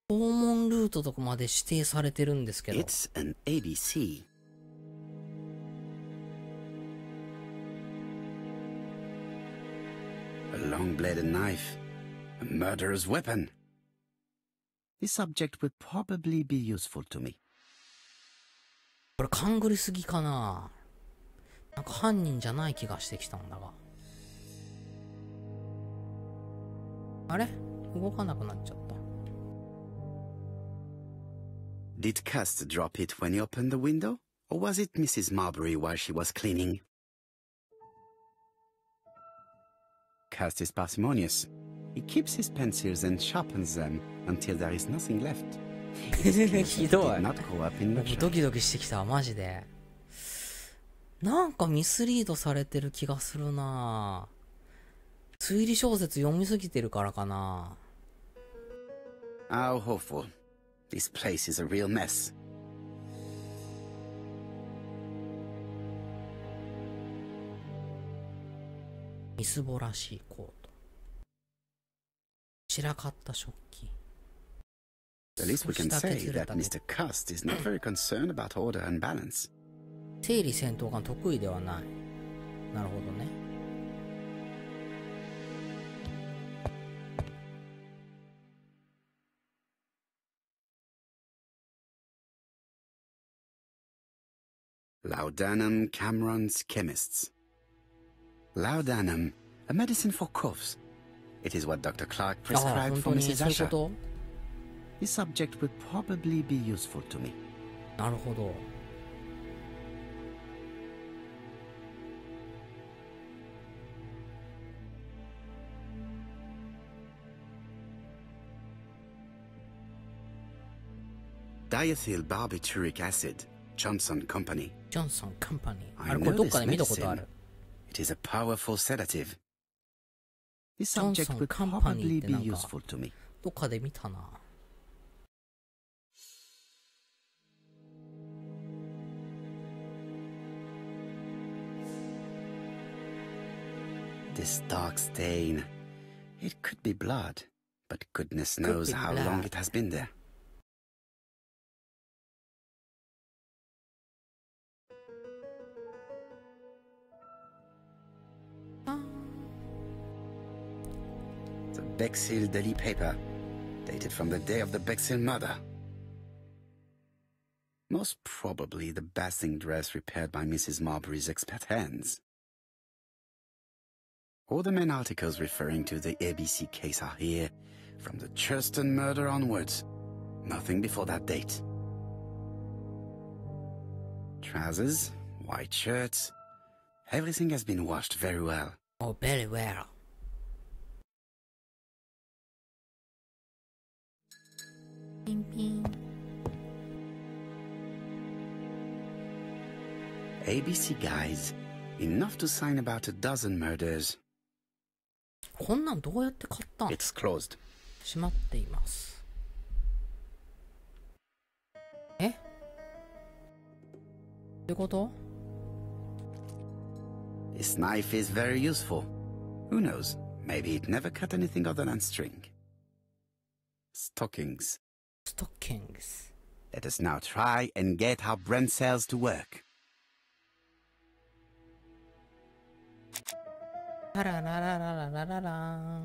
訪問ルートとかまで指定されてるんですけど。It's an ABC. A long-bladed knife. A murderer's weapon. This subject would probably be useful to me. これ勘ぐりすぎかな。なんか犯人じゃない気がしてきたんだが。あれ？動かなくなっちゃった。Did Cust drop it when he opened the window? Or was it Mrs. Marbury while she was cleaning? Cust is parsimonious. He keeps his pencils and sharpens them until there is nothing left. ひどい。 Did not grow up in 僕 luxury. ドキドキしてきた、マジで。なんかミスリードされてる気がするな。推理小説読みすぎてるからかな。How hopeful. This place is a real mess. みすぼらしいコート。散らかった食器。 The least we can say that Mr. Cust is not very concerned about order and balance. 整理戦闘が得意ではない。なるほどね。Laudanum Cameron's Chemists. Laudanum, a medicine for coughs. It is what Dr. Clark ああ、 prescribed 本当 for に Mrs. そういうこ Asher. と？ This subject would probably be useful to me. なるほど。Diethyl barbituric acid, Johnson Company. ジョンソンカンパニー。 I あれ、これ know どっ this かで見たことあ medicine. る。 It is a powerful sedative. This Johnson subject would Company probably って be なんか useful to me. どっかで見たな。This dark stain. It could be blood, but goodness knows be how long blood. it has been there. The Bexhill Daily paper, dated from the day of the Bexhill murder. Most probably the basting dress repaired by Mrs. Marbury's expert hands. All the main articles referring to the ABC case are here, from the Churston murder onwards. Nothing before that date. Trousers, white shirts. Everything has been washed very well. Oh, very well. Ping, ping. ABC guys, enough to sign about a dozen murders. こんなんどうやって買ったん？ It's closed. 閉まっています。え？どういうこと？ This knife is very useful. Who knows? Maybe it never cut anything other than string. Stockings. Stockings. Let us now try and get our brain cells to work. ラララララララララーン。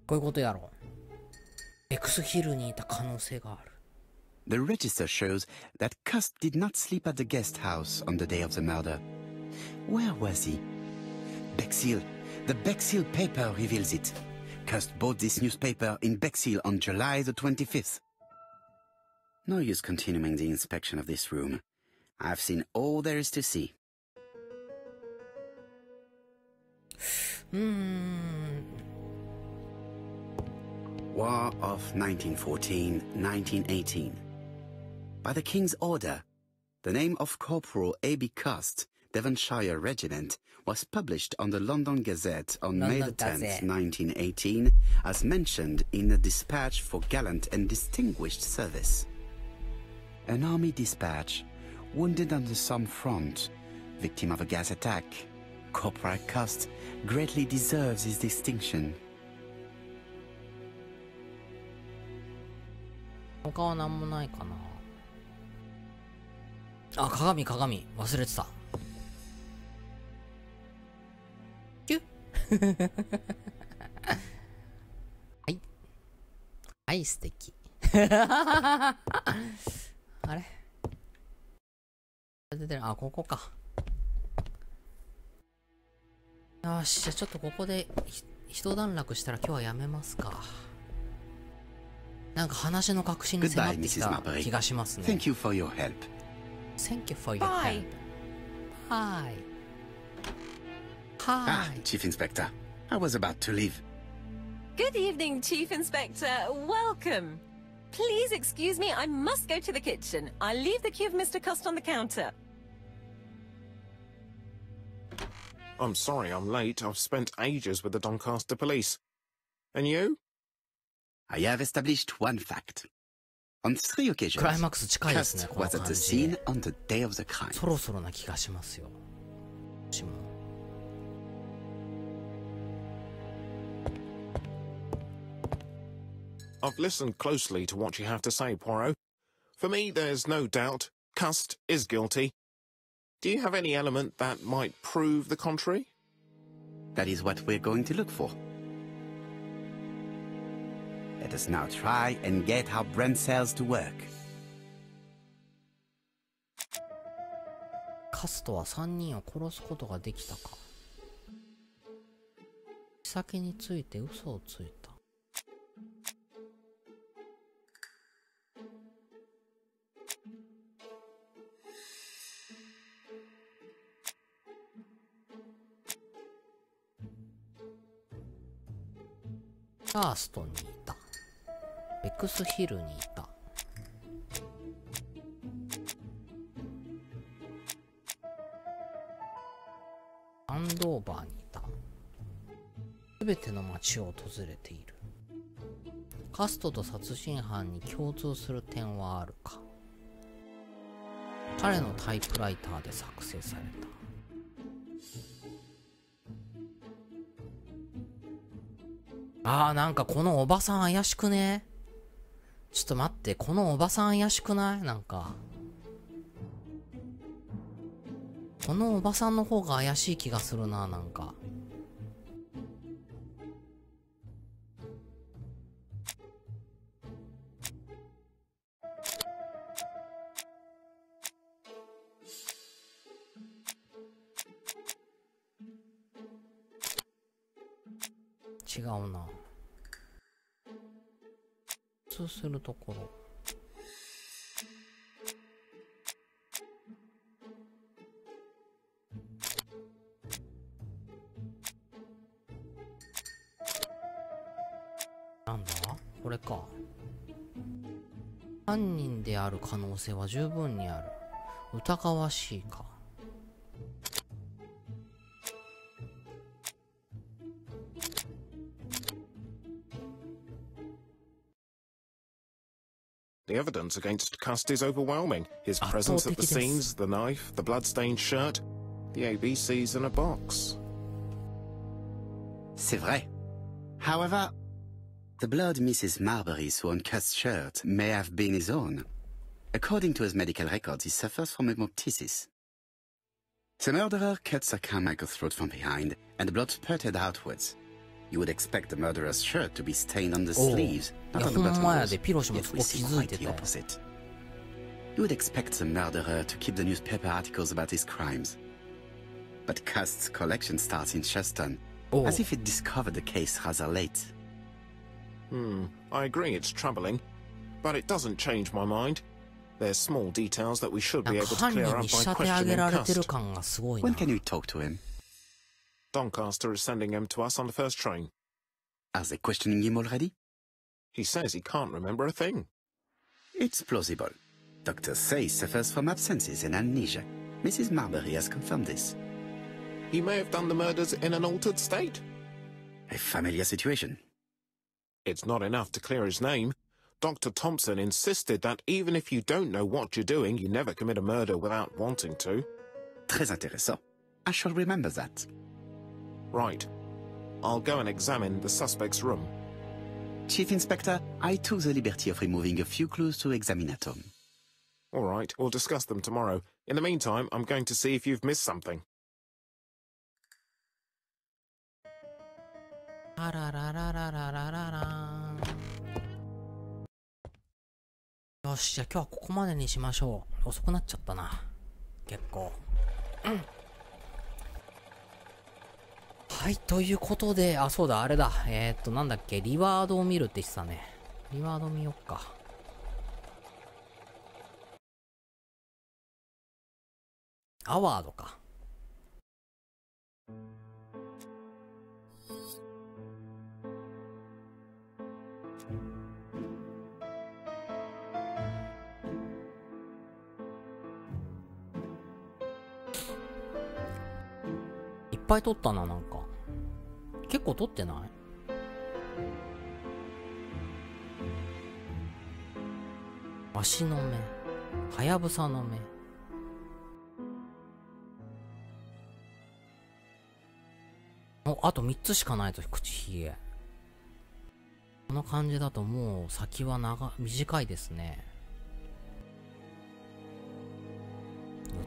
こういうことやろ。Xヒルにいた可能性がある。The register shows that Cust did not sleep at the guest house on the day of the murder. Where was he? Bexhill. The Bexhill paper reveals it. Cust bought this newspaper in Bexhill on July the 25th. No use continuing the inspection of this room. I've seen all there is to see. War of 1914-1918. By the King's order, the name of Corporal A.B. Cust Devonshire Regiment was published on the London Gazette on May the 10th, 1918, as mentioned in a dispatch for gallant and distinguished service. An army dispatch, wounded on the Somme front, victim of a gas attack. Corporal Cost greatly deserves his distinction. 他は何もないかな。あ、鏡忘れてた。キュッはいはい、素敵あれ出てる。あ、ここか。よし、じゃあちょっとここで一段落したら今日はやめますか。なんか話の核心に迫ってきた気がしますね。Thank you for your help. Thank you for your help. Hi. Hi. Ah, Chief Inspector. I was about to leave. Good evening, Chief Inspector. Welcome. Please excuse me, I must go to the kitchen. I'll leave the key of Mr. Cust on the counter. I'm sorry I'm late. I've spent ages with the Doncaster police. And you? I have established one fact. On 3 occasions, クライマックス近いですね、 Cust この was at 感 the じ。 scene on the day of the crime. そろそろな気がしますよ。私も。I've listened closely to what you have to say, Poirot. For me, there's no doubt Cust is guilty. Do you have any element that might prove the contrary? That is what we're going to look for. Let us now try and get our brain cells to work. カストは3人を殺すことができたか。先について嘘をついた。カーストンにいた。ベックスヒルにいた。アンドーバーにいた。すべての街を訪れている。カストと殺人犯に共通する点はあるか。彼のタイプライターで作成された。あー、なんかこのおばさん怪しくね？ちょっと待って、このおばさん怪しくない？なんかこのおばさんの方が怪しい気がするな。なんか違うな。普通するところ。なんだ？これか。犯人である可能性は十分にある。疑わしいか。The evidence against Cust is overwhelming. His presence at the scenes, the knife, the blood-stained shirt, the ABCs in a box. C'est vrai. However, the blood Mrs. Marbury saw on Cust's shirt may have been his own. According to his medical records, he suffers from hemoptysis. The murderer cut Sir Carmichael's throat from behind, and the blood spurted outwards. You would expect the murderer's shirt to be stained on the sleeves, not on the buttonholes, yet we see quite the opposite. You would expect the murderer to keep the newspaper articles about his crimes. But Cust's collection starts in Shuston, as if it discovered the case rather late. I agree it's troubling, but it doesn't change my mind. There's small details that we should be able to clear up by questioning Cust. When can you talk to him? Doncaster is sending him to us on the first train. Are they questioning him already? He says he can't remember a thing. It's plausible. Doctors say he suffers from absences and amnesia. Mrs. Marbury has confirmed this. He may have done the murders in an altered state. A familiar situation. It's not enough to clear his name. Dr. Thompson insisted that even if you don't know what you're doing, you never commit a murder without wanting to. Très intéressant. I shall remember that. Right. I'll go and examine the suspect's room. Chief Inspector, I took the liberty of removing a few clues to examinatum. All right, we'll discuss them tomorrow. In the meantime, I'm going to see if you've missed something. あらららららららら。よし、じゃあ今日はここまでにしましょう。遅くなっちゃったな。結構。はい、ということで、あ、そうだ、あれだ。なんだっけ、リワードを見るって言ってたね。リワード見よっか。アワードか。いっぱい撮ったな、なんか。結構撮ってない？足の目、はやぶさの目。あと3つしかないと、口ひげ。この感じだともう先は短いですね。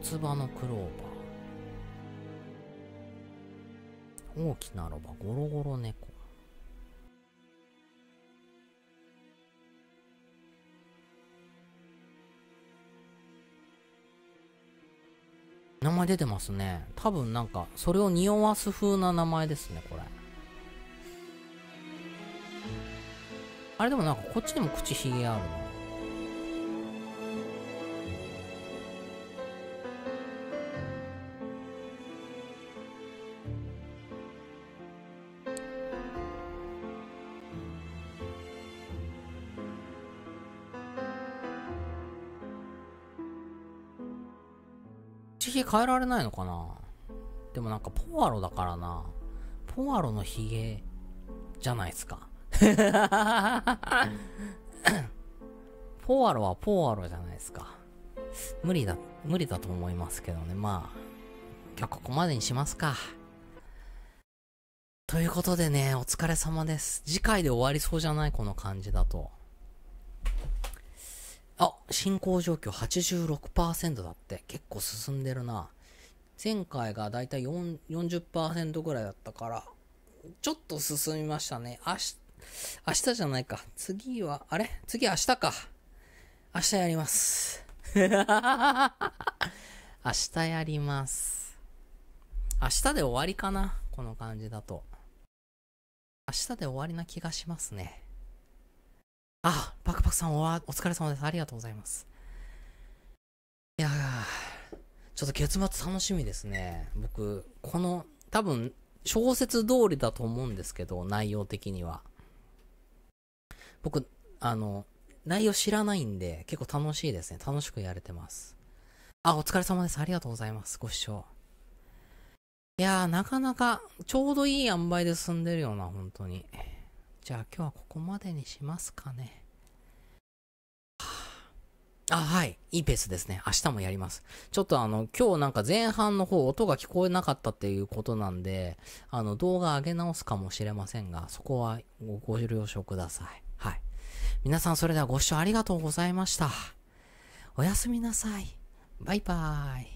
四つ葉のクローバー。大きなロバ、ゴロゴロ猫。名前出てますね。多分なんか、それを匂わす風な名前ですね、これ。あれでもなんか、こっちにも口ひげあるの。口ひげ変えられないのかな。でもなんかポワロだからな。ポワロのひげじゃないですか。ポワロはポワロじゃないですか。無理だと思いますけどね。まあ、今日ここまでにしますか。ということでね、お疲れ様です。次回で終わりそうじゃない？この感じだと。あ、進行状況 86% だって。結構進んでるな。前回がだいたい 40% ぐらいだったから、ちょっと進みましたね。明日じゃないか。次は、次明日か。明日やります。明日やります。明日で終わりかな。この感じだと。明日で終わりな気がしますね。あ、パクパクさんお疲れ様です。ありがとうございます。いやー、ちょっと結末楽しみですね。僕、多分、小説通りだと思うんですけど、内容的には。僕、内容知らないんで、結構楽しいですね。楽しくやれてます。あ、お疲れ様です。ありがとうございます。ご視聴。いやー、なかなか、ちょうどいい塩梅で進んでるよな、本当に。じゃあ今日はここまでにしますかね。あ、はい。いいペースですね。明日もやります。ちょっと今日なんか前半の方音が聞こえなかったっていうことなんで、動画上げ直すかもしれませんが、そこはご了承ください。はい。皆さんそれではご視聴ありがとうございました。おやすみなさい。バイバーイ。